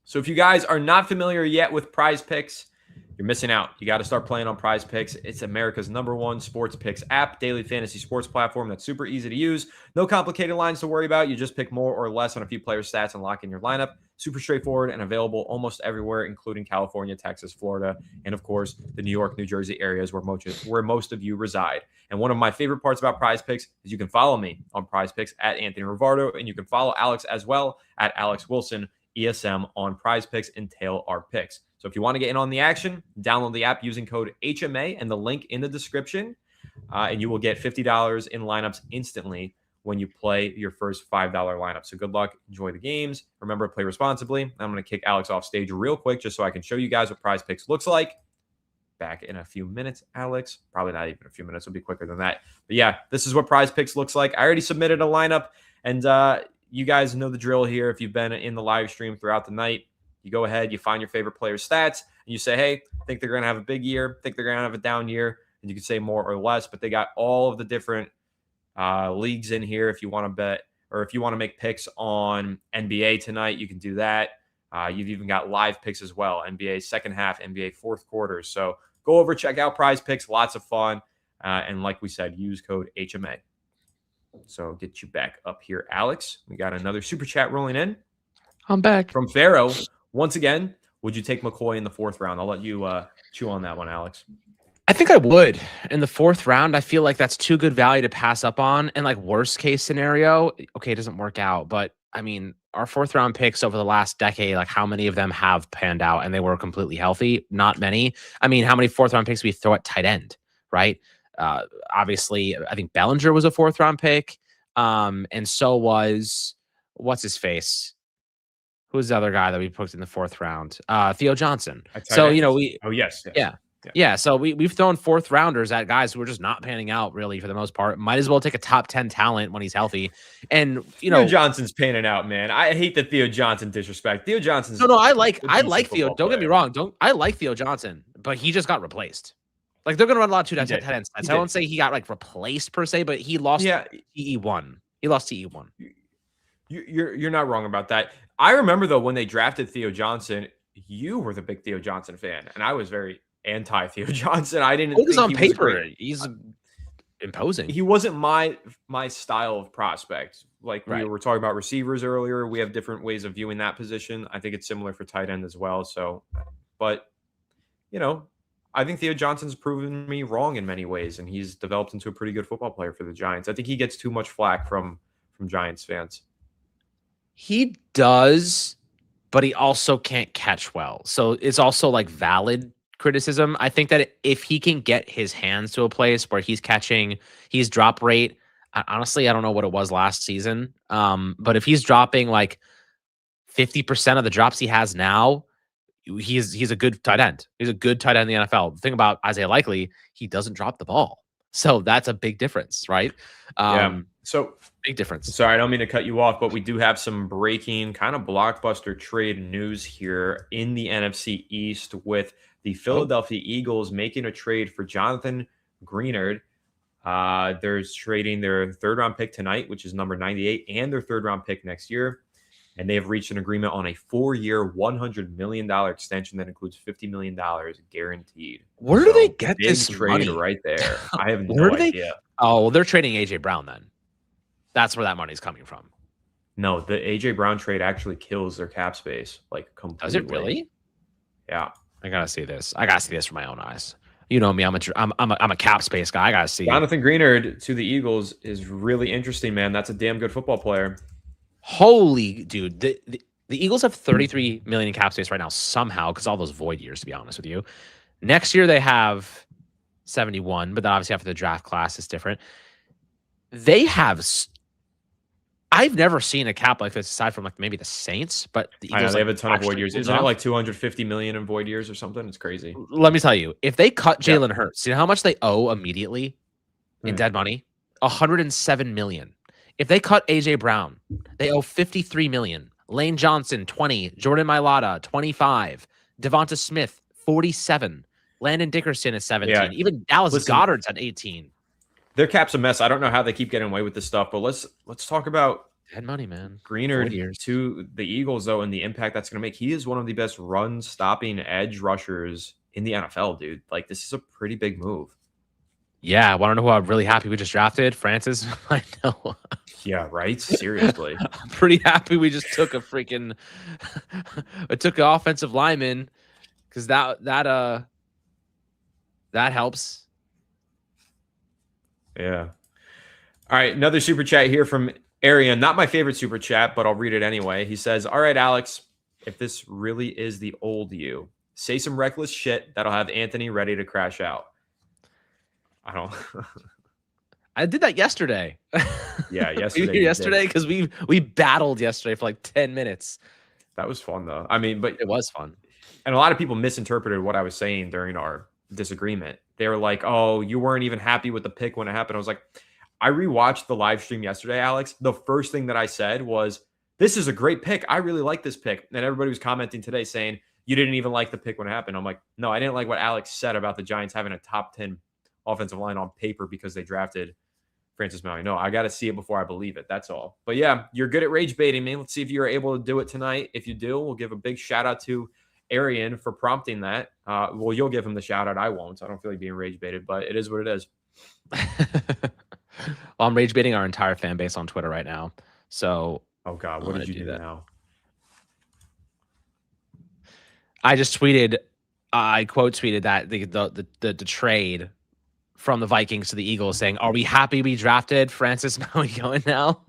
So if you guys are not familiar yet with PrizePicks, you're missing out. You got to start playing on PrizePicks. It's America's #1 sports picks app, daily fantasy sports platform that's super easy to use. No complicated lines to worry about. You just pick more or less on a few players' stats and lock in your lineup. Super straightforward and available almost everywhere, including California, Texas, Florida, and of course, the New York, New Jersey areas where most of you reside. And one of my favorite parts about PrizePicks is you can follow me on PrizePicks at Anthony Rivardo, and you can follow Alex as well at Alex Wilson ESM on PrizePicks and tail our picks. So if you want to get in on the action, download the app using code HMA and the link in the description, and you will get $50 in lineups instantly when you play your first $5 lineup. So good luck. Enjoy the games. Remember, play responsibly. I'm going to kick Alex off stage real quick just so I can show you guys what PrizePicks looks like. Back in a few minutes, Alex. Probably not even a few minutes. It'll be quicker than that. But yeah, this is what PrizePicks looks like. I already submitted a lineup, and you guys know the drill here. If you've been in the live stream throughout the night, you go ahead, you find your favorite player's stats, and you say, hey, I think they're going to have a big year, think they're going to have a down year, and you can say more or less, but they got all of the different leagues in here. If you want to bet or if you want to make picks on NBA tonight, you can do that. You've even got live picks as well, NBA second half, NBA fourth quarter. So go over, check out PrizePicks, lots of fun. And like we said, use code HMA. So get you back up here, Alex. We got another super chat rolling in. I'm back. From Pharaoh. Once again, would you take McCoy in the fourth round? I'll let you chew on that one, Alex. I think I would. In the fourth round, I feel like that's too good value to pass up on. And like worst case scenario, okay, it doesn't work out. But I mean, our fourth round picks over the last decade, like how many of them have panned out and they were completely healthy? Not many. I mean, how many fourth round picks we throw at tight end, right? Obviously, I think Bellinger was a fourth round pick. And so was, what's his face? Who's the other guy that we picked in the fourth round? Theo Johnson. So, you know, yes. Yeah. So we've thrown fourth rounders at guys who are just not panning out really for the most part. Might as well take a top 10 talent when he's healthy. And you know, Theo Johnson's panning out, man. I hate that Theo Johnson disrespect. Theo Johnson's no. I like Theo. Don't get me wrong. I like Theo Johnson, but he just got replaced. Like they're gonna run a lot of tight end sets. I don't say he got like replaced per se, but he lost TE1. He lost TE1. You're not wrong about that. I remember though when they drafted Theo Johnson, you were the big Theo Johnson fan, and I was very anti Theo Johnson. I didn't. He was on he paper. He's imposing. He wasn't my style of prospect. Like we Right. were talking about receivers earlier. We have different ways of viewing that position. I think it's similar for tight end as well. So, but you know, I think Theo Johnson's proven me wrong in many ways, and he's developed into a pretty good football player for the Giants. I think he gets too much flack from Giants fans. He does, but he also can't catch well. So it's also like valid criticism. I think that if he can get his hands to a place where he's catching, his drop rate, honestly, I don't know what it was last season. But if he's dropping like 50% of the drops he has now, he's a good tight end. He's a good tight end in the NFL. The thing about Isaiah Likely, he doesn't drop the ball. So that's a big difference, right? So big difference. Sorry, I don't mean to cut you off, but we do have some breaking kind of blockbuster trade news here in the NFC East with the Philadelphia Eagles making a trade for Jonathan Greenard. They're trading their third-round pick tonight, which is number 98, and their third-round pick next year. And they have reached an agreement on a 4-year, $100 million extension that includes $50 million guaranteed. Where do they get this trade money? right there? I have no idea. Oh, well, they're trading AJ Brown then. That's where that money's coming from. No, the AJ Brown trade actually kills their cap space, like completely. Does it really? Yeah, I gotta see this. I gotta see this from my own eyes. You know me. I'm a cap space guy. I gotta see. Jonathan Greenard to the Eagles is really interesting, man. That's a damn good football player. Holy dude, the Eagles have 33 million in cap space right now somehow because all those void years. To be honest with you, next year they have 71, but then obviously after the draft class is different. They have. I've never seen a cap like this aside from like maybe the Saints, but the I know Eagles they like have a ton of void actually years. pulled Isn't it off. like 250 million in void years or something? It's crazy. Let me tell you, if they cut Yeah. Jalen Hurts, you know how much they owe immediately in dead money? 107 million. If they cut AJ Brown, they owe 53 million. Lane Johnson 20, Jordan Mailata 25, Devonta Smith 47, Landon Dickerson is 17. Yeah. Even Dallas Listen, Goedert's at 18. Their cap's a mess. I don't know how they keep getting away with this stuff, but let's talk about Dead money, man. Greenard to the Eagles, though, and the impact that's going to make. He is one of the best run-stopping edge rushers in the NFL, dude. Like, this is a pretty big move. Yeah, want to know who I'm really happy we just drafted? Francis. I know. Yeah, right? Seriously. I'm pretty happy we just took a freaking it took an offensive lineman because that helps. Yeah. All right, another super chat here from Arian. Not my favorite super chat, but I'll read it anyway. He says, all right, Alex, if this really is the old you, say some reckless shit that'll have Anthony ready to crash out. I don't. I did that yesterday. Yeah, yesterday. yesterday because we battled yesterday for like 10 minutes. That was fun though. I mean, but it was fun. And a lot of people misinterpreted what I was saying during our disagreement. They were like, "Oh, you weren't even happy with the pick when it happened." I was like, I rewatched the live stream yesterday, Alex. The first thing that I said was, "This is a great pick. I really like this pick." And everybody was commenting today saying, "You didn't even like the pick when it happened." I'm like, "No, I didn't like what Alex said about the Giants having a top 10 offensive line on paper because they drafted Francis Maury. No, I got to see it before I believe it. That's all." But yeah, you're good at rage baiting, man. Let's see if you're able to do it tonight. If you do, we'll give a big shout out to Arian for prompting that. Well, you'll give him the shout out. I won't. I don't feel like being rage baited, but it is what it is. Well, I'm rage baiting our entire fan base on Twitter right now. So, oh God, what did you do now? I just tweeted. I quote tweeted that the trade from the Vikings to the Eagles saying, "Are we happy we drafted Francis Maui going now?"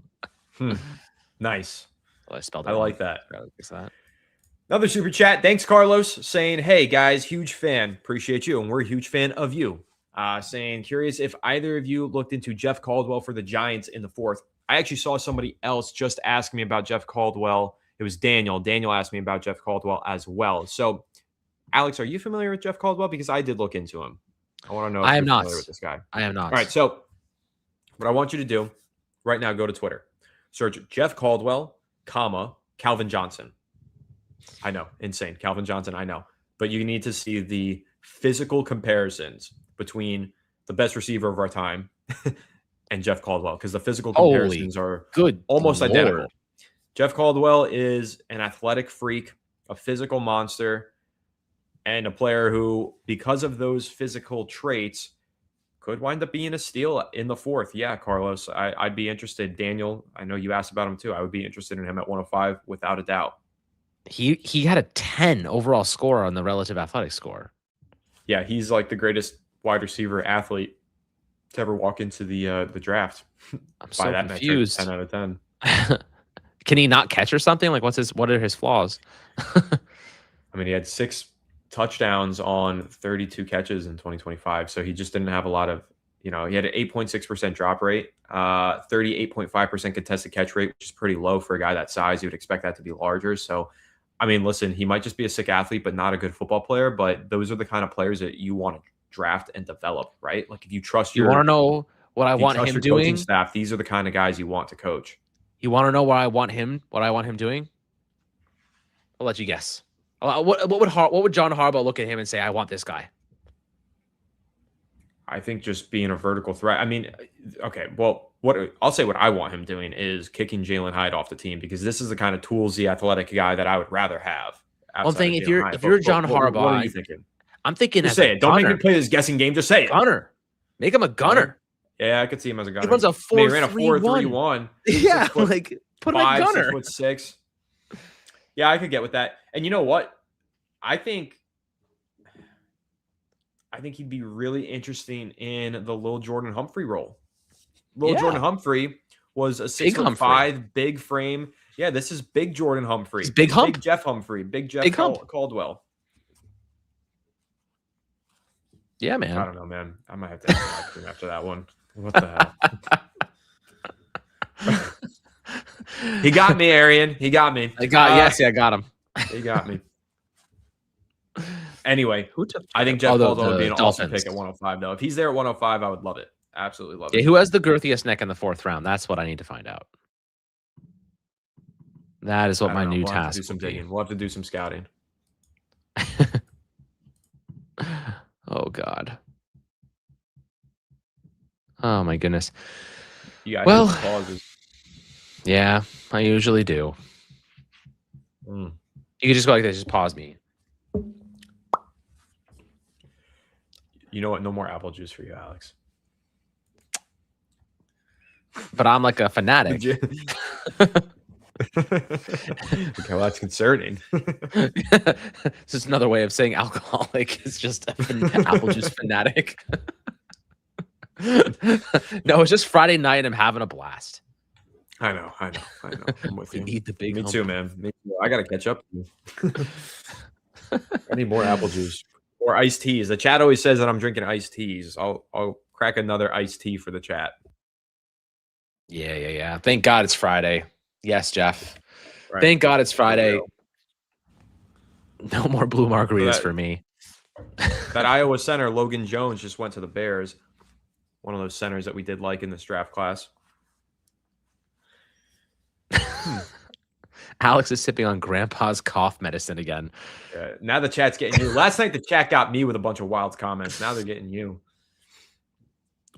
Nice. Well, I spelled it I wrong. like that. that. Another super chat. Thanks, Carlos, saying, "Hey guys, huge fan. Appreciate you, and we're a huge fan of you." Saying, curious if either of you looked into Jeff Caldwell for the Giants in the 4th. I actually saw somebody else just ask me about Jeff Caldwell. It was Daniel. Daniel asked me about Jeff Caldwell as well. So, Alex, are you familiar with Jeff Caldwell? Because I did look into him. I want to know if you're familiar with this guy. I am not. All right, so what I want you to do right now, go to Twitter. Search Jeff Caldwell, Calvin Johnson. I know, insane. Calvin Johnson, I know. But you need to see the physical comparisons between the best receiver of our time and Jeff Caldwell, because the physical comparisons are almost identical. Jeff Caldwell is an athletic freak, a physical monster, and a player who, because of those physical traits, could wind up being a steal in the 4th. Yeah, Carlos, I'd be interested. Daniel, I know you asked about him too. I would be interested in him at 105 without a doubt. He had a 10 overall score on the relative athletic score. Yeah, he's like the greatest wide receiver athlete to ever walk into the draft. I'm so confused. Metric, 10 out of 10. Can he not catch or something? Like, what are his flaws? I mean, he had 6 touchdowns on 32 catches in 2025. So he just didn't have a lot of, he had an 8.6% drop rate, 38.5% contested catch rate, which is pretty low for a guy that size. You would expect that to be larger. So, I mean, listen, he might just be a sick athlete, but not a good football player. But those are the kind of players that you want to draft and develop, right? Like if you trust you want to know what I want him doing, coaching staff, these are the kind of guys you want to coach. You want to know what I want him doing? I'll let you guess. What would John Harbaugh look at him and say, "I want this guy"? I think just being a vertical threat. I mean, okay, well, I'll say what I want him doing is kicking Jalen Hyde off the team, because this is the kind of toolsy athletic guy that I would rather have. I'm thinking if you're John Harbaugh, what are you thinking? I'm thinking just say it. Don't make me play this guessing game. Just say it. Gunner. Make him a gunner. Yeah, I could see him as a gunner. He runs a 4-3-1. He ran a 4-3-1. Yeah, like put him a gunner. 6'6". Yeah, I could get with that. And you know what? I think he'd be really interesting in the Lil Jordan Humphrey role. Jordan Humphrey was a 6'5", big frame. Yeah, this is big Jordan Humphrey. It's big Hump. Big Jeff Humphrey. Big Jeff Caldwell. Yeah, I man. don't know, man. I might have to answer my team after that one. What the hell? He got me, Arian. He got me. I got him. He got me. Anyway, Who took? I think Jeff Caldwell would be the an awesome Dolphins. pick at 105, though. If he's there at 105, I would love it. Absolutely love Yeah, it. who has the girthiest neck in the 4th round? That's what I need to find out. That is what my new task will be. We'll have to do some scouting. Oh God. Oh my goodness. Yeah, pauses. Yeah, I usually do. You can just go like this. Just pause me. You know what? No more apple juice for you, Alex. But I'm like a fanatic. Okay, well, that's concerning. It's just another way of saying alcoholic. It's just an apple juice fanatic. No, it's just Friday night and I'm having a blast. I know. I'm with you. Need the big Me hump. too, man. Me too. I gotta catch up to you. I need more apple juice or iced teas. The chat always says that I'm drinking iced teas. I'll crack another iced tea for the chat. Yeah. Thank God it's Friday. Yes, Jeff. Right. Thank God it's Friday. No more blue margaritas for me. That Iowa center, Logan Jones, just went to the Bears. One of those centers that we did like in this draft class. Alex is sipping on Grandpa's cough medicine again. Now the chat's getting you. Last night the chat got me with a bunch of wild comments. Now they're getting you.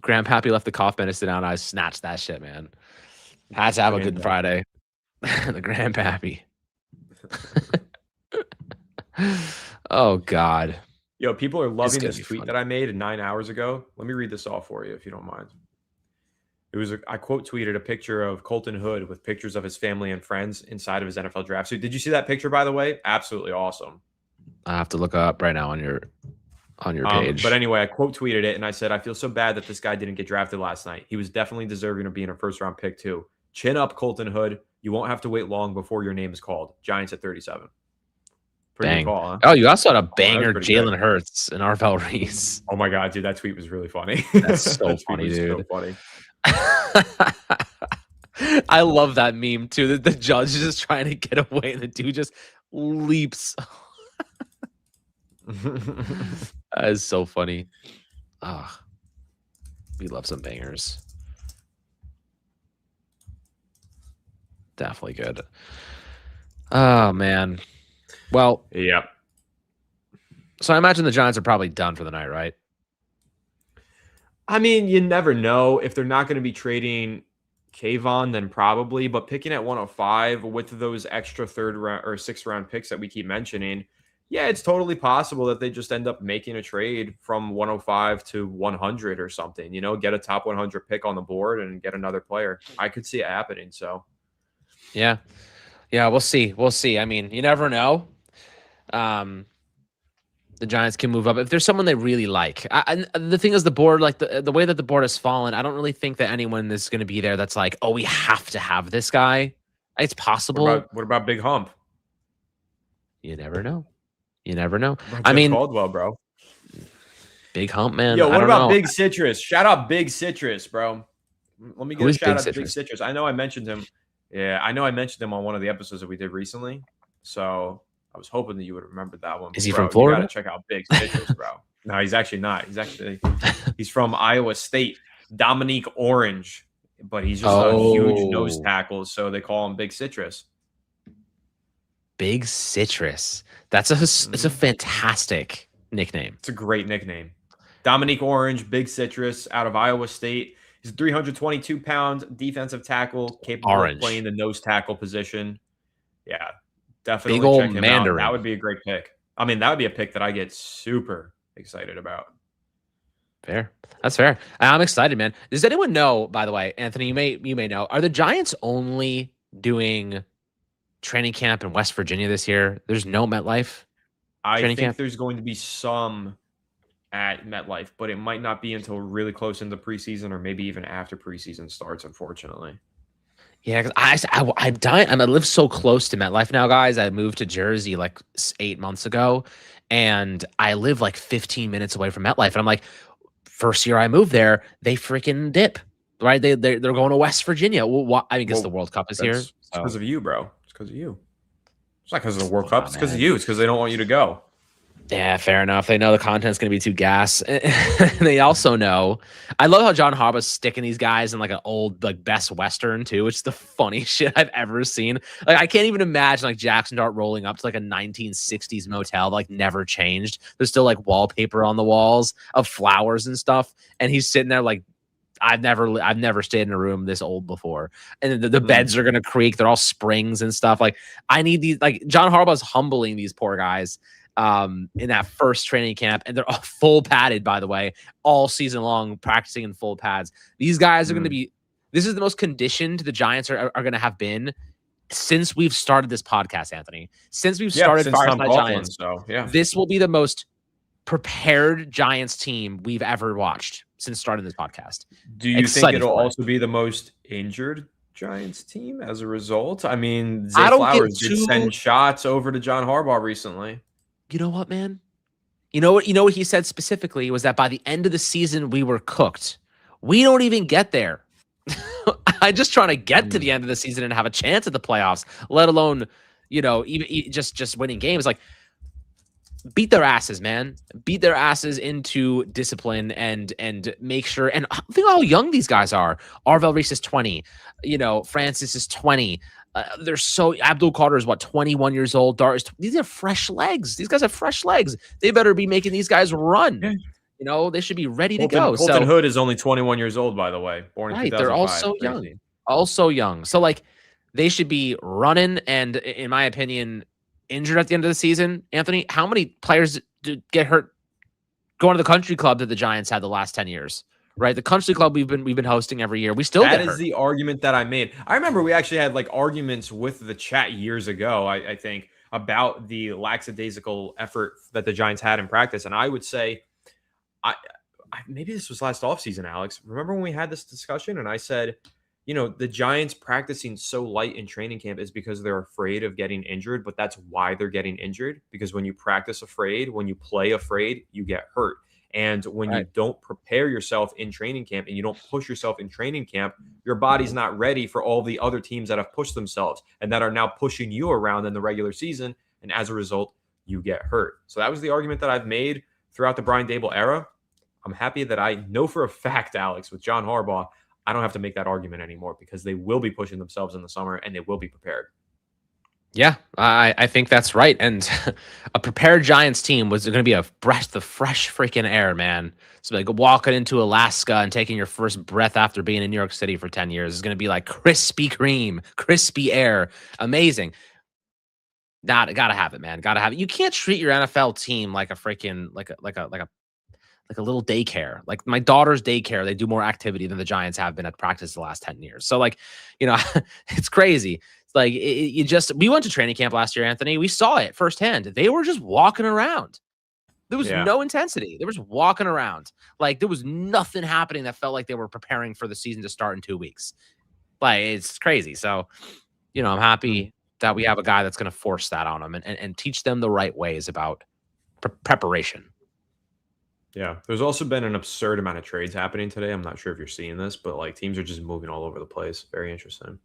Grandpappy left the cough medicine out. I snatched that shit, man. Had to have a good Friday. The Grandpappy. Oh God. Yo, people are loving this tweet that I made 9 hours ago. Let me read this off for you if you don't mind. It was I quote tweeted a picture of Colton Hood with pictures of his family and friends inside of his NFL draft suit. Did you see that picture, by the way? Absolutely awesome. I have to look up right now on your page. But anyway, I quote tweeted it and I said, I feel so bad that this guy didn't get drafted last night. He was definitely deserving of being a first round pick too. Chin up, Colton Hood. You won't have to wait long before your name is called. Giants at 37. Pretty good call, huh? Oh, you also had a banger Jalen Hurts and Arvel Reese. Oh my God, dude, that tweet was really funny. That's so funny, dude. So funny. I love that meme too. The judge is just trying to get away, and the dude just leaps. That is so funny. We love some bangers. Definitely good. Oh man. Well, yep. So I imagine the Giants are probably done for the night, right? I mean, you never know. If they're not going to be trading Kavon, then probably. But picking at 105 with those extra 3rd round or 6th round picks that we keep mentioning, yeah, it's totally possible that they just end up making a trade from 105 to 100 or something. You know, get a top 100 pick on the board and get another player. I could see it happening. So, yeah, we'll see. I mean, you never know. The Giants can move up if there's someone they really like. And the thing is, the board, like the way that the board has fallen, I don't really think that anyone is going to be there that's like, oh, we have to have this guy. It's possible. What about Big Hump? You never know. I mean, Caldwell, bro. Big Hump, man. Yo, what about Big Citrus? Shout out Big Citrus, bro. Let me get a shout out to Big Citrus. I know I mentioned him. Yeah, I know I mentioned him on one of the episodes that we did recently. So I was hoping that you would remember that one. Is he from Florida? You got to check out Big Citrus, bro. No, he's actually not. He's from Iowa State. Dominique Orange, but he's just a huge nose tackle, so they call him Big Citrus. Big Citrus. It's a fantastic nickname. It's a great nickname. Dominique Orange, Big Citrus, out of Iowa State. He's a 322-pound defensive tackle, capable of playing the nose tackle position. Yeah, definitely big old check him Mandarin. out. That would be a great pick. I mean, that would be a pick that I get super excited about. Fair. That's fair. I'm excited, man. Does anyone know, by the way, Anthony, you may know, are the Giants only doing training camp in West Virginia this year? There's no MetLife I think there's going to be some at MetLife, but it might not be until really close into preseason or maybe even after preseason starts, unfortunately. Yeah, 'cause I'm dying. I live so close to MetLife now, guys. I moved to Jersey like 8 months ago, and I live like 15 minutes away from MetLife. And I'm like, first year I moved there, they freaking dip, right? They're going to West Virginia. Well, I mean, because the Well, World Cup is here, that's because so of you, bro. It's because of you. It's not because of the World Cup. wow, It's because of man. you. It's because they don't want you to go. Yeah, fair enough. They know the content's going to be too gas. They also know. I love how John Harbaugh's sticking these guys in like an old like Best Western too, which is the funniest shit I've ever seen. Like I can't even imagine like Jackson Dart rolling up to like a 1960s motel that, like never changed. There's still like wallpaper on the walls of flowers and stuff, and he's sitting there like I've never stayed in a room this old before. And the beds are gonna creak. They're all springs and stuff. Like I need these. Like John Harbaugh's humbling these poor guys in that first training camp, and they're all full padded, by the way, all season long, practicing in full pads. These guys are going to be. This is the most conditioned the Giants are going to have been since we've started this podcast, Anthony. Since we've started Since Tom Fireside Coughlin, Giants, so yeah. this will be the most prepared Giants team we've ever watched since starting this podcast. Do you think it'll also be the most injured Giants team as a result? I mean, Zay Flowers did send shots over to John Harbaugh recently. You know what, man? You know what he said specifically was that by the end of the season, we were cooked. We don't even get there. I'm just trying to get to the end of the season and have a chance at the playoffs, let alone, even just winning games. Like, beat their asses, man. Beat their asses into discipline and make sure. And think how young these guys are. Arvel Reese is 20. Francis is 20. They're so Abdul Carter is 21 years old. These are fresh legs. These guys have fresh legs. They better be making these guys run. Yeah. They should be ready to go. Colton Hood is only 21 years old, by the way. Born in 2005. They're all so young. All so young. So like they should be running. And in my opinion, injured at the end of the season. Anthony, how many players get hurt going to the country club that the Giants had the last 10 years? Right, the country club we've been hosting every year. We still that get hurt. Is the argument that I made. I remember we actually had like arguments with the chat years ago. I think about the lackadaisical effort that the Giants had in practice, and I would say, maybe this was last offseason, Alex. Remember when we had this discussion, and I said, the Giants practicing so light in training camp is because they're afraid of getting injured, but that's why they're getting injured. Because when you practice afraid, when you play afraid, you get hurt. And when you don't prepare yourself in training camp and you don't push yourself in training camp, your body's not ready for all the other teams that have pushed themselves and that are now pushing you around in the regular season. And as a result, you get hurt. So that was the argument that I've made throughout the Brian Daboll era. I'm happy that I know for a fact, Alex, with John Harbaugh, I don't have to make that argument anymore because they will be pushing themselves in the summer and they will be prepared. Yeah, I think that's right. And a prepared Giants team was going to be a breath of fresh freaking air, man. So like walking into Alaska and taking your first breath after being in New York City for 10 years is going to be like Krispy Kreme, crispy air. Amazing. Gotta have it, man. Gotta have it. You can't treat your NFL team like a freaking like a little daycare. Like my daughter's daycare, they do more activity than the Giants have been at practice the last 10 years. So like, it's crazy. Like we went to training camp last year, Anthony. We saw it firsthand. They were just walking around. There was no intensity. They were just walking around. Like there was nothing happening that felt like they were preparing for the season to start in 2 weeks. Like it's crazy. So, I'm happy that we have a guy that's going to force that on them and teach them the right ways about preparation. Yeah, there's also been an absurd amount of trades happening today. I'm not sure if you're seeing this, but like teams are just moving all over the place. Very interesting.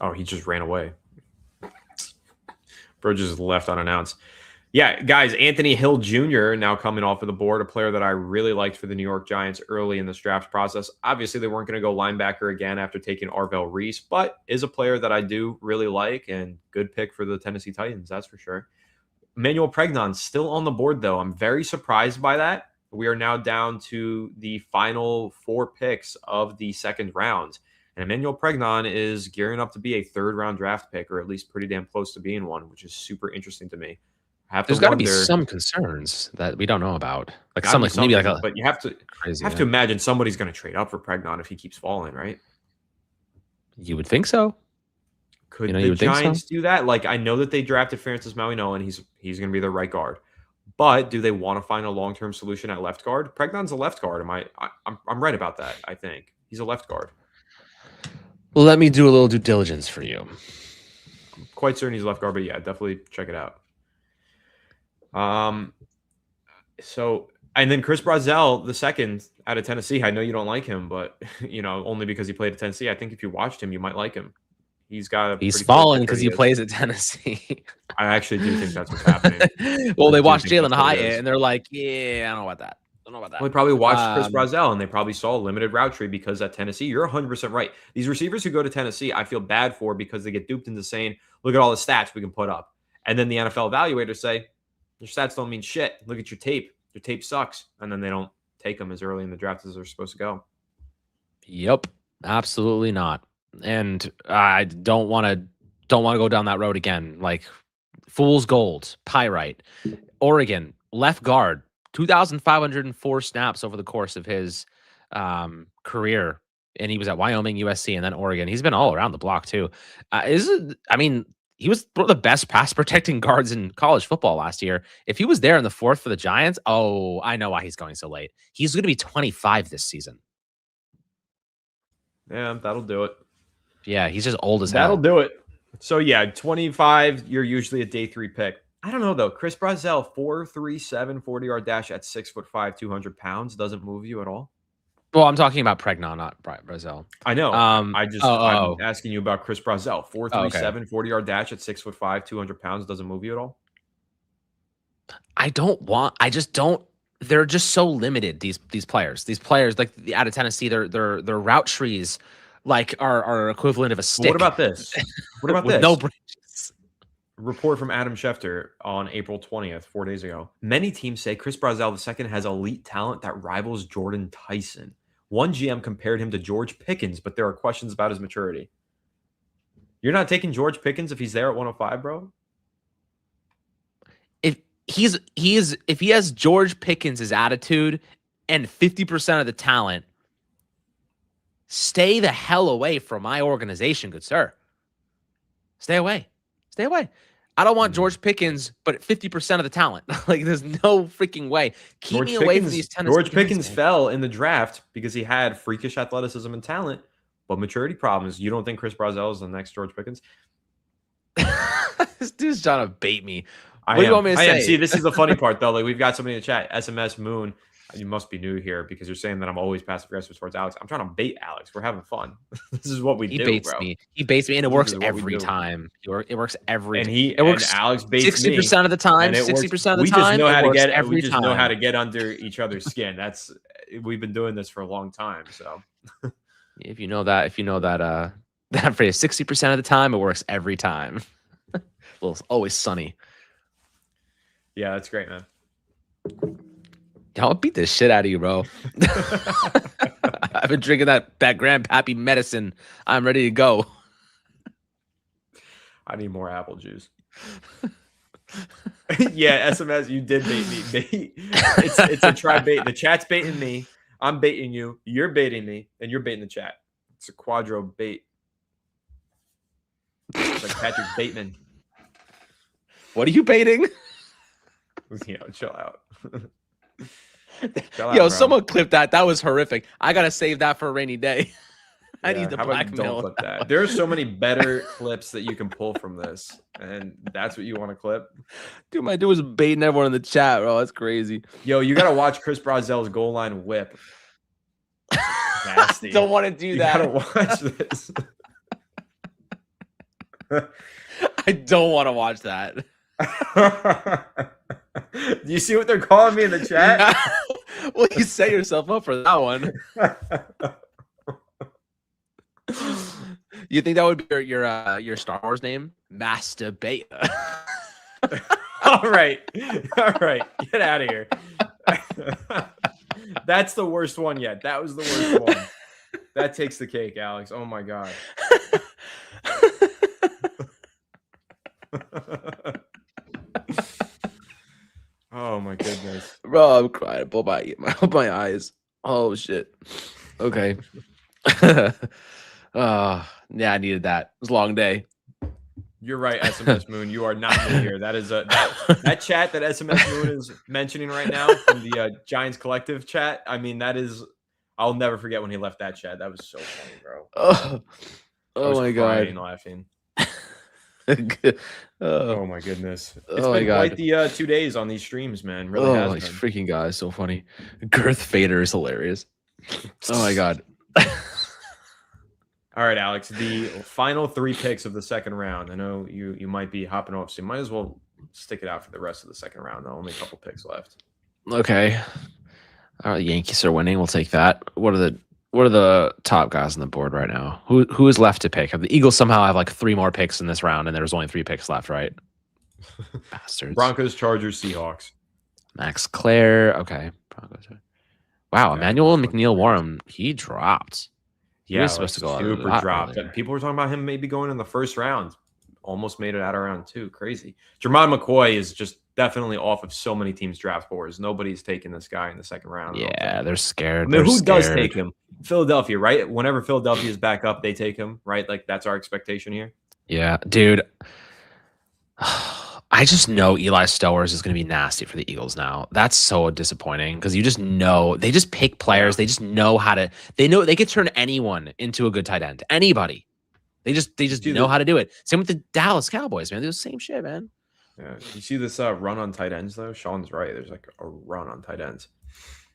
Oh, he just ran away. Bro just left unannounced. Yeah, guys, Anthony Hill Jr. now coming off of the board, a player that I really liked for the New York Giants early in this draft process. Obviously, they weren't going to go linebacker again after taking Arvel Reese, but is a player that I do really like and good pick for the Tennessee Titans, that's for sure. Emmanuel Pregnon still on the board, though. I'm very surprised by that. We are now down to the final 4 picks of the second round. And Emmanuel Pregnon is gearing up to be a third-round draft pick, or at least pretty damn close to being one, which is super interesting to me. There's got to be some concerns that we don't know about, like some, like maybe like a. But you have to imagine somebody's going to trade up for Pregnon if he keeps falling, right? You would think so. Could the Giants do that? Like I know that they drafted Francis Mauigoa, and he's going to be their right guard, But do they want to find a long-term solution at left guard? Pregnon's a left guard. I'm right about that, I think. He's a left guard. Well, let me do a little due diligence for you. I'm quite certain he's a left guard, but yeah, definitely check it out. So, and then Chris Brazzell, the second out of Tennessee. I know you don't like him, but only because he played at Tennessee. I think if you watched him, you might like him. He's falling because he plays at Tennessee. I actually do think that's what's happening. Well, they watched Jalen Hyatt and they're like, yeah, I don't know about that. Well, they probably watched Chris Brazzell and they probably saw a limited route tree because at Tennessee, you're 100% right. These receivers who go to Tennessee, I feel bad for because they get duped into saying, look at all the stats we can put up. And then the NFL evaluators say, your stats don't mean shit. Look at your tape. Your tape sucks. And then they don't take them as early in the draft as they're supposed to go. Yep, absolutely not. And I don't want to go down that road again. Like fool's gold, pyrite, Oregon, left guard, 2,504 snaps over the course of his career. And he was at Wyoming, USC, and then Oregon. He's been all around the block too. He was one of the best pass protecting guards in college football last year. If he was there in the fourth for the Giants, oh, I know why he's going so late. He's going to be 25 this season. Yeah, that'll do it. Yeah, he's just old as hell. That'll do it. So, 25, you're usually a day 3 pick. I don't know, though. Chris Brazzell, 4.37 40-yard dash at 6'5", 200 pounds. Doesn't move you at all? Well, I'm talking about Pregnon, not Brazzell. I know. I'm asking you about Chris Brazzell. 4.37 40-yard dash at 6'5", 200 pounds. Doesn't move you at all? I just don't. They're just so limited, these players. These players, like out of Tennessee, their route trees like are equivalent of a stick. What about this? What about with this? No branches. Report from Adam Schefter on April 20th, 4 days ago. Many teams say Chris Brazzell II has elite talent that rivals Jordan Tyson. One GM compared him to George Pickens, but there are questions about his maturity. You're not taking George Pickens if he's there at 105, bro? If he has George Pickens' attitude and 50% of the talent, stay the hell away from my organization, good sir. Stay away. Stay away. I don't want George Pickens, but 50% of the talent. Like, there's no freaking way. Keep me away from these Tennessee George Pickens fell in the draft because he had freakish athleticism and talent, but maturity problems. You don't think Chris Brazzell is the next George Pickens? This dude's trying to bait me. What do you want me to say? See, this is the funny part, though. Like, we've got somebody in the chat, SMS Moon. You must be new here because you're saying that I'm always passive aggressive towards Alex. I'm trying to bait Alex. We're having fun. This is what we do. He baits me, and it works every time. It works every time. It works. Alex baits 60% of the time. 60% of the time. We just know how to get under each other's skin. We've been doing this for a long time. So if you know that phrase, 60% of the time, it works every time. Well, it's always sunny. Yeah, that's great, man. I'll beat the shit out of you, bro. I've been drinking that grandpappy medicine. I'm ready to go. I need more apple juice. Yeah, SMS, you did bait me. It's a try bait. The chat's baiting me. I'm baiting you. You're baiting me, and you're baiting the chat. It's a quadro bait. It's like Patrick Bateman. What are you baiting? Chill out. Someone clip that. That was horrific. I gotta save that for a rainy day. I need the blackmail. Don't clip that. There are so many better clips that you can pull from this, and that's what you want to clip. Dude, my dude was baiting everyone in the chat, bro. That's crazy. Yo, you gotta watch Chris Brazzell's goal line whip. Nasty. Don't want to do that. You gotta watch this. I don't want to watch that. Do you see what they're calling me in the chat? Well, you set yourself up for that one. You think that would be your Star Wars name? Masturbate. All right. Get out of here. That's the worst one yet. That was the worst one. That takes the cake, Alex. Oh my god. Oh my goodness, bro! I'm crying. Above my eyes. Oh shit. Okay. Yeah, I needed that. It was a long day. You're right, SMS Moon. You are not new here. That is that chat that SMS Moon is mentioning right now from the Giants Collective chat. I mean, that is. I'll never forget when he left that chat. That was so funny, bro. Oh, I was my crying, god. laughing. Oh, Oh my goodness! It's oh my been god. quite the 2 days on these streams, man. Really has These been. freaking guys, so funny. Girth Fader is hilarious. Oh my god. All right, Alex. The final 3 picks of the second round. I know you might be hopping off, so you might as well stick it out for the rest of the second round. Only a couple picks left. Okay. The Yankees are winning. We'll take that. What are the top guys on the board right now? Who is left to pick? The Eagles somehow have like 3 more picks in this round, and there's only 3 picks left, right? Bastards. Broncos, Chargers, Seahawks. Max Clare. Okay. Broncos. Wow, Yeah, Emmanuel McNeil Warren, he dropped. He was supposed to go super out dropped. earlier. People were talking about him maybe going in the first round. Almost made it out of round 2. Crazy. Jermod McCoy is just definitely off of so many teams' draft boards. Nobody's taking this guy in the second round. Yeah, they're scared. I mean, who does scared. take him? Philadelphia, right? Whenever Philadelphia is back up, they take him, right? Like that's our expectation here. Yeah, dude. I just know Eli Stowers is going to be nasty for the Eagles now. That's so disappointing because you just know they just pick players. They just know how to. They know they could turn anyone into a good tight end. Anybody. They just know how to do it. Same with the Dallas Cowboys, man. They do the same shit, man. Yeah, you see this run on tight ends though. Sean's right. There's like a run on tight ends.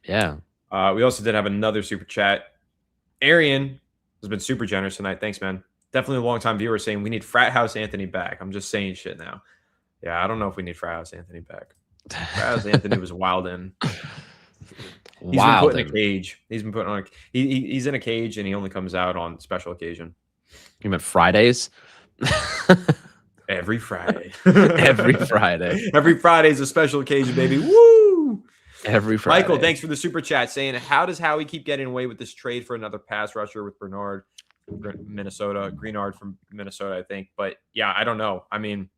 Yeah. We also did have another super chat. Arian has been super generous tonight. Thanks, man. Definitely a long-time viewer saying we need Frat House Anthony back. I'm just saying shit now. Yeah, I don't know if we need Frat House Anthony back. Frat House Anthony was wild in. He's been put in a cage. He's been put on. He's in a cage and he only comes out on special occasion. You meant Fridays? Every Friday. Every Friday. Every Friday is a special occasion, baby. Woo! Every Friday. Michael, thanks for the super chat saying, how does Howie keep getting away with this trade for another pass rusher with Bernard from Minnesota, Greenard from Minnesota, I think. But yeah, I don't know. I mean,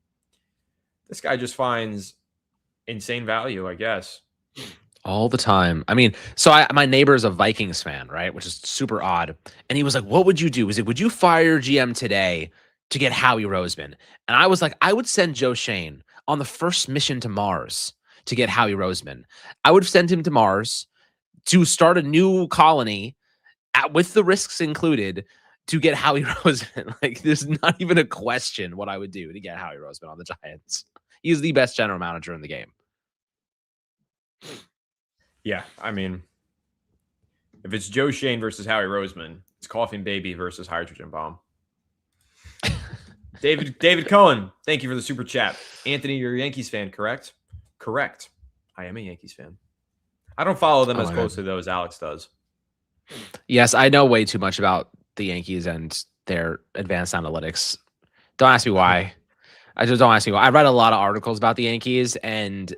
this guy just finds insane value, I guess. All the time. I mean, so my neighbor is a Vikings fan, right? Which is super odd. And he was like, what would you do? Would you fire your GM today to get Howie Roseman? And I was like, I would send Joe Shane on the first mission to Mars to get Howie Roseman. I would send him to Mars to start a new colony with the risks included to get Howie Roseman. Like, there's not even a question what I would do to get Howie Roseman on the Giants. He's the best general manager in the game. Yeah, I mean, if it's Joe Shane versus Howie Roseman, it's Coughing Baby versus Hydrogen Bomb. David Cohen, thank you for the super chat. Anthony, you're a Yankees fan, correct? Correct. I am a Yankees fan. I don't follow them as closely, though, as Alex does. Yes, I know way too much about the Yankees and their advanced analytics. Don't ask me why. I just don't ask me why. I read a lot of articles about the Yankees, and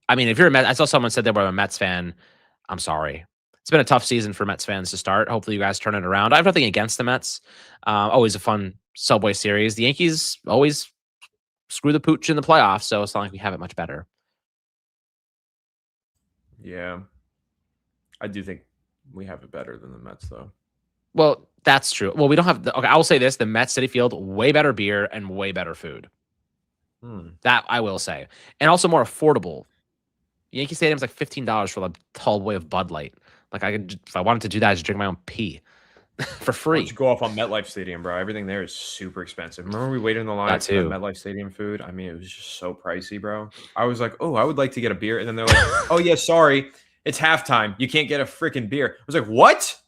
I mean, if you're a Mets, I saw someone said they were a Mets fan. I'm sorry. It's been a tough season for Mets fans to start. Hopefully you guys turn it around. I have nothing against the Mets. Always a fun Subway series. The Yankees always screw the pooch in the playoffs, so it's not like we have it much better. Yeah. I do think we have it better than the Mets, though. Well, that's true. Well, we don't have okay, I will say this. The Mets City Field, way better beer and way better food. That I will say. And also more affordable. Yankee Stadium's like $15 for a tall boy of Bud Light. Like, if I wanted to do that, I just drink my own pee for free. Why don't you go off on MetLife Stadium, bro? Everything there is super expensive. Remember we waited in the line for the MetLife Stadium food? I mean, it was just so pricey, bro. I was like, oh, I would like to get a beer. And then they're like, oh, yeah, sorry. It's halftime. You can't get a freaking beer. I was like, what?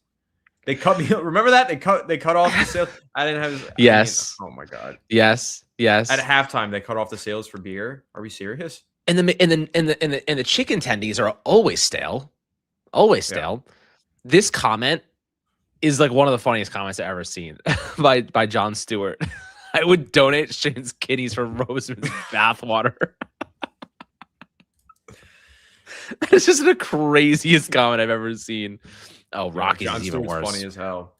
They cut me. Remember that? They cut off the sales. I didn't have. Yes. I mean, oh, my God. Yes. At halftime, they cut off the sales for beer. Are we serious? And the chicken tendies are always stale. Always stale. Yeah. This comment is like one of the funniest comments I've ever seen by John Stewart. I would donate Shane's kidneys for Roseman's bathwater. It's just the craziest comment I've ever seen. Oh, Rocky's is even worse. Funny as hell.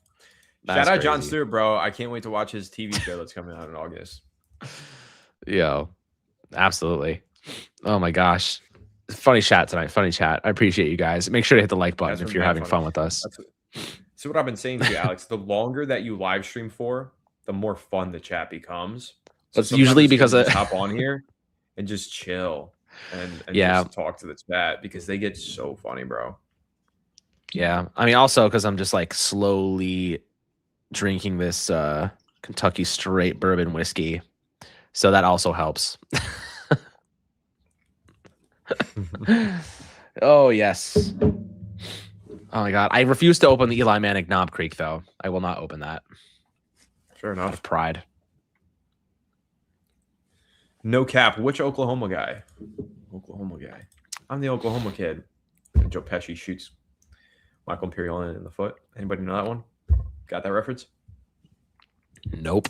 Shout out John Stewart, bro. I can't wait to watch his TV show that's coming out in August. Yo, absolutely. Oh my gosh. Funny chat tonight. Funny chat. I appreciate you guys. Make sure to hit the like button if you're having fun with us. So what I've been saying to you, Alex, the longer that you live stream for, the more fun the chat becomes. So It's usually because of of hop on here and just chill and yeah. just talk to the chat because they get so funny, bro. Yeah. I mean, also because I'm just like slowly drinking this Kentucky straight bourbon whiskey. So that also helps. Oh, yes. Oh, my God. I refuse to open the Eli Manning Knob Creek, though. I will not open that. Sure Out enough. of pride. No cap. Which Oklahoma guy? Oklahoma guy. I'm the Oklahoma kid. And Joe Pesci shoots Michael Imperial in the foot. Anybody know that one? Got that reference? Nope.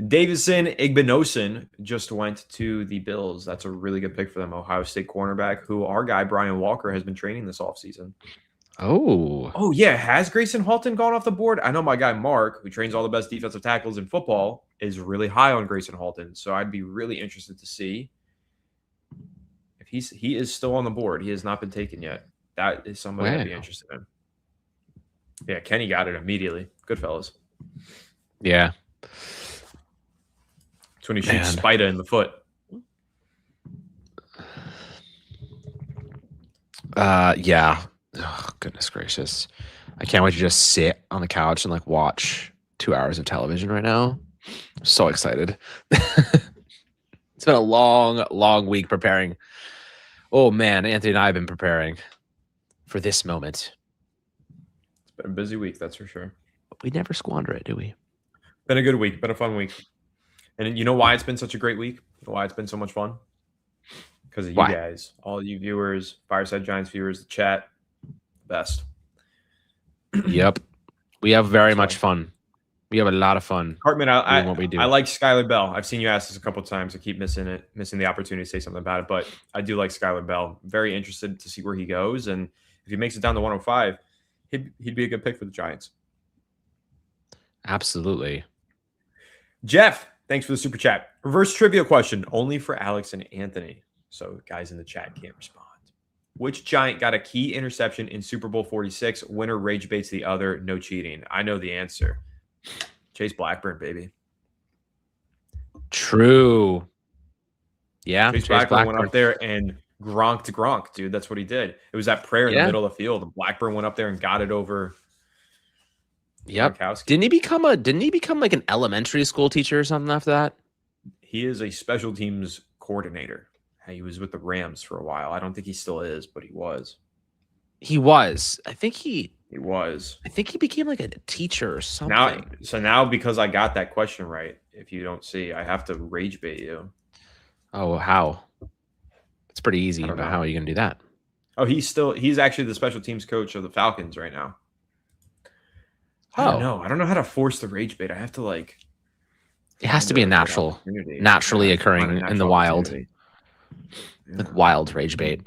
Davison Igbinosun just went to the Bills. That's a really good pick for them. Ohio State cornerback, who our guy Brian Walker has been training this offseason. Oh, yeah. Has Grayson Halton gone off the board? I know my guy Mark, who trains all the best defensive tackles in football, is really high on Grayson Halton. So I'd be really interested to see if he is still on the board. He has not been taken yet. That is somebody I'd be interested in. Yeah, Kenny got it immediately. Good fellas. Yeah. It's when he shoots Spida in the foot. Yeah. Oh, goodness gracious. I can't wait to just sit on the couch and like watch 2 hours of television right now. I'm so excited. It's been a long week preparing. Oh man, Anthony and I have been preparing for this moment. It's been a busy week, that's for sure. But we never squander it, do we? Been a good week. Been a fun week. And you know why it's been such a great week? You know why it's been so much fun? Because of you guys, all you viewers, Fireside Giants viewers, the chat, best. Yep. We have very much fun. We have a lot of fun. Hartman, what we do. I like Skylar Bell. I've seen you ask this a couple of times. I keep missing the opportunity to say something about it. But I do like Skylar Bell. Very interested to see where he goes. And if he makes it down to 105, he'd be a good pick for the Giants. Absolutely. Jeff, thanks for the super chat. Reverse trivia question, only for Alex and Anthony. So guys in the chat can't respond. Which Giant got a key interception in Super Bowl 46? Winner rage baits the other. No cheating. I know the answer. Chase Blackburn, baby. True. Yeah. Chase Blackburn went up there and Gronk, dude. That's what he did. It was that prayer in the middle of the field. And Blackburn went up there and got it over. Yep. Didn't he become like an elementary school teacher or something after that? He is a special teams coordinator. He was with the Rams for a while. I don't think he still is, but he was. He was. I think he was. I think he became like a teacher or something. Now because I got that question right, if you don't see, I have to rage bait you. Oh, how? It's pretty easy, but how are you going to do that? Oh, he's actually the special teams coach of the Falcons right now. I don't know. I don't know how to force the rage bait. I have to like. It has to be a naturally occurring in the wild. Like wild rage bait.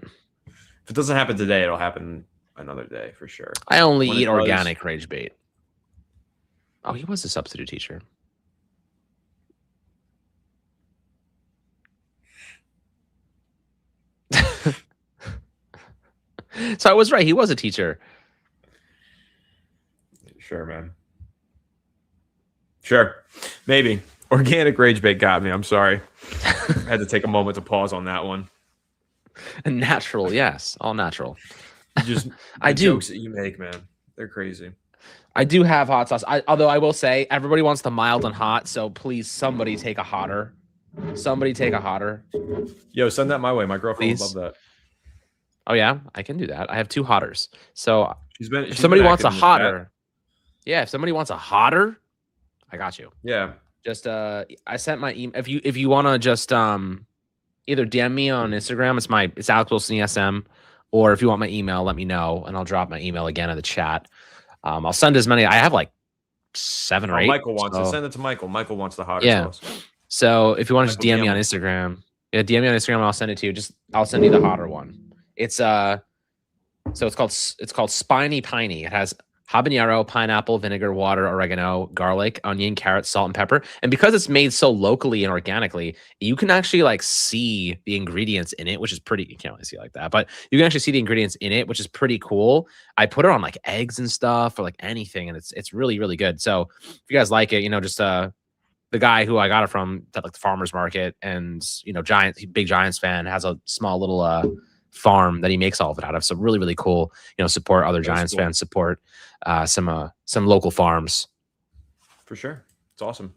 If it doesn't happen today, it'll happen another day for sure. I only eat organic rage bait. Oh, he was a substitute teacher. So I was right. He was a teacher. Sure, man. Sure. Maybe. Organic rage bait got me. I'm sorry. I had to take a moment to pause on that one. Natural, yes. All natural. Jokes that you make, man. They're crazy. I do have hot sauce. Although I will say, everybody wants the mild and hot, so please, somebody take a hotter. Somebody take a hotter. Yo, send that my way. My girlfriend would love that. Oh, yeah? I can do that. I have 2 hotters. So if somebody wants a hotter. Yeah, if somebody wants a hotter, I got you. Yeah. Just I sent my email. If you want to just either DM me on Instagram, it's Alex Wilson ESM, or if you want my email, let me know and I'll drop my email again in the chat. I'll send as many. I have like 7 or 8. Michael wants to send it to Michael. Michael wants the hotter sauce. So if you want to just DM me on Instagram, DM me on Instagram and I'll send it to you. I'll send you the hotter one. It's so it's called Spiny Piney. It has habanero, pineapple, vinegar, water, oregano, garlic, onion, carrot, salt, and pepper. And because it's made so locally and organically, you can actually like see the ingredients in it, which is pretty, you can't really see it like that, but you can actually see the ingredients in it, which is pretty cool. I put it on like eggs and stuff or like anything. And it's really, really good. So if you guys like it, just the guy who I got it from at like the farmer's market, and big Giants fan, has a small little farm that he makes all of it out of. So really, really cool. Support other Giants fans, support some local farms. For sure. It's awesome.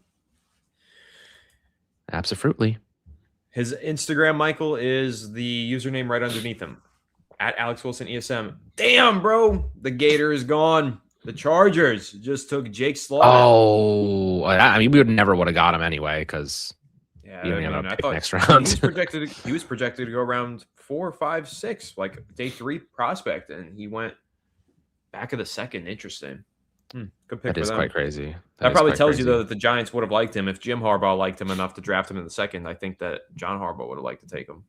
Absolutely. His Instagram, Michael, is the username right underneath him. At Alex Wilson ESM. Damn, bro. The Gator is gone. The Chargers just took Jake Slaughter. Oh, I mean, we never would have got him anyway because I thought next round. He was projected to go around 4, 5, 6, like day 3 prospect, and he went back of the second. Interesting. Good pick. That is quite crazy. That probably tells you, though, that the Giants would have liked him if Jim Harbaugh liked him enough to draft him in the second. I think that John Harbaugh would have liked to take him.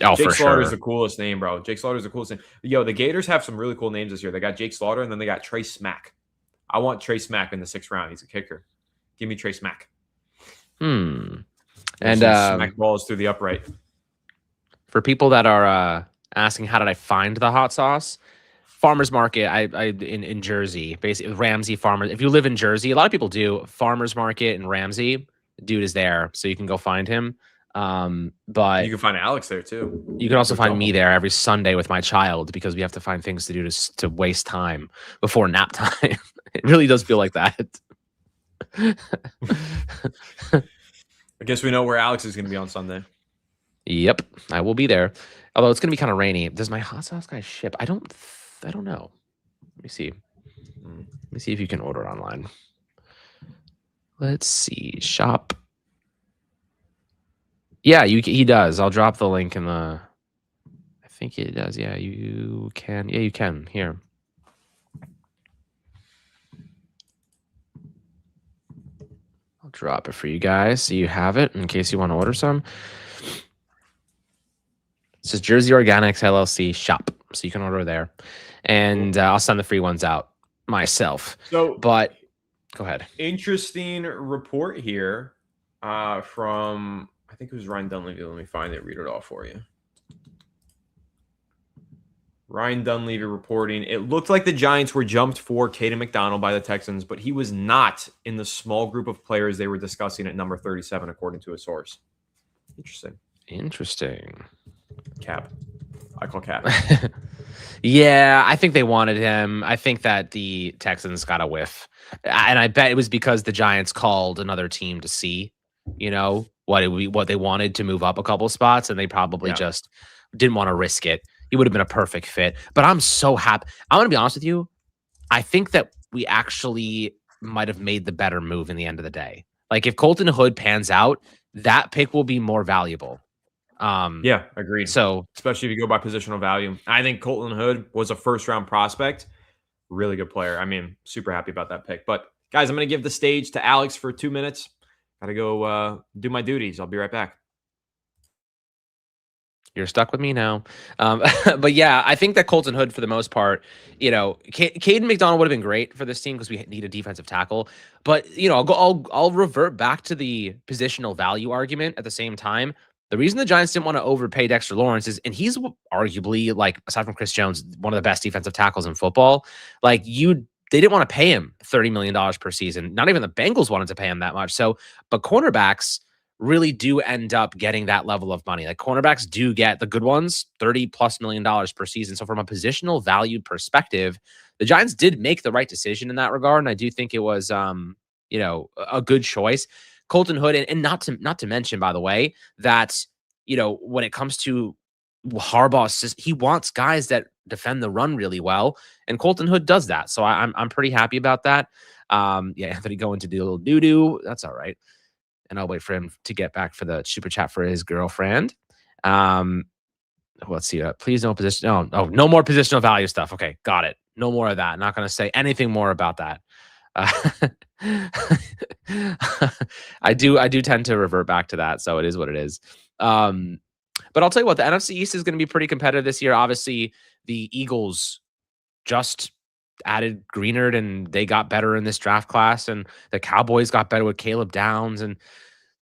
Oh, Jake for Slaughter is sure. the coolest name, bro. Jake Slaughter is the coolest name. Yo, the Gators have some really cool names this year. They got Jake Slaughter, and then they got Trey Smack. I want Trey Smack in the 6th round. He's a kicker. Give me Trey Smack. And smack balls through the upright. For people that are asking, how did I find the hot sauce? Farmers Market, in Jersey, basically Ramsey Farmers. If you live in Jersey, a lot of people do. Farmers Market and Ramsey, dude is there, so you can go find him. But you can find Alex there too. You can also find me there every Sunday with my child, because we have to find things to do to waste time before nap time. It really does feel like that. I guess we know where Alex is going to be on Sunday. Yep, I will be there. Although it's going to be kind of rainy. Does my hot sauce guy ship? I don't know. Let me see. Let me see if you can order online. Let's see. Shop. Yeah, he does. I'll drop the link in the. I think it does. Yeah, you can. Yeah, you can. Here. I'll drop it for you guys so you have it in case you want to order some. It says Jersey Organics LLC shop, so you can order there, and I'll send the free ones out myself. But go ahead. Interesting report here from. I think it was Ryan Dunleavy. Let me find it. Read it all for you. Ryan Dunleavy reporting. It looked like the Giants were jumped for Caden McDonald by the Texans, but he was not in the small group of players they were discussing at number 37, according to a source. Interesting. Cap. I call Cap. Yeah, I think they wanted him. I think that the Texans got a whiff. And I bet it was because the Giants called another team to see, what they wanted to move up a couple spots, and they probably just didn't want to risk it. He would have been a perfect fit. But I'm so happy. I'm going to be honest with you. I think that we actually might have made the better move in the end of the day. Like, if Colton Hood pans out, that pick will be more valuable. Yeah, agreed. So, especially if you go by positional value, I think Colton Hood was a 1st-round prospect. Really good player. I mean, super happy about that pick. But guys, I'm going to give the stage to Alex for 2 minutes. Got to go do my duties. I'll be right back. You're stuck with me now. But yeah, I think that Colton Hood, for the most part, Caden McDonald would have been great for this team because we need a defensive tackle. But I'll revert back to the positional value argument at the same time. The reason the Giants didn't want to overpay Dexter Lawrence and he's arguably, like, aside from Chris Jones, one of the best defensive tackles in football. Like, they didn't want to pay him $30 million per season. Not even the Bengals wanted to pay him that much. But cornerbacks really do end up getting that level of money. Like, cornerbacks do get, the good ones, $30+ million per season. So from a positional value perspective, the Giants did make the right decision in that regard. And I do think it was, a good choice. Colton Hood, and not to mention, by the way, that, when it comes to Harbaugh, he wants guys that defend the run really well, and Colton Hood does that. So I'm pretty happy about that. Anthony going to do a little doo-doo. That's all right. And I'll wait for him to get back for the super chat for his girlfriend. Let's see. Please no position. No more positional value stuff. Okay, got it. No more of that. Not going to say anything more about that. I do tend to revert back to that, so it is what it is. But I'll tell you what, the NFC East is going to be pretty competitive this year. Obviously, the Eagles just added Greenard, and they got better in this draft class, and the Cowboys got better with Caleb Downs, and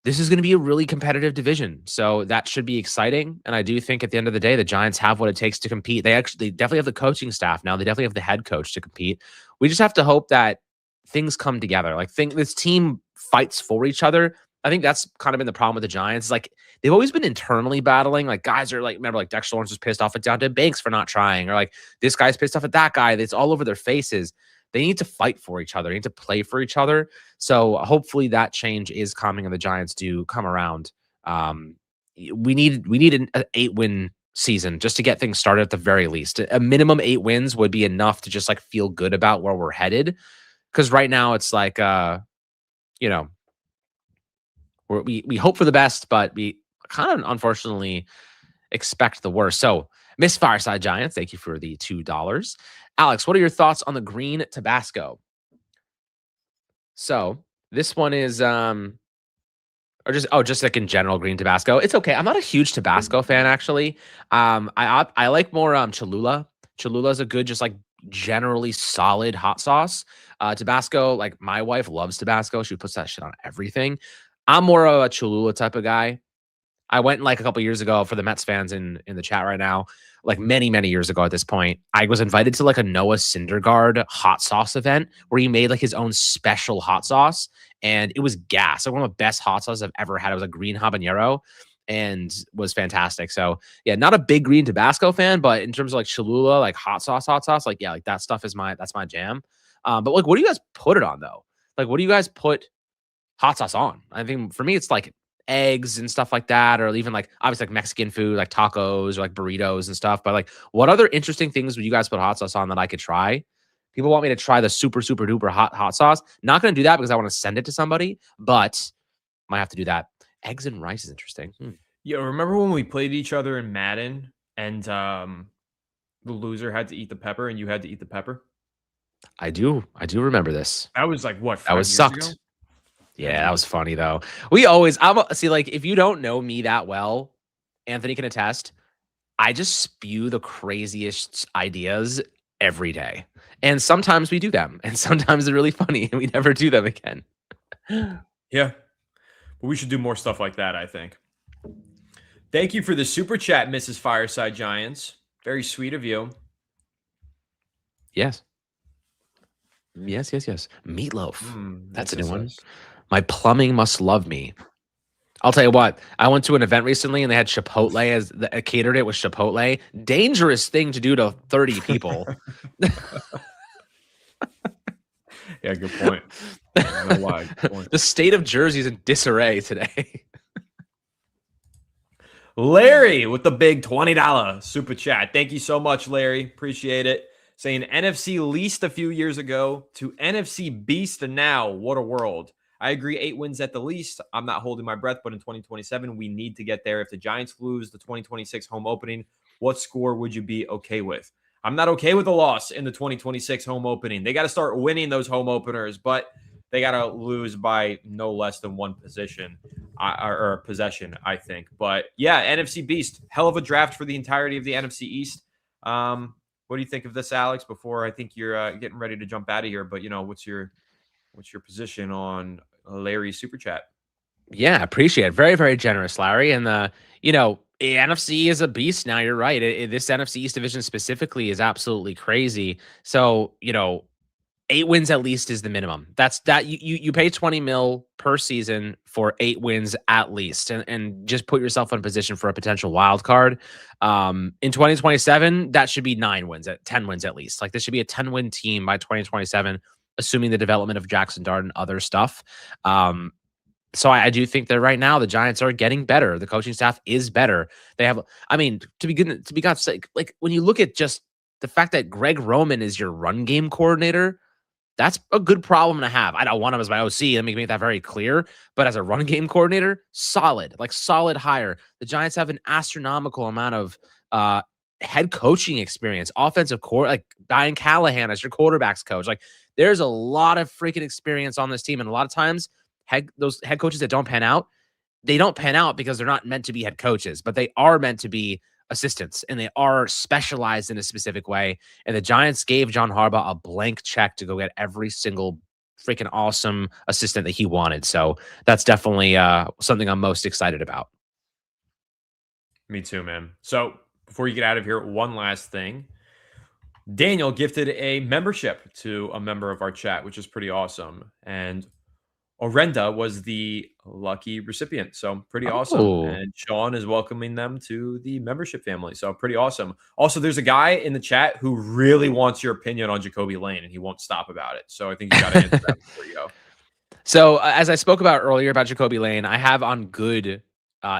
this is going to be a really competitive division. So that should be exciting. And I do think at the end of the day, the Giants have what it takes to compete. They definitely have the coaching staff now. They definitely have the head coach to compete. We just have to hope that things come together. Like, this team fights for each other. I think that's kind of been the problem with the Giants. Like they've always been internally battling. Like guys are like, remember, like Dexter Lawrence was pissed off at Deonte Banks for not trying, or like this guy's pissed off at that guy. It's all over their faces. They need to fight for each other. They need to play for each other. So hopefully that change is coming and the Giants do come around. We need an 8-win season just to get things started at the very least. A minimum 8 wins would be enough to just like feel good about where we're headed. Because right now it's like, you know, we hope for the best, but we kind of unfortunately expect the worst. So, Miss Fireside Giants, thank you for the $2. Alex, what are your thoughts on the green Tabasco? So this one is or just like in general green Tabasco. It's okay. I'm not a huge Tabasco fan actually. I like more Cholula. Cholula is a good, just like generally solid hot sauce. Tabasco, like my wife loves Tabasco. She puts that shit on everything. I'm more of a Cholula type of guy. I went like a couple years ago for the Mets fans in the chat right now, like many, many years ago at this point. I was invited to like a Noah Syndergaard hot sauce event where he made like his own special hot sauce. And it was gas. Like one of the best hot sauces I've ever had. It was a green habanero and was fantastic. So yeah, not a big green Tabasco fan, but in terms of like Cholula, like hot sauce, like, yeah, like that stuff is that's my jam. But like, what do you guys put it on though? Like, what do you guys put hot sauce on? I think for me, it's like eggs and stuff like that, or even like obviously like Mexican food, like tacos or like burritos and stuff. But like, what other interesting things would you guys put hot sauce on that I could try? People want me to try the super, super duper hot sauce. Not going to do that because I want to send it to somebody, but might have to do that. Eggs and rice is interesting. Yeah, remember when we played each other in Madden and the loser had to eat the pepper and you had to eat the pepper? I do remember this. That was like what? 5 That was years sucked. ago? Yeah, that was funny though. See, like if you don't know me that well, Anthony can attest. I just spew the craziest ideas every day. And sometimes we do them. And sometimes they're really funny and we never do them again. Yeah. But we should do more stuff like that, I think. Thank you for the super chat, Mrs. Fireside Giants. Very sweet of you. Yes. Meatloaf. That's a new one. Nice. My plumbing must love me. I'll tell you what, I went to an event recently and they had Chipotle as catered it with Chipotle. Dangerous thing to do to 30 people. Yeah, good point. I don't know why. Good point. The state of Jersey is in disarray today. Larry with the big $20 super chat. Thank you so much, Larry. Appreciate it. Saying NFC least a few years ago to NFC beast now. What a world. I agree, 8 wins at the least. I'm not holding my breath, but in 2027, we need to get there. If the Giants lose the 2026 home opening, what score would you be okay with? I'm not okay with a loss in the 2026 home opening. They got to start winning those home openers, but they got to lose by no less than one position or possession, I think. But yeah, NFC beast, hell of a draft for the entirety of the NFC East. What do you think of this, Alex? Before I think you're getting ready to jump out of here, but what's your position on Larry's super chat? Yeah, appreciate it. Very, very generous, Larry. And NFC is a beast now. You're right. This NFC East division specifically is absolutely crazy. So 8 wins at least is the minimum. That's you pay 20 mil per season for 8 wins at least, and just put yourself in position for a potential wild card. In 2027, that should be 9 wins at 10 wins at least. Like this should be a 10-win team by 2027, assuming the development of Jackson Dart and other stuff. So I do think that right now the Giants are getting better. The coaching staff is better. They have, to be God's sake, like when you look at just the fact that Greg Roman is your run game coordinator, that's a good problem to have. I don't want him as my OC. Let me make that very clear. But as a run game coordinator, solid hire. The Giants have an astronomical amount of head coaching experience, offensive core, like Brian Callahan as your quarterback's coach. Like there's a lot of freaking experience on this team. And a lot of times those head coaches that don't pan out, they don't pan out because they're not meant to be head coaches, but they are meant to be assistants and they are specialized in a specific way. And the Giants gave John Harbaugh a blank check to go get every single freaking awesome assistant that he wanted. So that's definitely something I'm most excited about. Me too, man. So before you get out of here, one last thing. Daniel gifted a membership to a member of our chat, which is pretty awesome. And Orenda was the lucky recipient. So pretty awesome. Oh, And Sean is welcoming them to the membership family. So pretty awesome. Also, there's a guy in the chat who really wants your opinion on Jacoby Lane, and he won't stop about it. So I think you got to answer that before you go. So as I spoke about earlier about Jacoby Lane, I have on good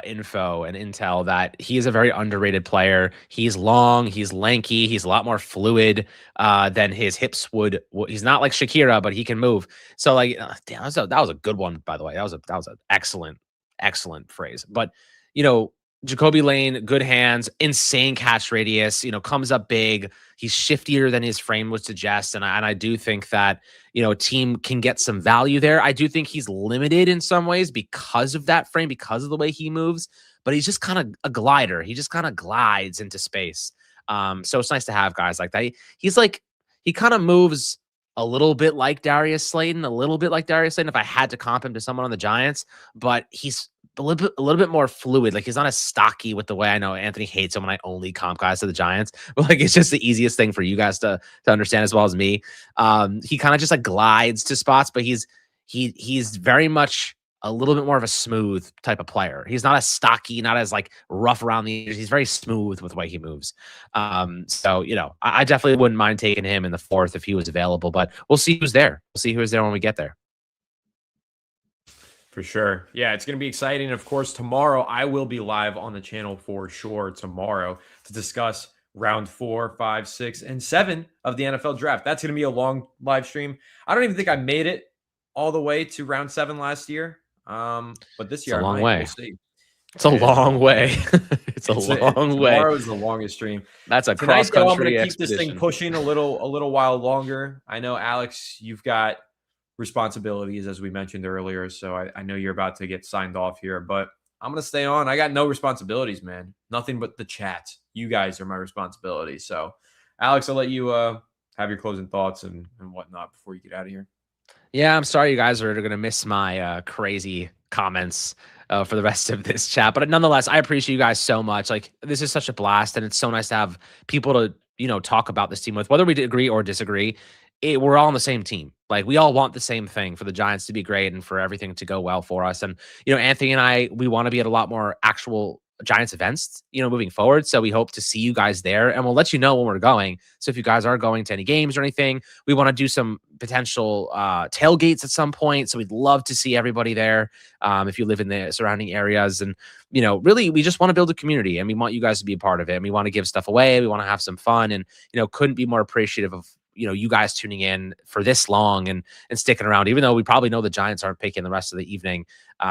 info and intel that he is a very underrated player. He's long, he's lanky, he's a lot more fluid than his hips would. He's not like Shakira, but he can move. So like, damn, that was a good one, by the way. That was an excellent phrase. But you know, Jacoby Lane, good hands, insane catch radius. You know, comes up big. He's shiftier than his frame would suggest, and I do think that a team can get some value there. I do think he's limited in some ways because of that frame, because of the way he moves, but he's just kind of a glider. He just kind of glides into space. So it's nice to have guys like that. He kind of moves a little bit like Darius Slayton, if I had to comp him to someone on the Giants, but he's a little bit more fluid. Like he's not as stocky with the way I know Anthony hates him when I only comp guys to the Giants, but like it's just the easiest thing for you guys to understand as well as me. He kind of just like glides to spots, but he's very much a little bit more of a smooth type of player. He's not as stocky, not as like rough around the edges. He's very smooth with the way he moves. So I definitely wouldn't mind taking him in the 4th if he was available, but we'll see who's there. We'll see who's there when we get there. For sure. Yeah, it's going to be exciting. Of course, tomorrow I will be live on the channel for sure tomorrow to discuss round 4, 5, 6, and 7 of the NFL draft. That's going to be a long live stream. I don't even think I made it all the way to round 7 last year. But this year it's a long I might. way. We'll see. It's a long way. It's a long way. Tomorrow is the longest stream. That's a cross country. I'm going to keep this thing pushing a little while longer. I know, Alex, you've got responsibilities, as we mentioned earlier. So I know you're about to get signed off here, but I'm going to stay on. I got no responsibilities, man. Nothing but the chat. You guys are my responsibility. So, Alex, I'll let you have your closing thoughts and whatnot before you get out of here. Yeah, I'm sorry you guys are going to miss my crazy comments for the rest of this chat. But nonetheless, I appreciate you guys so much. Like, this is such a blast, and it's so nice to have people to, talk about this team with, whether we agree or disagree. We're all on the same team. Like, we all want the same thing for the Giants to be great and for everything to go well for us. And, Anthony and I, we want to be at a lot more actual Giants events, moving forward. So we hope to see you guys there, and we'll let you know when we're going. So if you guys are going to any games or anything, we want to do some potential tailgates at some point. So we'd love to see everybody there. If you live in the surrounding areas, and, really, we just want to build a community, and we want you guys to be a part of it. And we want to give stuff away. We want to have some fun, and, couldn't be more appreciative of, you guys tuning in for this long and sticking around, even though we probably know the Giants aren't picking the rest of the evening.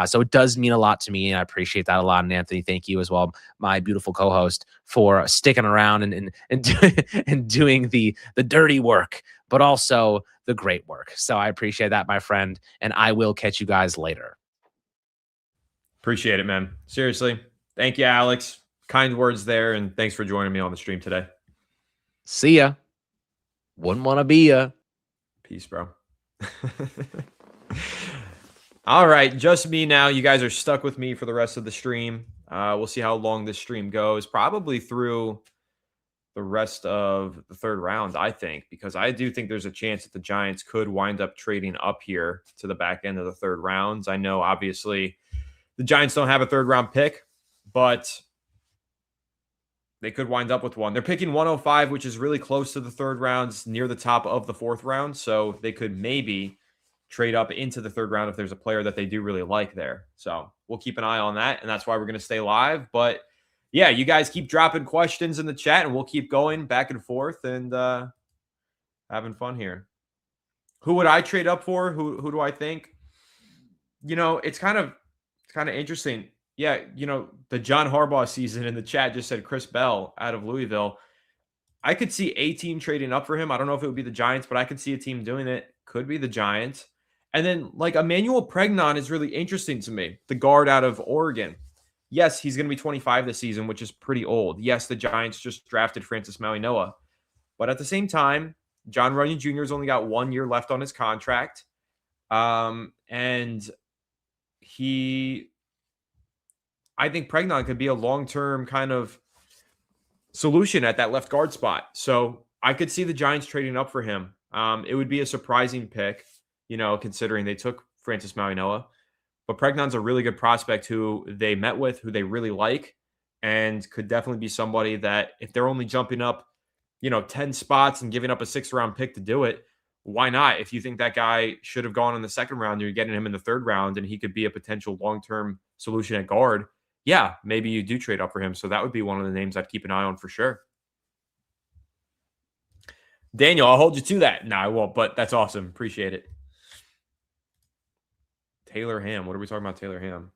So it does mean a lot to me, and I appreciate that a lot. And Anthony, thank you as well, my beautiful co-host, for sticking around and doing the dirty work, but also the great work. So I appreciate that, my friend, and I will catch you guys later. Appreciate it, man. Seriously. Thank you, Alex. Kind words there, and thanks for joining me on the stream today. See ya. Wouldn't want to be ya. Peace, bro. All right, just me now. You guys are stuck with me for the rest of the stream. We'll see how long this stream goes. Probably through the rest of the 3rd round, I think, because I do think there's a chance that the Giants could wind up trading up here to the back end of the 3rd rounds. I know, obviously, the Giants don't have a 3rd round pick, but they could wind up with one. They're picking 105, which is really close to the 3rd round, near the top of the 4th round. So they could maybe trade up into the 3rd round if there's a player that they do really like there. So we'll keep an eye on that, and that's why we're going to stay live. But yeah, you guys keep dropping questions in the chat, and we'll keep going back and forth and having fun here. Who would I trade up for? Who do I think? It's kind of interesting. Yeah, the John Harbaugh season in the chat just said Chris Bell out of Louisville. I could see a team trading up for him. I don't know if it would be the Giants, but I could see a team doing it. Could be the Giants. And then, like, Emmanuel Pregnon is really interesting to me, the guard out of Oregon. Yes, he's going to be 25 this season, which is pretty old. Yes, the Giants just drafted Francis Maui-Noah. But at the same time, John Runyon Jr. has only got 1 year left on his contract. And I think Pregnon could be a long-term kind of solution at that left guard spot. So I could see the Giants trading up for him. It would be a surprising pick, considering they took Francis Marianoa. But Pregnon's a really good prospect who they met with, who they really like, and could definitely be somebody that if they're only jumping up, 10 spots and giving up a 6th-round pick to do it, why not? If you think that guy should have gone in the 2nd round, you're getting him in the 3rd round, and he could be a potential long-term solution at guard. Yeah, maybe you do trade up for him. So that would be one of the names I'd keep an eye on for sure. Daniel, I'll hold you to that. No, I won't, but that's awesome. Appreciate it. Taylor Ham. What are we talking about, Taylor Ham?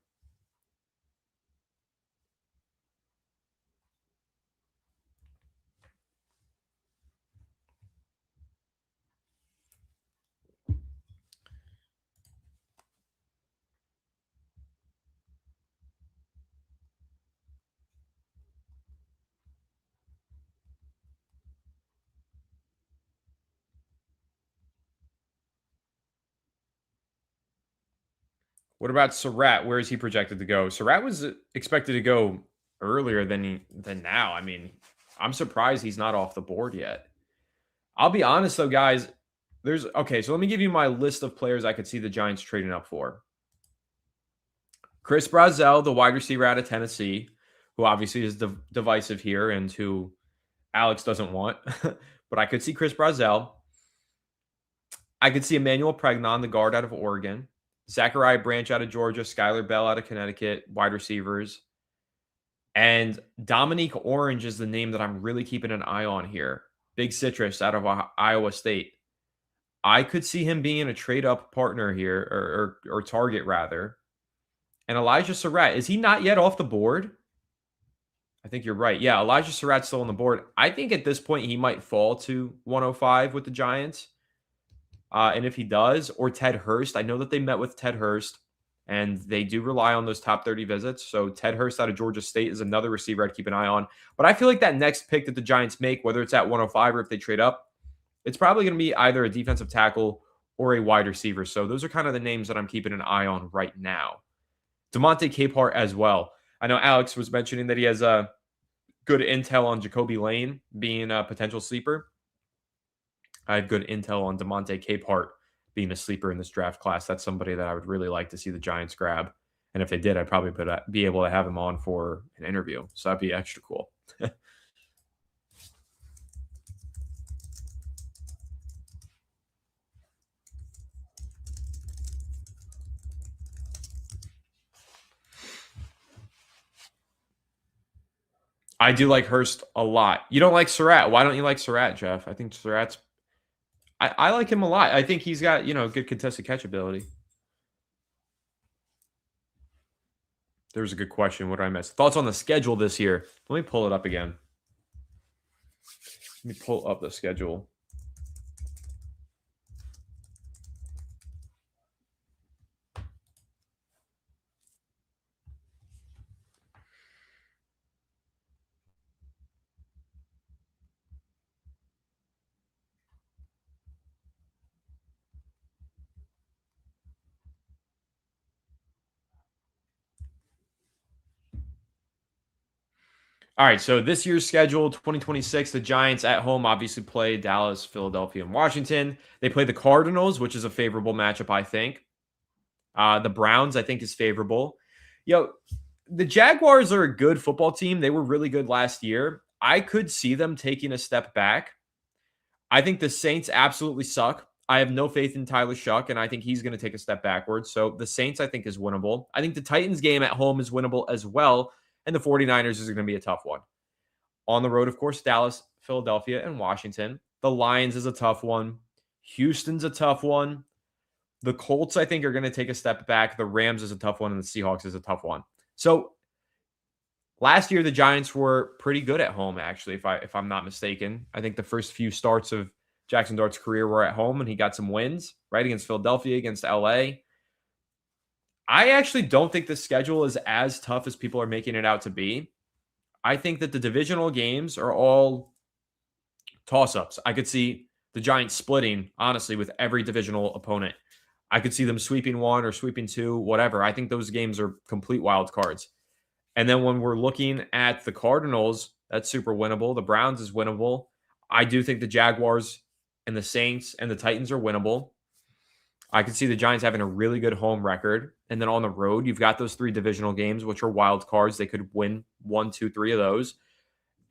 What about Surratt? Where is he projected to go? Surratt was expected to go earlier than now. I mean, I'm surprised he's not off the board yet. I'll be honest though, guys. Okay, so let me give you my list of players I could see the Giants trading up for. Chris Brazzell, the wide receiver out of Tennessee, who obviously is divisive here and who Alex doesn't want. But I could see Chris Brazzell. I could see Emmanuel Pregnon, the guard out of Oregon. Zachariah Branch out of Georgia, Skylar Bell out of Connecticut, wide receivers. And Dominique Orange is the name that I'm really keeping an eye on here. Big Citrus out of Iowa State. I could see him being a trade-up partner here, or target rather. And Elijah Surratt, is he not yet off the board? I think you're right. Yeah, Elijah Surratt's still on the board. I think at this point he might fall to 105 with the Giants. And if he does, or Ted Hurst, I know that they met with Ted Hurst, and they do rely on those top 30 visits. So Ted Hurst out of Georgia State is another receiver I'd keep an eye on. But I feel like that next pick that the Giants make, whether it's at 105 or if they trade up, it's probably going to be either a defensive tackle or a wide receiver. So those are kind of the names that I'm keeping an eye on right now. DeMonte Capehart as well. I know Alex was mentioning that he has a good intel on Jacoby Lane being a potential sleeper. I have good intel on DeMonte Capehart being a sleeper in this draft class. That's somebody that I would really like to see the Giants grab. And if they did, I'd probably be able to have him on for an interview. So that'd be extra cool. I do like Hurst a lot. You don't like Surratt. Why don't you like Surratt, Jeff? I think Surratt's I like him a lot. I think he's got, good contested catch ability. There's a good question. What did I miss? Thoughts on the schedule this year? Let me pull it up again. Let me pull up the schedule. All right, so this year's schedule, 2026, the Giants at home obviously play Dallas, Philadelphia, and Washington. They play the Cardinals, which is a favorable matchup, I think. The Browns, I think, is favorable. The Jaguars are a good football team. They were really good last year. I could see them taking a step back. I think the Saints absolutely suck. I have no faith in Tyler Shuck, and I think he's going to take a step backwards. So the Saints, I think, is winnable. I think the Titans game at home is winnable as well. And the 49ers is going to be a tough one. On the road, of course, Dallas, Philadelphia, and Washington. The Lions is a tough one. Houston's a tough one. The Colts, I think, are going to take a step back. The Rams is a tough one, and the Seahawks is a tough one. So last year, the Giants were pretty good at home, actually, if I'm not mistaken. I think the first few starts of Jackson Dart's career were at home, and he got some wins, right, against Philadelphia, against LA. I actually don't think the schedule is as tough as people are making it out to be. I think that the divisional games are all toss-ups. I could see the Giants splitting, honestly, with every divisional opponent. I could see them sweeping one or sweeping two, whatever. I think those games are complete wild cards. And then when we're looking at the Cardinals, that's super winnable. The Browns is winnable. I do think the Jaguars and the Saints and the Titans are winnable. I could see the Giants having a really good home record. And then on the road, you've got those 3 divisional games, which are wild cards. They could win 1, 2, 3 of those.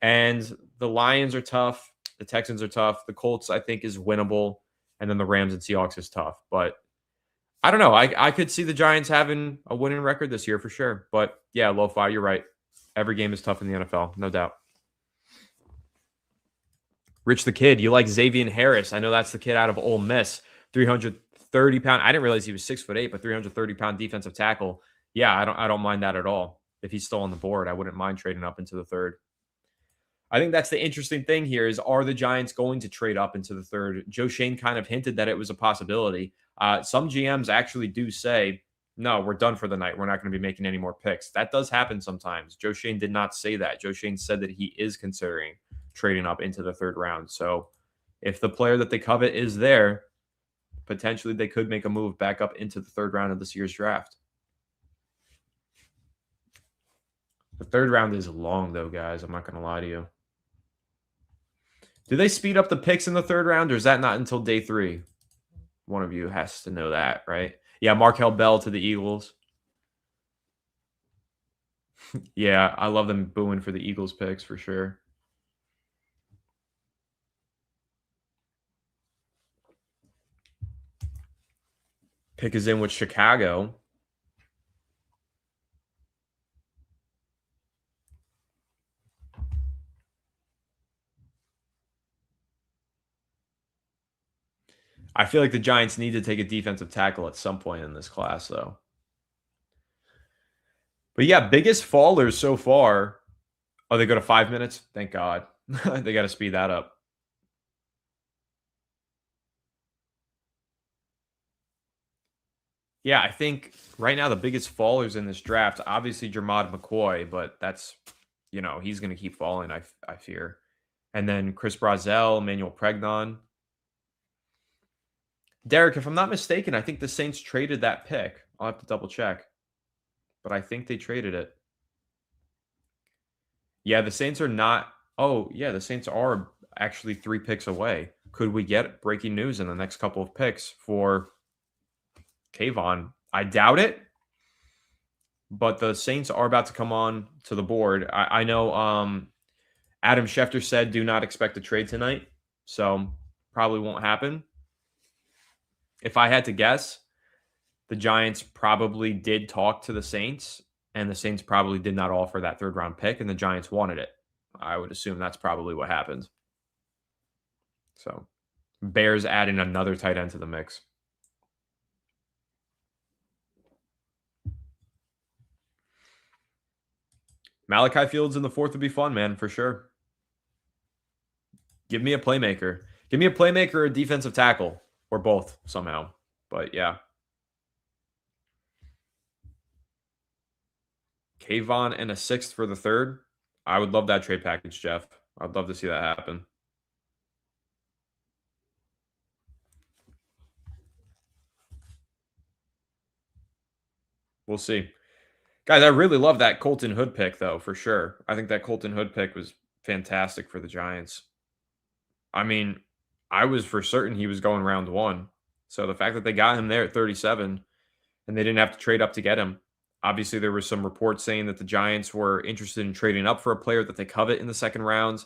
And the Lions are tough. The Texans are tough. The Colts, I think, is winnable. And then the Rams and Seahawks is tough. But I don't know. I could see the Giants having a winning record this year for sure. But yeah, Lo-Fi, you're right. Every game is tough in the NFL, no doubt. Rich the Kid, you like Xavier Harris. I know that's the kid out of Ole Miss. 330-pound. I didn't realize he was 6'8", but 330-pound defensive tackle. Yeah, I don't mind that at all. If he's still on the board, I wouldn't mind trading up into the third. I think that's the interesting thing here is, are the Giants going to trade up into the third? Joe Shane kind of hinted that it was a possibility. Some GMs actually do say, no, we're done for the night. We're not going to be making any more picks. That does happen sometimes. Joe Shane did not say that. Joe Shane said that he is considering trading up into the third round. So if the player that they covet is there, potentially they could make a move back up into the third round of this year's draft. The third round is long, though, guys. I'm not going to lie to you. Do they speed up the picks in the third round, or is that not until day 3? One of you has to know that, right? Yeah, Markel Bell to the Eagles. Yeah, I love them booing for the Eagles picks for sure. Pick is in with Chicago. I feel like the Giants need to take a defensive tackle at some point in this class, though. But yeah, biggest fallers so far. Oh, they go to 5 minutes? Thank God. They got to speed that up. Yeah, I think right now the biggest fallers in this draft, obviously Jermod McCoy, but that's, he's going to keep falling, I fear. And then Chris Brazzell, Emmanuel Pregnon. Derek, if I'm not mistaken, I think the Saints traded that pick. I'll have to double check. But I think they traded it. Yeah, the Saints are not. Oh, yeah, the Saints are actually 3 picks away. Could we get breaking news in the next couple of picks for Kavon? I doubt it. But the Saints are about to come on to the board. I know Adam Schefter said do not expect a trade tonight. So probably won't happen. If I had to guess, the Giants probably did talk to the Saints, and the Saints probably did not offer that third round pick, and the Giants wanted it. I would assume that's probably what happened. So Bears adding another tight end to the mix. Malachi Fields in the fourth would be fun, man, for sure. Give me a playmaker. Give me a playmaker or a defensive tackle, or both somehow. But yeah. Kavon and a 6th for the third. I would love that trade package, Jeff. I'd love to see that happen. We'll see. Guys, I really love that Colton Hood pick, though, for sure. I think that Colton Hood pick was fantastic for the Giants. I mean, I was for certain he was going round 1. So the fact that they got him there at 37 and they didn't have to trade up to get him. Obviously, there was some reports saying that the Giants were interested in trading up for a player that they covet in the second round.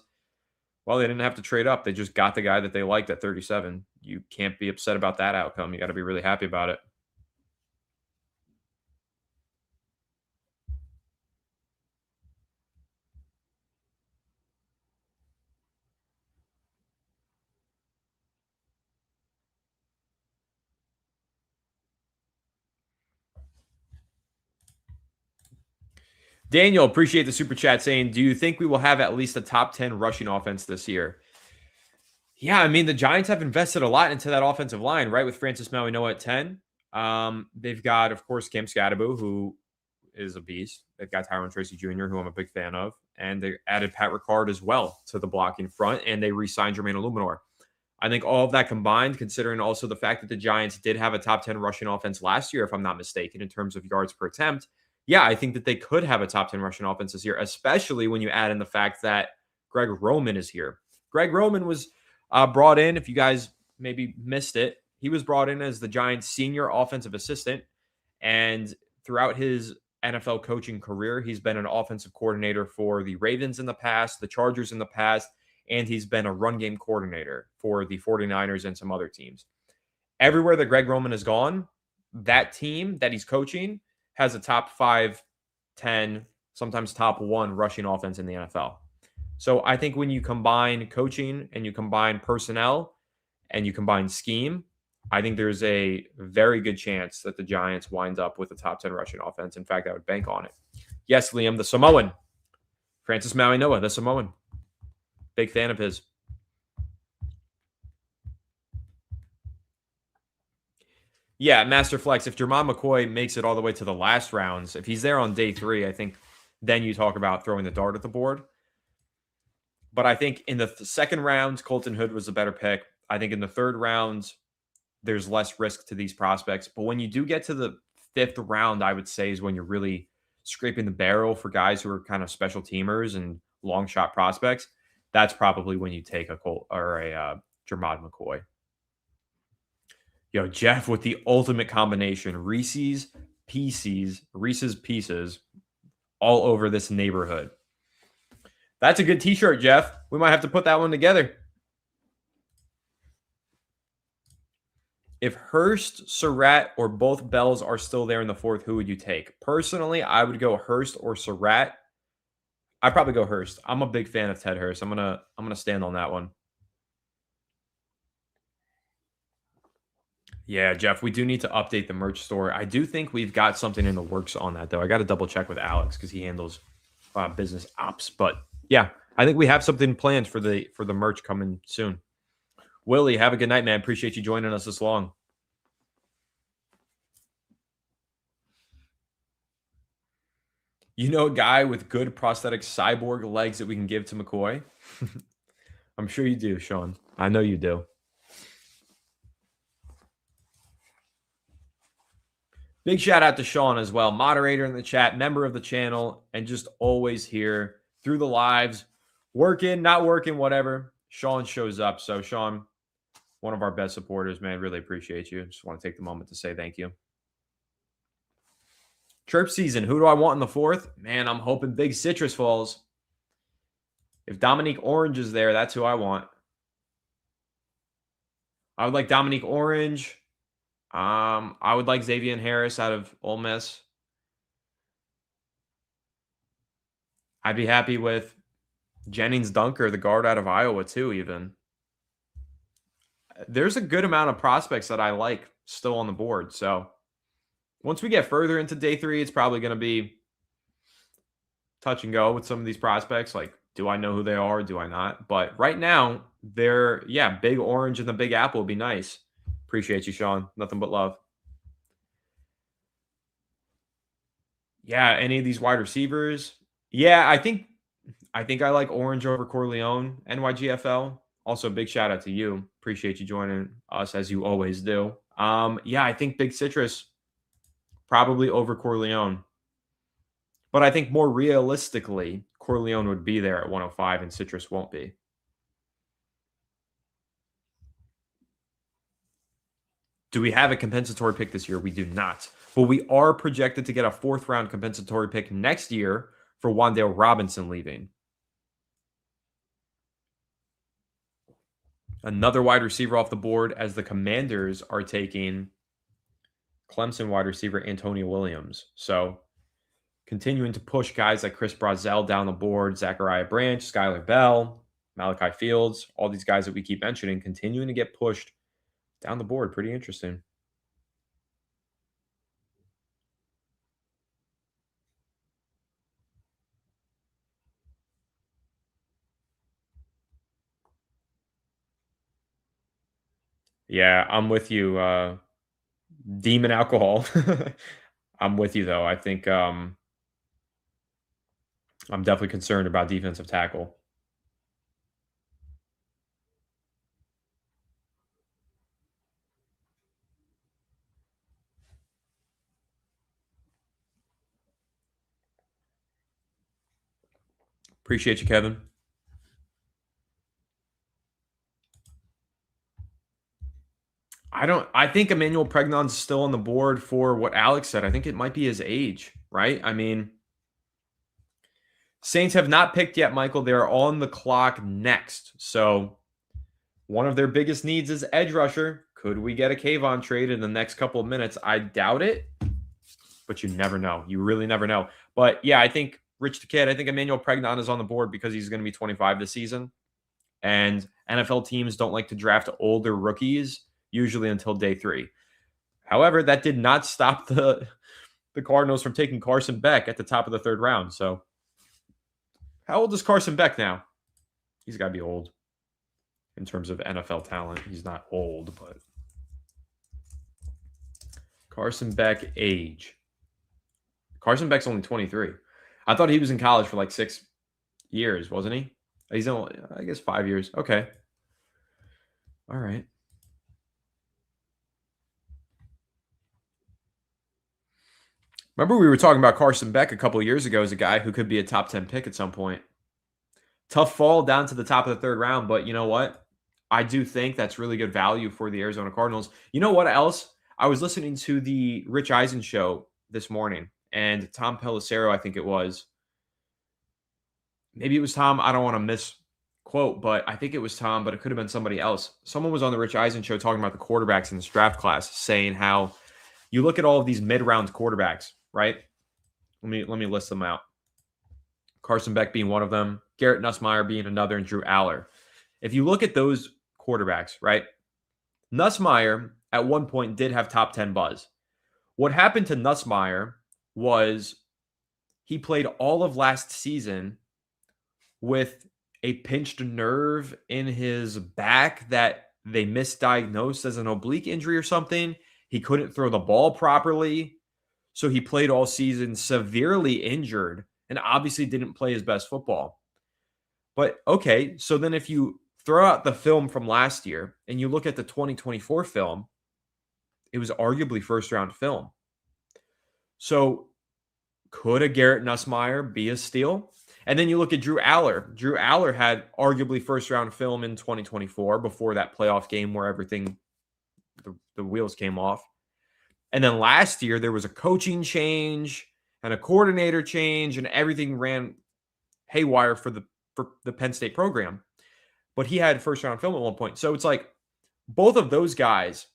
Well, they didn't have to trade up. They just got the guy that they liked at 37. You can't be upset about that outcome. You got to be really happy about it. Daniel, appreciate the super chat saying, do you think we will have at least a top 10 rushing offense this year? Yeah, I mean, the Giants have invested a lot into that offensive line, right? With Francis Mauigoa at 10. They've got, of course, Cam Scadaboo, who is a beast. They've got Tyrone Tracy Jr., who I'm a big fan of. And they added Pat Ricard as well to the blocking front, and they re-signed Jermaine Illuminor. I think all of that combined, considering also the fact that the Giants did have a top 10 rushing offense last year, if I'm not mistaken, in terms of yards per attempt, yeah, I think that they could have a top 10 rushing offense this year, especially when you add in the fact that Greg Roman is here. Greg Roman was brought in, if you guys maybe missed it, he was brought in as the Giants' senior offensive assistant, and throughout his NFL coaching career, he's been an offensive coordinator for the Ravens in the past, the Chargers in the past, and he's been a run game coordinator for the 49ers and some other teams. Everywhere that Greg Roman has gone, that team that he's coaching has a top 5, 10, sometimes top 1 rushing offense in the NFL. So I think when you combine coaching and you combine personnel and you combine scheme, I think there's a very good chance that the Giants wind up with a top 10 rushing offense. In fact, I would bank on it. Yes, Liam, the Samoan. Francis Maui Noah, the Samoan. Big fan of his. Yeah, Master Flex. If Jermon McCoy makes it all the way to the last rounds, if he's there on day 3, I think then you talk about throwing the dart at the board. But I think in the second round, Colton Hood was a better pick. I think in the third round, there's less risk to these prospects. But when you do get to the 5th round, I would say is when you're really scraping the barrel for guys who are kind of special teamers and long shot prospects. That's probably when you take a Colt or a Jermon McCoy. Yo, Jeff with the ultimate combination. Reese's Pieces all over this neighborhood. That's a good t-shirt, Jeff. We might have to put that one together. If Hurst, Surratt, or both Bells are still there in the 4th, who would you take? Personally, I would go Hurst or Surratt. I'd probably go Hurst. I'm a big fan of Ted Hurst. I'm gonna stand on that one. Yeah, Jeff, we do need to update the merch store. I do think we've got something in the works on that, though. I got to double check with Alex because he handles business ops. But yeah, I think we have something planned for the merch coming soon. Willie, have a good night, man. Appreciate you joining us this long. You know a guy with good prosthetic cyborg legs that we can give to McCoy? I'm sure you do, Sean. I know you do. Big shout out to Sean as well, moderator in the chat, member of the channel, and just always here through the lives, working, not working, whatever. Sean shows up. So, Sean, one of our best supporters, man. Really appreciate you. Just want to take the moment to say thank you. Chirp season. Who do I want in the 4th? Man, I'm hoping Big Citrus falls. If Dominique Orange is there, that's who I want. I would like Dominique Orange. I would like Xavier Harris out of Ole Miss. I'd be happy with Jennings Dunker, the guard out of Iowa, too, even. There's a good amount of prospects that I like still on the board. So once we get further into day 3, it's probably going to be touch and go with some of these prospects. Like, do I know who they are? Do I not? But right now, they're, Big Orange and the Big Apple would be nice. Appreciate you, Sean. Nothing but love. Yeah, any of these wide receivers. Yeah, I think I like Orange over Corleone, NYGFL. Also, big shout out to you. Appreciate you joining us as you always do. I think Big Citrus probably over Corleone. But I think more realistically, Corleone would be there at 105 and Citrus won't be. Do we have a compensatory pick this year? We do not. But we are projected to get a 4th round compensatory pick next year for Wan'Dale Robinson leaving. Another wide receiver off the board as the Commanders are taking Clemson wide receiver Antonio Williams. So continuing to push guys like Chris Brazzell down the board, Zachariah Branch, Skylar Bell, Malachi Fields, all these guys that we keep mentioning, continuing to get pushed down the board. Pretty interesting. Yeah, I'm with you. Demon alcohol. I'm with you, though. I think I'm definitely concerned about defensive tackle. Appreciate you, Kevin. I think Emmanuel Pregnon's still on the board for what Alex said. I think it might be his age, right? I mean, Saints have not picked yet, Michael. They're on the clock next. So one of their biggest needs is edge rusher. Could we get a Kavon trade in the next couple of minutes? I doubt it, but you never know. You really never know. But yeah, I think Rich the Kid, I think Emmanuel Pregnon is on the board because he's going to be 25 this season. And NFL teams don't like to draft older rookies usually until day 3. However, that did not stop the Cardinals from taking Carson Beck at the top of the 3rd round. So how old is Carson Beck now? He's got to be old in terms of NFL talent. He's not old, but Carson Beck age. Carson Beck's only 23. I thought he was in college for like 6 years, wasn't he? He's only, I guess, 5 years. Okay. All right. Remember we were talking about Carson Beck a couple of years ago as a guy who could be a top 10 pick at some point. Tough fall down to the top of the 3rd round, but you know what? I do think that's really good value for the Arizona Cardinals. You know what else? I was listening to the Rich Eisen show this morning, and Tom Pelissero, I think it was. Maybe it was Tom. I don't want to misquote, but I think it was Tom, but it could have been somebody else. Someone was on the Rich Eisen show talking about the quarterbacks in this draft class, saying how you look at all of these mid-round quarterbacks, right? Let me list them out. Carson Beck being one of them, Garrett Nussmeier being another, and Drew Aller. If you look at those quarterbacks, right? Nussmeier at one point did have top 10 buzz. What happened to Nussmeier was he played all of last season with a pinched nerve in his back that they misdiagnosed as an oblique injury or something. He couldn't throw the ball properly. So he played all season severely injured and obviously didn't play his best football. But okay, so then if you throw out the film from last year and you look at the 2024 film, it was arguably 1st-round film. So could a Garrett Nussmeier be a steal? And then you look at Drew Aller. Drew Aller had arguably 1st-round film in 2024 before that playoff game where everything, the wheels came off. And then last year, there was a coaching change and a coordinator change, and everything ran haywire for the Penn State program. But he had 1st-round film at one point. So it's like both of those guys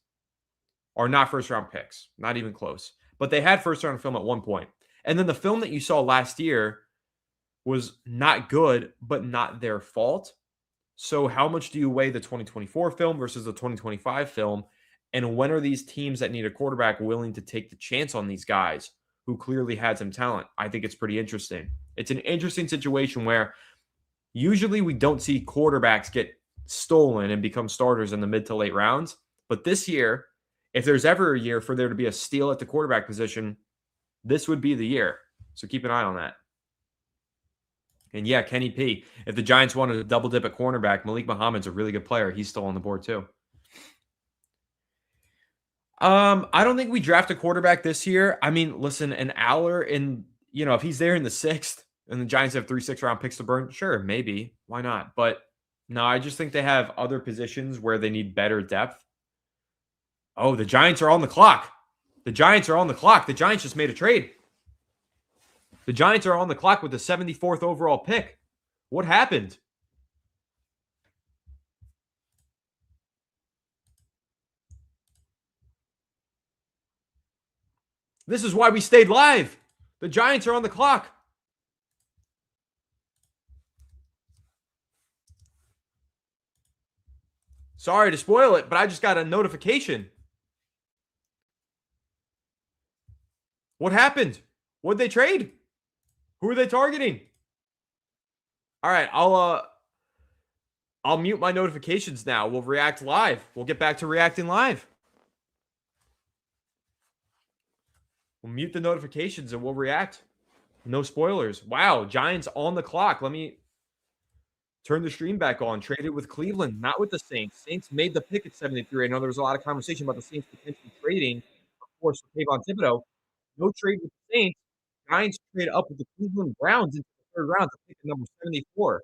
are not 1st-round picks, not even close. But they had 1st-round film at one point. And then the film that you saw last year was not good, but not their fault. So how much do you weigh the 2024 film versus the 2025 film? And when are these teams that need a quarterback willing to take the chance on these guys who clearly had some talent? I think it's pretty interesting. It's an interesting situation where usually we don't see quarterbacks get stolen and become starters in the mid to late rounds. But this year, if there's ever a year for there to be a steal at the quarterback position, this would be the year. So keep an eye on that. And yeah, Kenny P. If the Giants wanted to double dip at cornerback, Malik Muhammad's a really good player. He's still on the board too. I don't think we draft a quarterback this year. I mean, listen, an Aller if he's there in the 6th and the Giants have 3 6-round picks to burn, sure, maybe. Why not? But no, I just think they have other positions where they need better depth. Oh, the Giants are on the clock. The Giants are on the clock. The Giants just made a trade. The Giants are on the clock with the 74th overall pick. What happened? This is why we stayed live. The Giants are on the clock. Sorry to spoil it, but I just got a notification. What happened? What'd they trade? Who are they targeting? All right, I'll mute my notifications now. We'll react live. We'll get back to reacting live. We'll mute the notifications and we'll react. No spoilers. Wow, Giants on the clock. Let me turn the stream back on. Traded with Cleveland, not with the Saints. Saints made the pick at 73. I know there was a lot of conversation about the Saints potentially trading, of course, for Kavon Thibodeaux. No trade with the Saints. Giants trade up with the Cleveland Browns into the 3rd round to pick at number 74.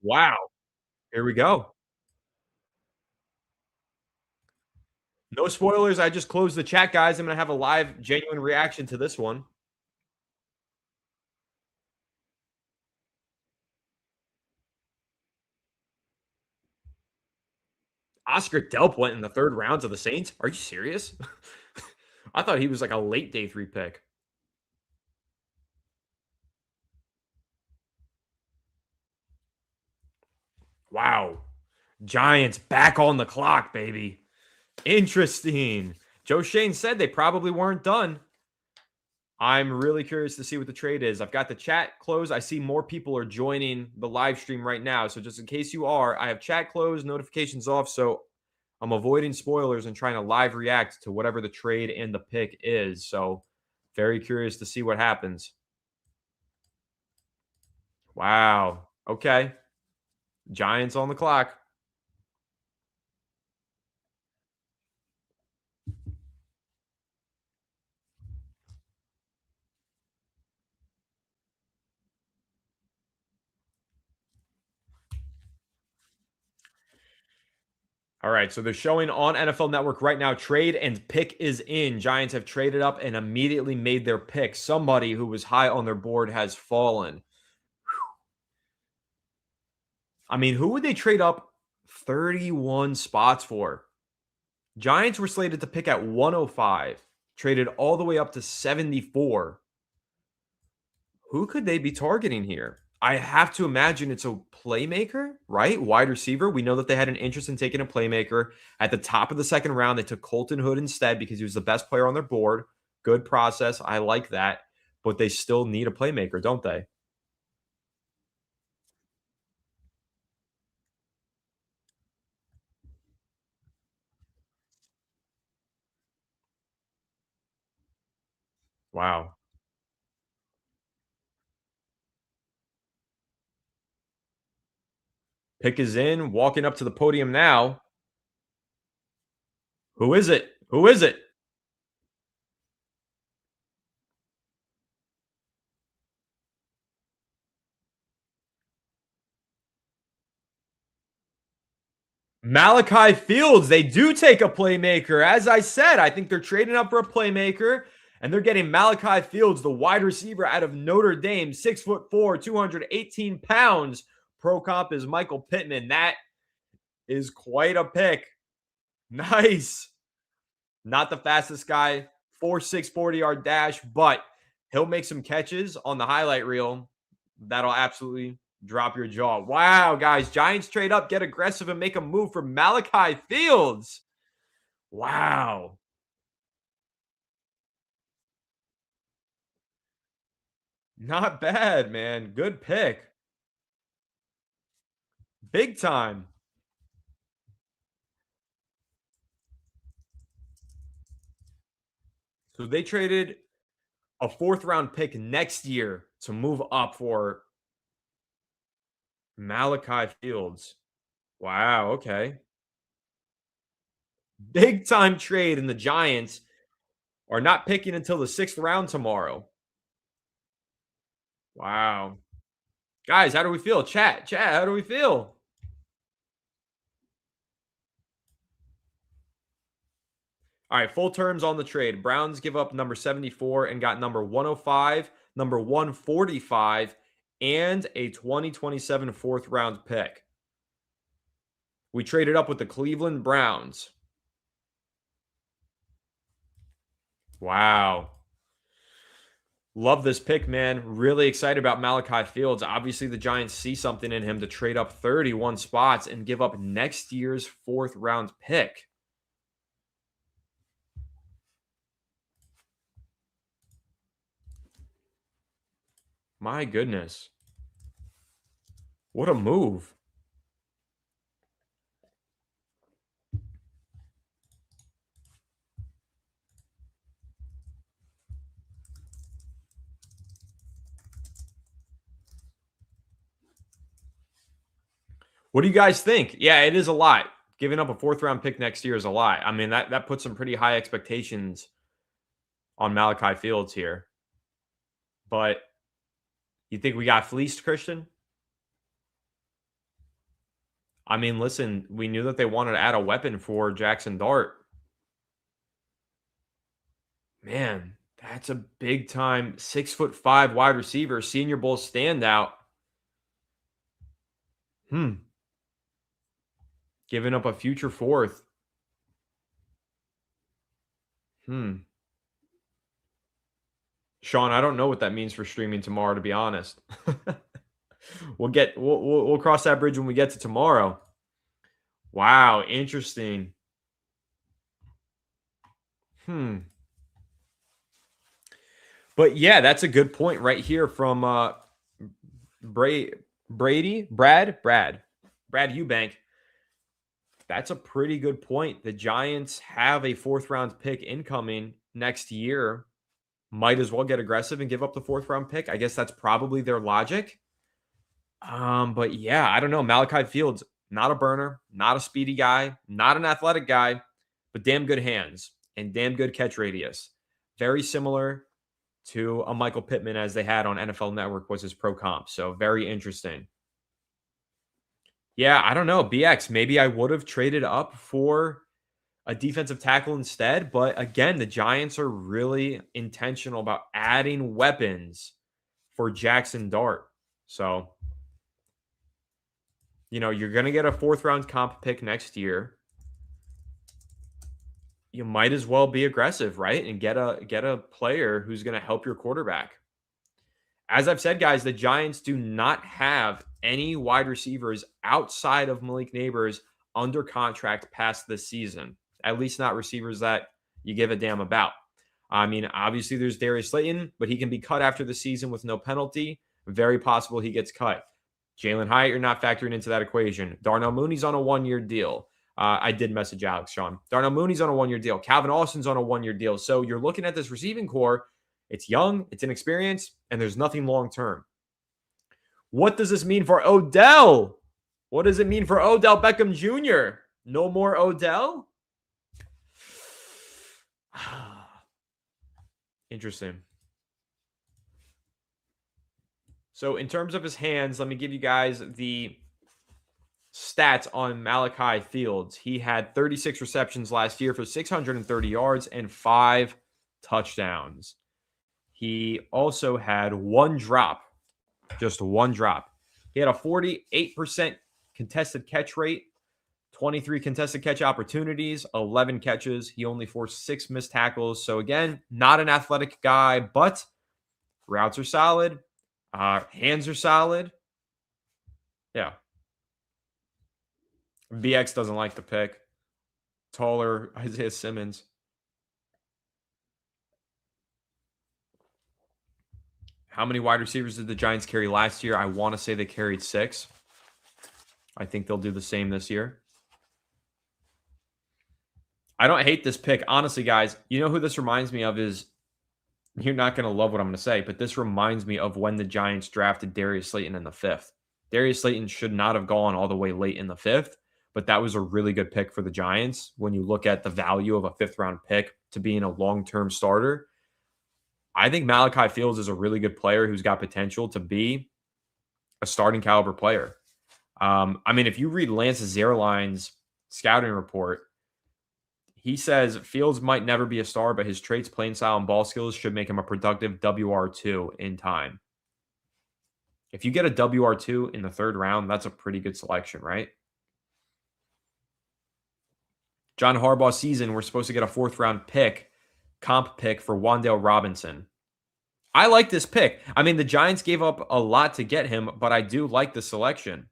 Wow. Here we go. No spoilers. I just closed the chat, guys. I'm going to have a live, genuine reaction to this one. Oscar Delp went in the 3rd round to the Saints. Are you serious? I thought he was like a late day 3 pick. Wow. Giants back on the clock, baby. Interesting. Joe Shane said they probably weren't done. I'm really curious to see what the trade is. I've got the chat closed. I see more people are joining the live stream right now. So just in case you are, I have chat closed, notifications off. So I'm avoiding spoilers and trying to live react to whatever the trade and the pick is. So very curious to see what happens. Wow. Okay. Giants on the clock. All right, so they're showing on NFL Network right now, trade and pick is in. Giants have traded up and immediately made their pick. Somebody who was high on their board has fallen. I mean, who would they trade up 31 spots for? Giants were slated to pick at 105, traded all the way up to 74. Who could they be targeting here? I have to imagine it's a playmaker, right? Wide receiver. We know that they had an interest in taking a playmaker. At the top of the 2nd round, they took Colton Hood instead because he was the best player on their board. Good process. I like that. But they still need a playmaker, don't they? Wow. Pick is in, walking up to the podium now. Who is it? Who is it? Malachi Fields. They do take a playmaker. As I said, I think they're trading up for a playmaker, and they're getting Malachi Fields, the wide receiver out of Notre Dame, 6'4", 218 pounds. Pro comp is Michael Pittman. That is quite a pick. Nice. Not the fastest guy, 4.6 40-yard dash, but he'll make some catches on the highlight reel. That'll absolutely drop your jaw. Wow, guys. Giants trade up, get aggressive, and make a move for Malachi Fields. Wow. Not bad, man. Good pick. Big time. So they traded a 4th round pick next year to move up for Malachi Fields. Wow. Okay. Big time trade. And the Giants are not picking until the 6th round tomorrow. Wow. Guys, how do we feel? Chat, how do we feel? All right, full terms on the trade. Browns give up number 74 and got number 105, number 145, and a 2027 4th round pick. We traded up with the Cleveland Browns. Wow. Love this pick, man. Really excited about Malachi Fields. Obviously, the Giants see something in him to trade up 31 spots and give up next year's 4th round pick. My goodness. What a move. What do you guys think? Yeah, it is a lot. Giving up a 4th round pick next year is a lot. I mean, that puts some pretty high expectations on Malachi Fields here. But you think we got fleeced, Christian? I mean, listen, we knew that they wanted to add a weapon for Jackson Dart. Man, that's a big time 6'5" wide receiver, Senior Bowl standout. Giving up a future fourth. Sean, I don't know what that means for streaming tomorrow, to be honest. We'll cross that bridge when we get to tomorrow. Wow, interesting. But yeah, that's a good point right here from Brad Eubank. That's a pretty good point. The Giants have a 4th round pick incoming next year. Might as well get aggressive and give up the 4th round pick. I guess that's probably their logic. But yeah, I don't know. Malachi Fields, not a burner, not a speedy guy, not an athletic guy, but damn good hands and damn good catch radius. Very similar to a Michael Pittman as they had on NFL Network was his pro comp. So very interesting. Yeah, I don't know. BX, maybe I would have traded up for a defensive tackle instead. But again, the Giants are really intentional about adding weapons for Jackson Dart. So, you're going to get a 4th round comp pick next year. You might as well be aggressive, right? And get a player who's going to help your quarterback. As I've said, guys, the Giants do not have any wide receivers outside of Malik Neighbors under contract past this season. At least not receivers that you give a damn about. I mean, obviously there's Darius Slayton, but he can be cut after the season with no penalty. Very possible he gets cut. Jalen Hyatt, you're not factoring into that equation. Darnell Mooney's on a 1-year deal. I did message Alex, Sean. Darnell Mooney's on a 1-year deal. Calvin Austin's on a 1-year deal. So you're looking at this receiving core. It's young, it's inexperienced, and there's nothing long-term. What does this mean for Odell? What does it mean for Odell Beckham Jr.? No more Odell? Interesting. So in terms of his hands, let me give you guys the stats on Malachi Fields. He had 36 receptions last year for 630 yards and 5 touchdowns. He also had 1 drop, just 1 drop. He had a 48% contested catch rate, 23 contested catch opportunities, 11 catches. He only forced 6 missed tackles. So again, not an athletic guy, but routes are solid. Hands are solid. Yeah. BX doesn't like the pick. Taller Isaiah Simmons. How many wide receivers did the Giants carry last year? I want to say they carried 6. I think they'll do the same this year. I don't hate this pick. Honestly, guys, you know who this reminds me of is, you're not going to love what I'm going to say, but this reminds me of when the Giants drafted Darius Slayton in the 5th. Darius Slayton should not have gone all the way late in the 5th, but that was a really good pick for the Giants when you look at the value of a 5th round pick to being a long-term starter. I think Malachi Fields is a really good player who's got potential to be a starting caliber player. I mean, if you read Lance Zierlein's scouting report, he says Fields might never be a star, but his traits, playing style, and ball skills should make him a productive WR2 in time. If you get a WR2 in the 3rd round, that's a pretty good selection, right? John Harbaugh's season, we're supposed to get a 4th round pick, comp pick for Wan'Dale Robinson. I like this pick. I mean, the Giants gave up a lot to get him, but I do like the selection.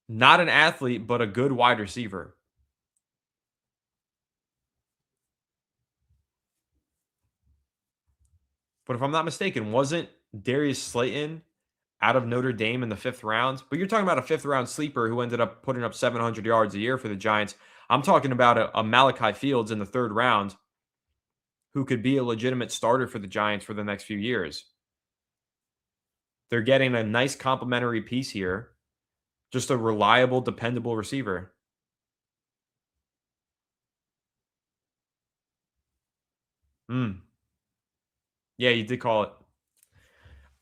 Not an athlete, but a good wide receiver. But if I'm not mistaken, wasn't Darius Slayton out of Notre Dame in the 5th round? But you're talking about a 5th round sleeper who ended up putting up 700 yards a year for the Giants. I'm talking about a Malachi Fields in the 3rd round who could be a legitimate starter for the Giants for the next few years. They're getting a nice complementary piece here. Just a reliable, dependable receiver. Yeah, you did call it.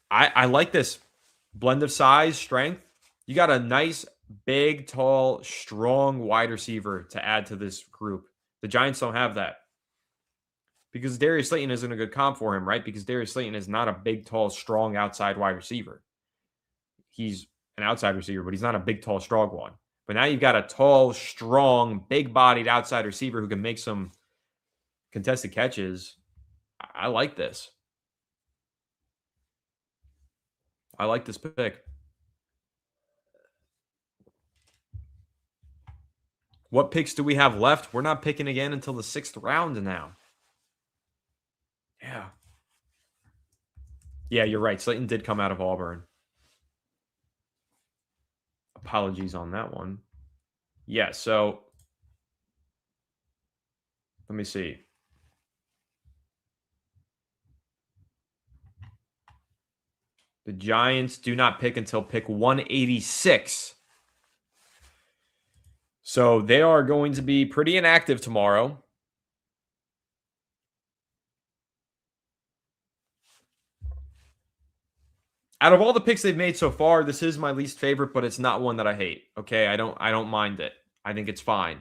I like this blend of size, strength. You got a nice, big, tall, strong wide receiver to add to this group. The Giants don't have that. because Darius Slayton isn't a good comp for him, right? Because Darius Slayton is not a big, tall, strong outside wide receiver. He's an outside receiver, but he's not a big, tall, strong one. But now you've got a tall, strong, big-bodied outside receiver who can make some contested catches. I like this. I like this pick. What picks do we have left? We're not picking again until the 6th round now. Yeah. Yeah, you're right. Slayton did come out of Auburn. Apologies on that one. Yeah, so let me see. The Giants do not pick until pick 186. So they are going to be pretty inactive tomorrow. Out of all the picks they've made so far, this is my least favorite, but it's not one that I hate. Okay, I don't mind it. I think it's fine.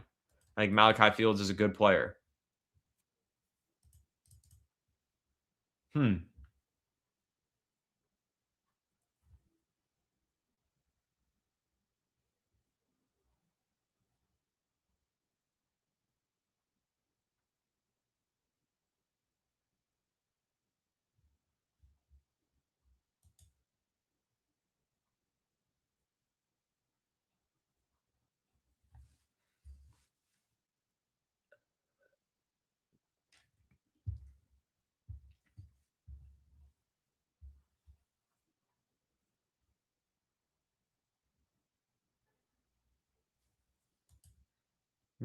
I think Malachi Fields is a good player.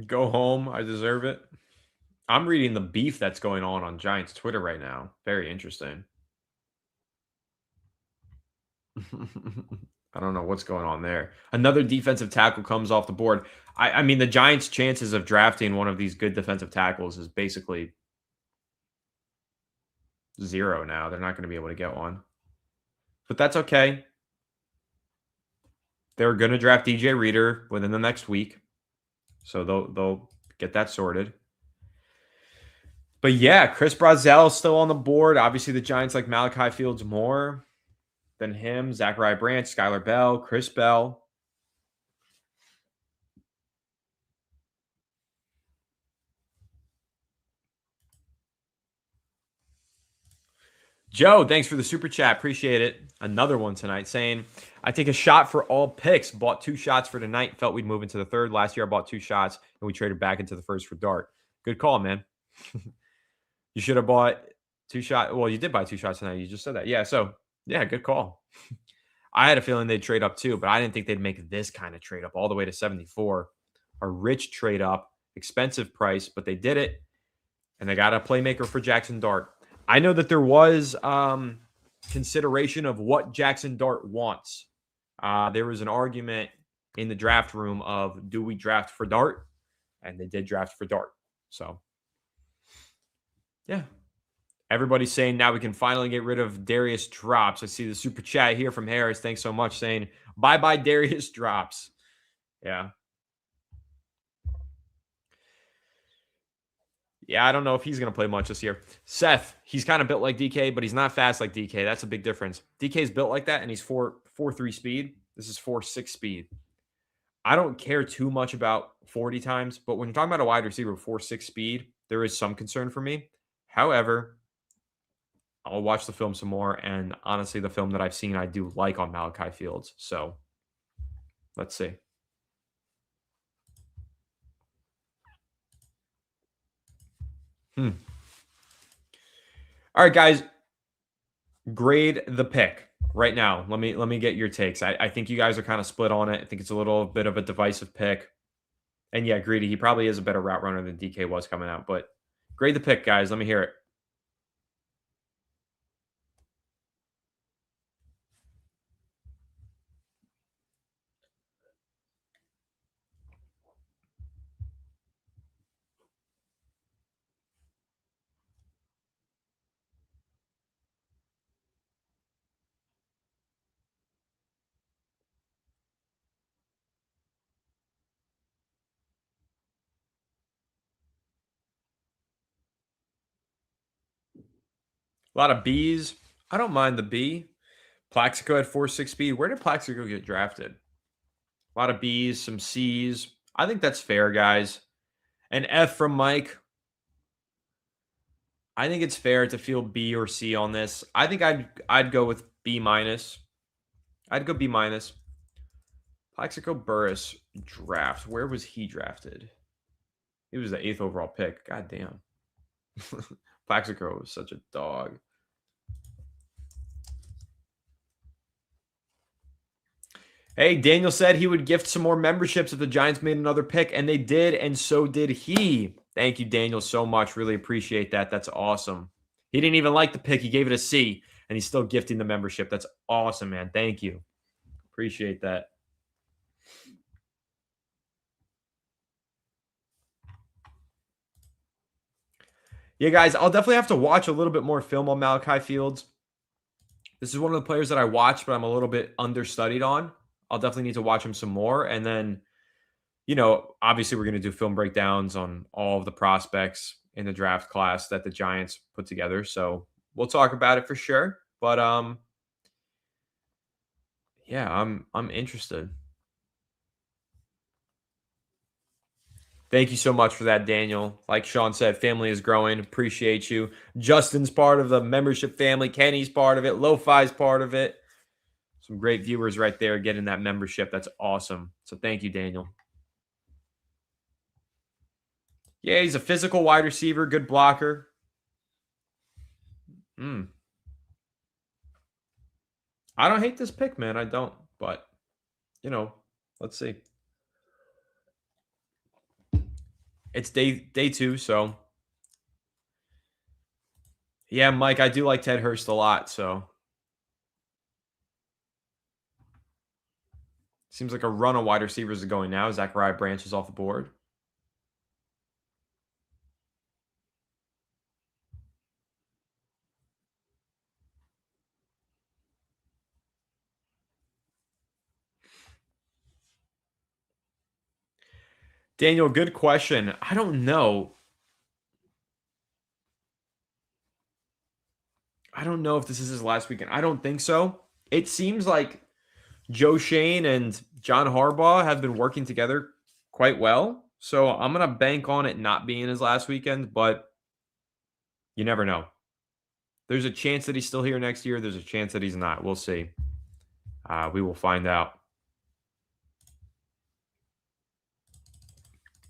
Go home. I deserve it. I'm reading the beef that's going on Giants Twitter right now. Very interesting. I don't know what's going on there. Another defensive tackle comes off the board. I mean, the Giants' chances of drafting one of these good defensive tackles is basically zero now. They're not going to be able to get one. But that's okay. They're going to draft DJ Reader within the next week. So they'll get that sorted. But yeah, Chris Brazzell is still on the board. Obviously, the Giants like Malachi Fields more than him. Zachariah Branch, Skylar Bell, Chris Bell. Joe, thanks for the super chat. Appreciate it. Another one tonight saying, I take a shot for all picks. Bought 2 shots for tonight. Felt we'd move into the 3rd. Last year, I bought 2 shots, and we traded back into the 1st for Dart. Good call, man. You should have bought 2 shots. Well, you did buy 2 shots tonight. You just said that. Yeah, so, yeah, good call. I had a feeling they'd trade up too, but I didn't think they'd make this kind of trade up all the way to 74. A rich trade up, expensive price, but they did it, and they got a playmaker for Jackson Dart. I know that there was consideration of what Jackson Dart wants. There was an argument in the draft room of, do we draft for Dart? And they did draft for Dart. So, yeah. Everybody's saying now we can finally get rid of Darius Drops. I see the super chat here from Harris. Thanks so much, saying, bye-bye Darius Drops. Yeah. Yeah, I don't know if he's going to play much this year. Seth, he's kind of built like DK, but he's not fast like DK. That's a big difference. DK's built like that, and he's 4.3 speed. This is 4.6 speed. I don't care too much about 40 times, but when you're talking about a wide receiver with 4.6 speed, there is some concern for me. However, I'll watch the film some more, and honestly, the film that I've seen, I do like on Malachi Fields. So, let's see. All right, guys. Grade the pick right now. Let me get your takes. I think you guys are kind of split on it. I think it's a little bit of a divisive pick. And yeah, Greedy, he probably is a better route runner than DK was coming out. But grade the pick, guys. Let me hear it. A lot of Bs. I don't mind the B. Plaxico had 4.6 speed. Where did Plaxico get drafted? A lot of Bs, some Cs. I think that's fair, guys. An F from Mike. I think it's fair to feel B or C on this. I think I'd go with B minus. I'd go B minus. Plaxico Burris draft. Where was he drafted? He was the 8th overall pick. God damn. Plaxico was such a dog. Hey, Daniel said he would gift some more memberships if the Giants made another pick, and they did, and so did he. Thank you, Daniel, so much. Really appreciate that. That's awesome. He didn't even like the pick. He gave it a C, and he's still gifting the membership. That's awesome, man. Thank you. Appreciate that. Yeah, guys, I'll definitely have to watch a little bit more film on Malachi Fields. This is one of the players that I watch, but I'm a little bit understudied on. I'll definitely need to watch him some more. And then, obviously we're going to do film breakdowns on all of the prospects in the draft class that the Giants put together. So we'll talk about it for sure. But yeah, I'm interested. Thank you so much for that, Daniel. Like Sean said, family is growing. Appreciate you. Justin's part of the membership family. Kenny's part of it. Lo-Fi's part of it. Some great viewers right there getting that membership. That's awesome. So thank you, Daniel. Yeah, he's a physical wide receiver, good blocker. I don't hate this pick, man. I don't. But, let's see. It's day 2, so. Yeah, Mike, I do like Ted Hurst a lot, so. Seems like a run of wide receivers are going now. Zachariah Branch is off the board. Daniel, good question. I don't know. I don't know if this is his last weekend. I don't think so. It seems like Joe Shane and John Harbaugh have been working together quite well. So I'm going to bank on it not being his last weekend, but you never know. There's a chance that he's still here next year. There's a chance that he's not. We'll see. We will find out.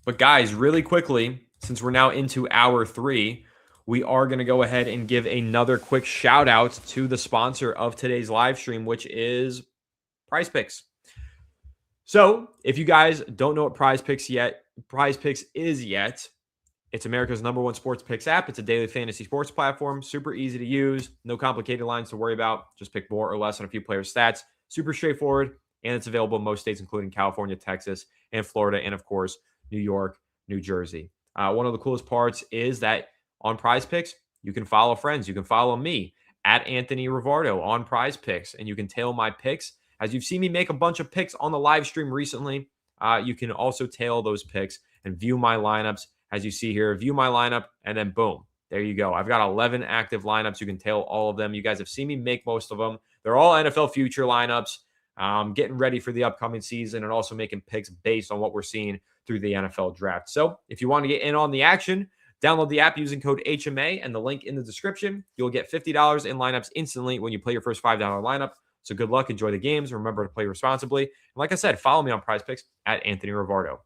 But guys, really quickly, since we're now into hour 3, we are going to go ahead and give another quick shout out to the sponsor of today's live stream, which is PrizePicks. So if you guys don't know what PrizePicks is yet, it's America's #1 sports picks app. It's a daily fantasy sports platform, super easy to use, no complicated lines to worry about. Just pick more or less on a few players' stats. Super straightforward, and it's available in most states, including California, Texas, and Florida, and of course, New York, New Jersey. One of the coolest parts is that on PrizePicks, you can follow friends. You can follow me at Anthony Rivardo on PrizePicks, and you can tail my picks. As you've seen me make a bunch of picks on the live stream recently, you can also tail those picks and view my lineups. As you see here, view my lineup, and then boom, there you go. I've got 11 active lineups. You can tail all of them. You guys have seen me make most of them. They're all NFL future lineups. Getting ready for the upcoming season and also making picks based on what we're seeing through the NFL draft. So if you want to get in on the action, download the app using code HMA and the link in the description. You'll get $50 in lineups instantly when you play your first $5 lineup. So good luck. Enjoy the games. Remember to play responsibly. And like I said, follow me on PrizePicks at Anthony Rivardo.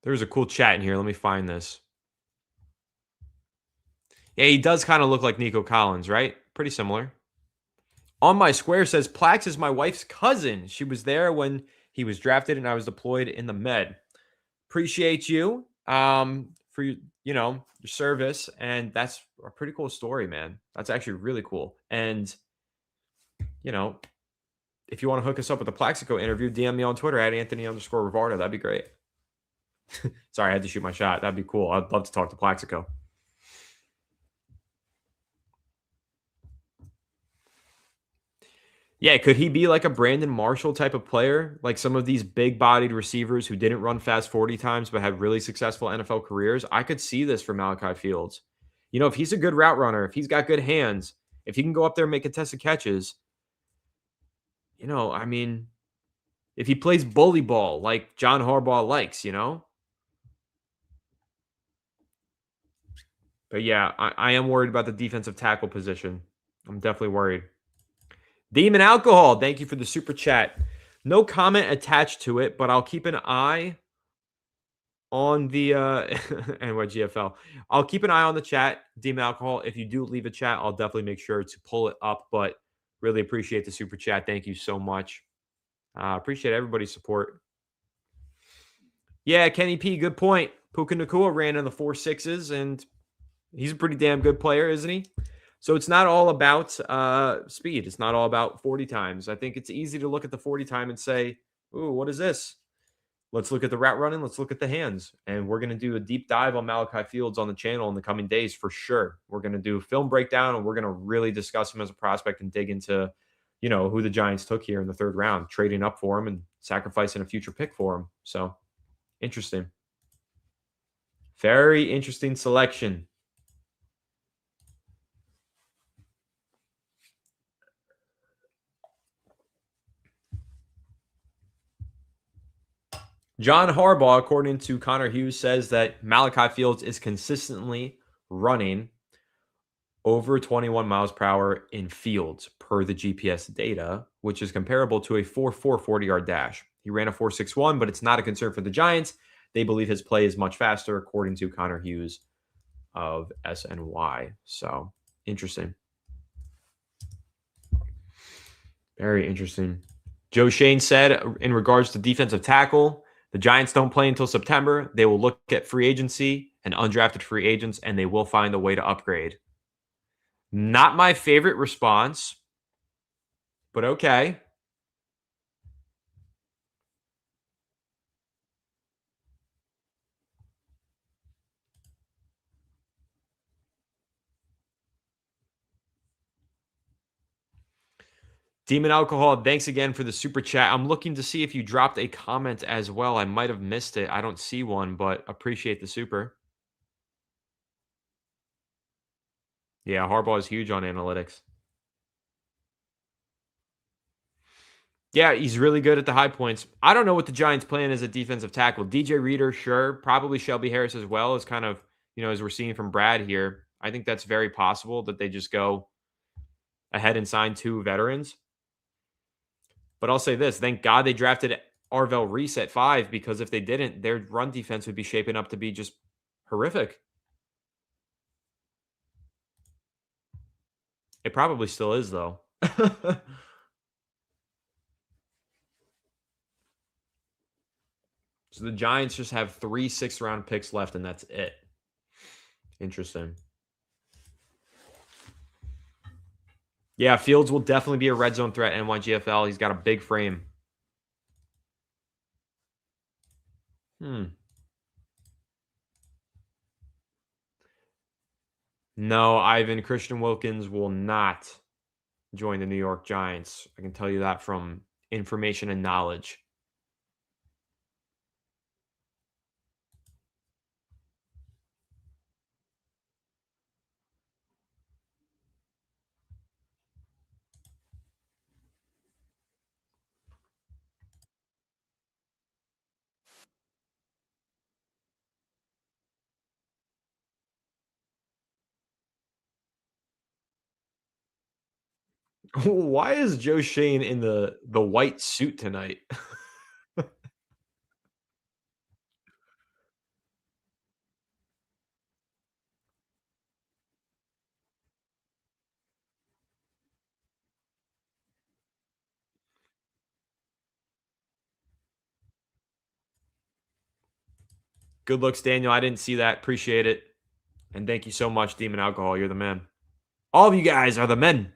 There's a cool chat in here. Let me find this. Yeah, he does kind of look like Nico Collins, right? Pretty similar. On my square says Plax is my wife's cousin. She was there when he was drafted and I was deployed in the Med. Appreciate you for your service, and that's a pretty cool story, man. That's actually really cool. And if you want to hook us up with a Plaxico interview, DM me on Twitter at Anthony_Rivardo. That'd be great. Sorry, I had to shoot my shot. That'd be cool. I'd love to talk to Plaxico. Yeah, could he be like a Brandon Marshall type of player? Like some of these big-bodied receivers who didn't run fast 40 times but had really successful NFL careers? I could see this for Malachi Fields. If he's a good route runner, if he's got good hands, if he can go up there and make contested catches, I mean, if he plays bully ball like John Harbaugh likes. But yeah, I am worried about the defensive tackle position. I'm definitely worried. Demon Alcohol, thank you for the super chat. No comment attached to it, but I'll keep an eye on the NYGFL. I'll keep an eye on the chat, Demon Alcohol. If you do leave a chat, I'll definitely make sure to pull it up. But really appreciate the super chat. Thank you so much. Appreciate everybody's support. Yeah, Kenny P, good point. Puka Nacua ran in the 4.6s, and he's a pretty damn good player, isn't he? So it's not all about speed. It's not all about 40 times. I think it's easy to look at the 40 time and say, ooh, what is this? Let's look at the route running. Let's look at the hands. And we're going to do a deep dive on Malachi Fields on the channel in the coming days for sure. We're going to do a film breakdown, and we're going to really discuss him as a prospect and dig into, who the Giants took here in the 3rd round, trading up for him and sacrificing a future pick for him. So interesting. Very interesting selection. John Harbaugh, according to Connor Hughes, says that Malachi Fields is consistently running over 21 miles per hour in fields per the GPS data, which is comparable to a 4.4 40-yard dash. He ran a 4.61, but it's not a concern for the Giants. They believe his play is much faster, according to Connor Hughes of SNY. So, interesting. Very interesting. Joe Shane said, in regards to defensive tackle, the Giants don't play until September. They will look at free agency and undrafted free agents, and they will find a way to upgrade. Not my favorite response, but okay. Demon Alcohol, thanks again for the super chat. I'm looking to see if you dropped a comment as well. I might have missed it. I don't see one, but appreciate the super. Yeah, Harbaugh is huge on analytics. Yeah, he's really good at the high points. I don't know what the Giants' plan is at defensive tackle. DJ Reader, sure. Probably Shelby Harris as well, is kind of, as we're seeing from Brad here. I think that's very possible that they just go ahead and sign 2 veterans. But I'll say this, thank God they drafted Arvell Reese at 5, because if they didn't, their run defense would be shaping up to be just horrific. It probably still is, though. So the Giants just have 3 6th-round picks left, and that's it. Interesting. Yeah, Fields will definitely be a red zone threat in NYGFL. He's got a big frame. No, Ivan, Christian Wilkins will not join the New York Giants. I can tell you that from information and knowledge. Why is Joe Shane in the white suit tonight? Good looks, Daniel. I didn't see that. Appreciate it. And thank you so much, Demon Alcohol. You're the man. All of you guys are the men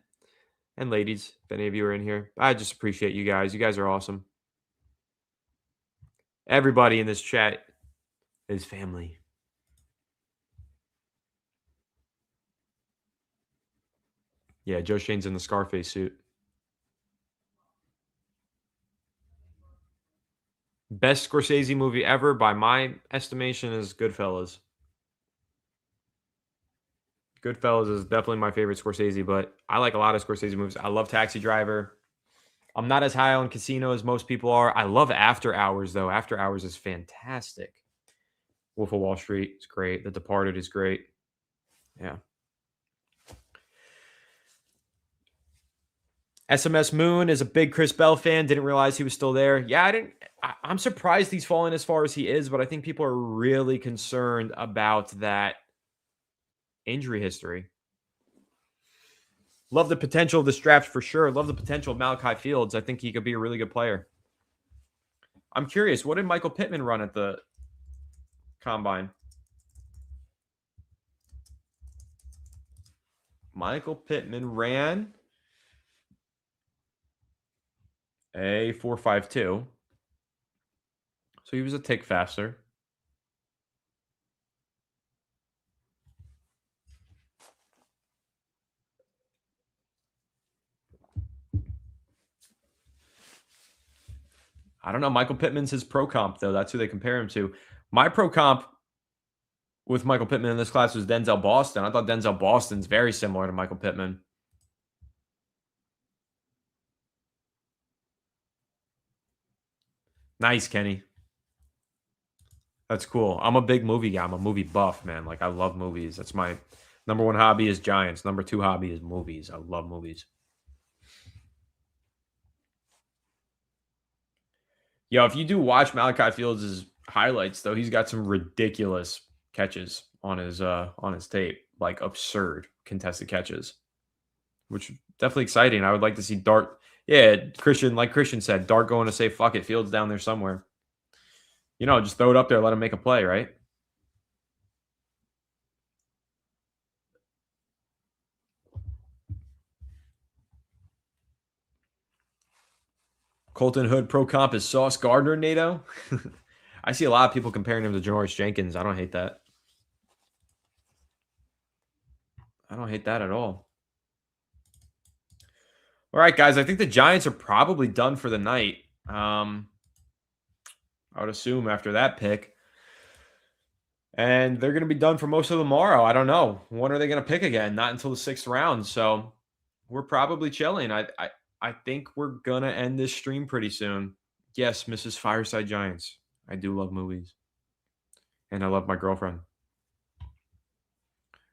and ladies, if any of you are in here. I just appreciate you guys. You guys are awesome. Everybody in this chat is family. Yeah, Joe Shane's in the Scarface suit. Best Scorsese movie ever, by my estimation, is Goodfellas. Goodfellas is definitely my favorite Scorsese, but I like a lot of Scorsese movies. I love Taxi Driver. I'm not as high on Casino as most people are. I love After Hours, though. After Hours is fantastic. Wolf of Wall Street is great. The Departed is great. Yeah. SMS Moon is a big Chris Bell fan. Didn't realize he was still there. Yeah, I'm surprised he's fallen as far as he is, but I think people are really concerned about that injury history. Love the potential of this draft for sure. Love the potential of Malachi Fields. I think he could be a really good player. I'm curious, what did Michael Pittman run at the combine? Michael Pittman ran a 4.52. So he was a tick faster. I don't know. Michael Pittman's his pro comp, though. That's who they compare him to. My pro comp with Michael Pittman in this class was Denzel Boston. I thought Denzel Boston's very similar to Michael Pittman. Nice, Kenny. That's cool. I'm a big movie guy. I'm a movie buff, man. Like, I love movies. That's my number one hobby is Giants. Number two hobby is movies. I love movies. Yo, if you do watch Malachi Fields' highlights, though, he's got some ridiculous catches on his tape. Like, absurd contested catches, which is definitely exciting. I would like to see Dart. Yeah, Christian, like Christian said, Dart going to say, fuck it, Fields down there somewhere. You know, just throw it up there, let him make a play, right? Colton Hood pro comp is Sauce Gardner, NATO. I see a lot of people comparing him to Janoris Jenkins. I don't hate that. I don't hate that at all. All right, guys. I think the Giants are probably done for the night. I would assume after that pick. And they're going to be done for most of tomorrow. I don't know. When are they going to pick again? Not until the 6th round. So we're probably chilling. I think we're going to end this stream pretty soon. Yes, Mrs. Fireside Giants. I do love movies. And I love my girlfriend.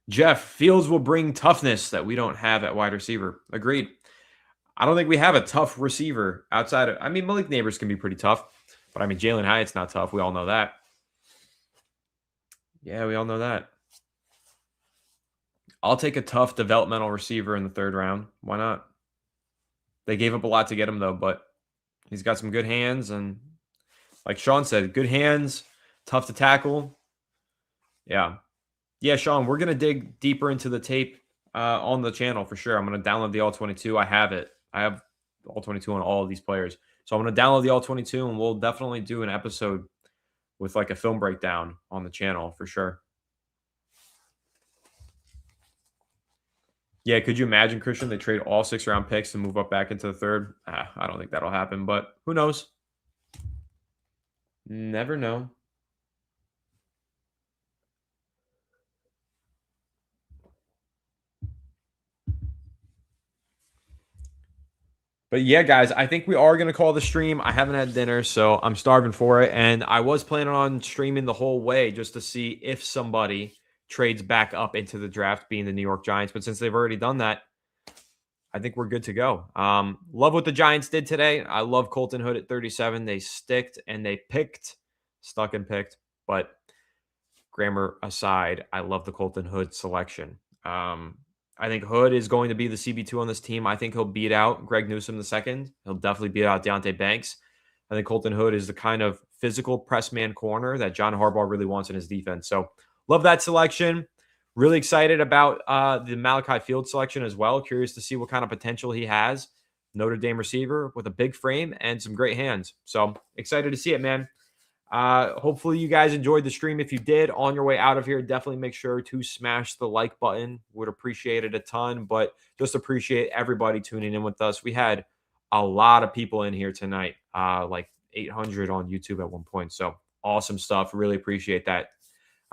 Jeff, Fields will bring toughness that we don't have at wide receiver. Agreed. I don't think we have a tough receiver outside of, I mean, Malik Neighbors can be pretty tough. But I mean, Jalen Hyatt's not tough. We all know that. Yeah, we all know that. I'll take a tough developmental receiver in the 3rd round. Why not? They gave up a lot to get him, though, but he's got some good hands. And like Sean said, good hands, tough to tackle. Yeah. Yeah, Sean, we're going to dig deeper into the tape on the channel for sure. I'm going to download the All-22. I have it. I have All-22 on all of these players. So I'm going to download the All-22, and we'll definitely do an episode with like a film breakdown on the channel for sure. Yeah, could you imagine, Christian, they trade all 6th-round picks and move up back into the 3rd? I don't think that'll happen, but who knows? Never know. But yeah, guys, I think we are going to call the stream. I haven't had dinner, so I'm starving for it. And I was planning on streaming the whole way just to see if somebody trades back up into the draft, being the New York Giants. But since they've already done that, I think we're good to go. Love what the Giants did today. I love Colton Hood at 37. They stuck and picked. But grammar aside, I love the Colton Hood selection. I think Hood is going to be the CB2 on this team. I think he'll beat out Greg Newsome II. He'll definitely beat out Deontay Banks. I think Colton Hood is the kind of physical press man corner that John Harbaugh really wants in his defense. So love that selection. Really excited about the Malachi Fields selection as well. Curious to see what kind of potential he has. Notre Dame receiver with a big frame and some great hands. So excited to see it, man. Hopefully you guys enjoyed the stream. If you did, on your way out of here, definitely make sure to smash the like button. Would appreciate it a ton, but just appreciate everybody tuning in with us. We had a lot of people in here tonight, like 800 on YouTube at one point. So awesome stuff. Really appreciate that.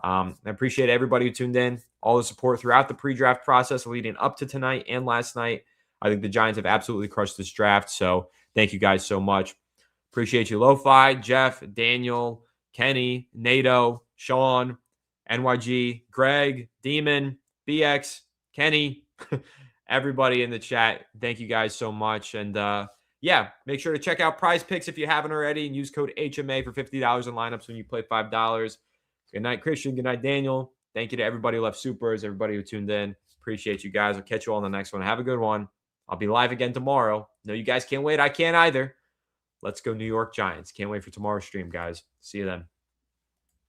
I appreciate everybody who tuned in, all the support throughout the pre-draft process leading up to tonight and last night. I think the Giants have absolutely crushed this draft. So thank you guys so much. Appreciate you, Lo-Fi, Jeff, Daniel, Kenny, Nato, Sean, NYG, Greg, Demon, BX, Kenny, everybody in the chat. Thank you guys so much. And yeah, make sure to check out PrizePicks if you haven't already and use code HMA for $50 in lineups when you play $5. Good night, Christian. Good night, Daniel. Thank you to everybody who left supers, everybody who tuned in. Appreciate you guys. I'll catch you all on the next one. Have a good one. I'll be live again tomorrow. No, you guys can't wait. I can't either. Let's go New York Giants. Can't wait for tomorrow's stream, guys. See you then.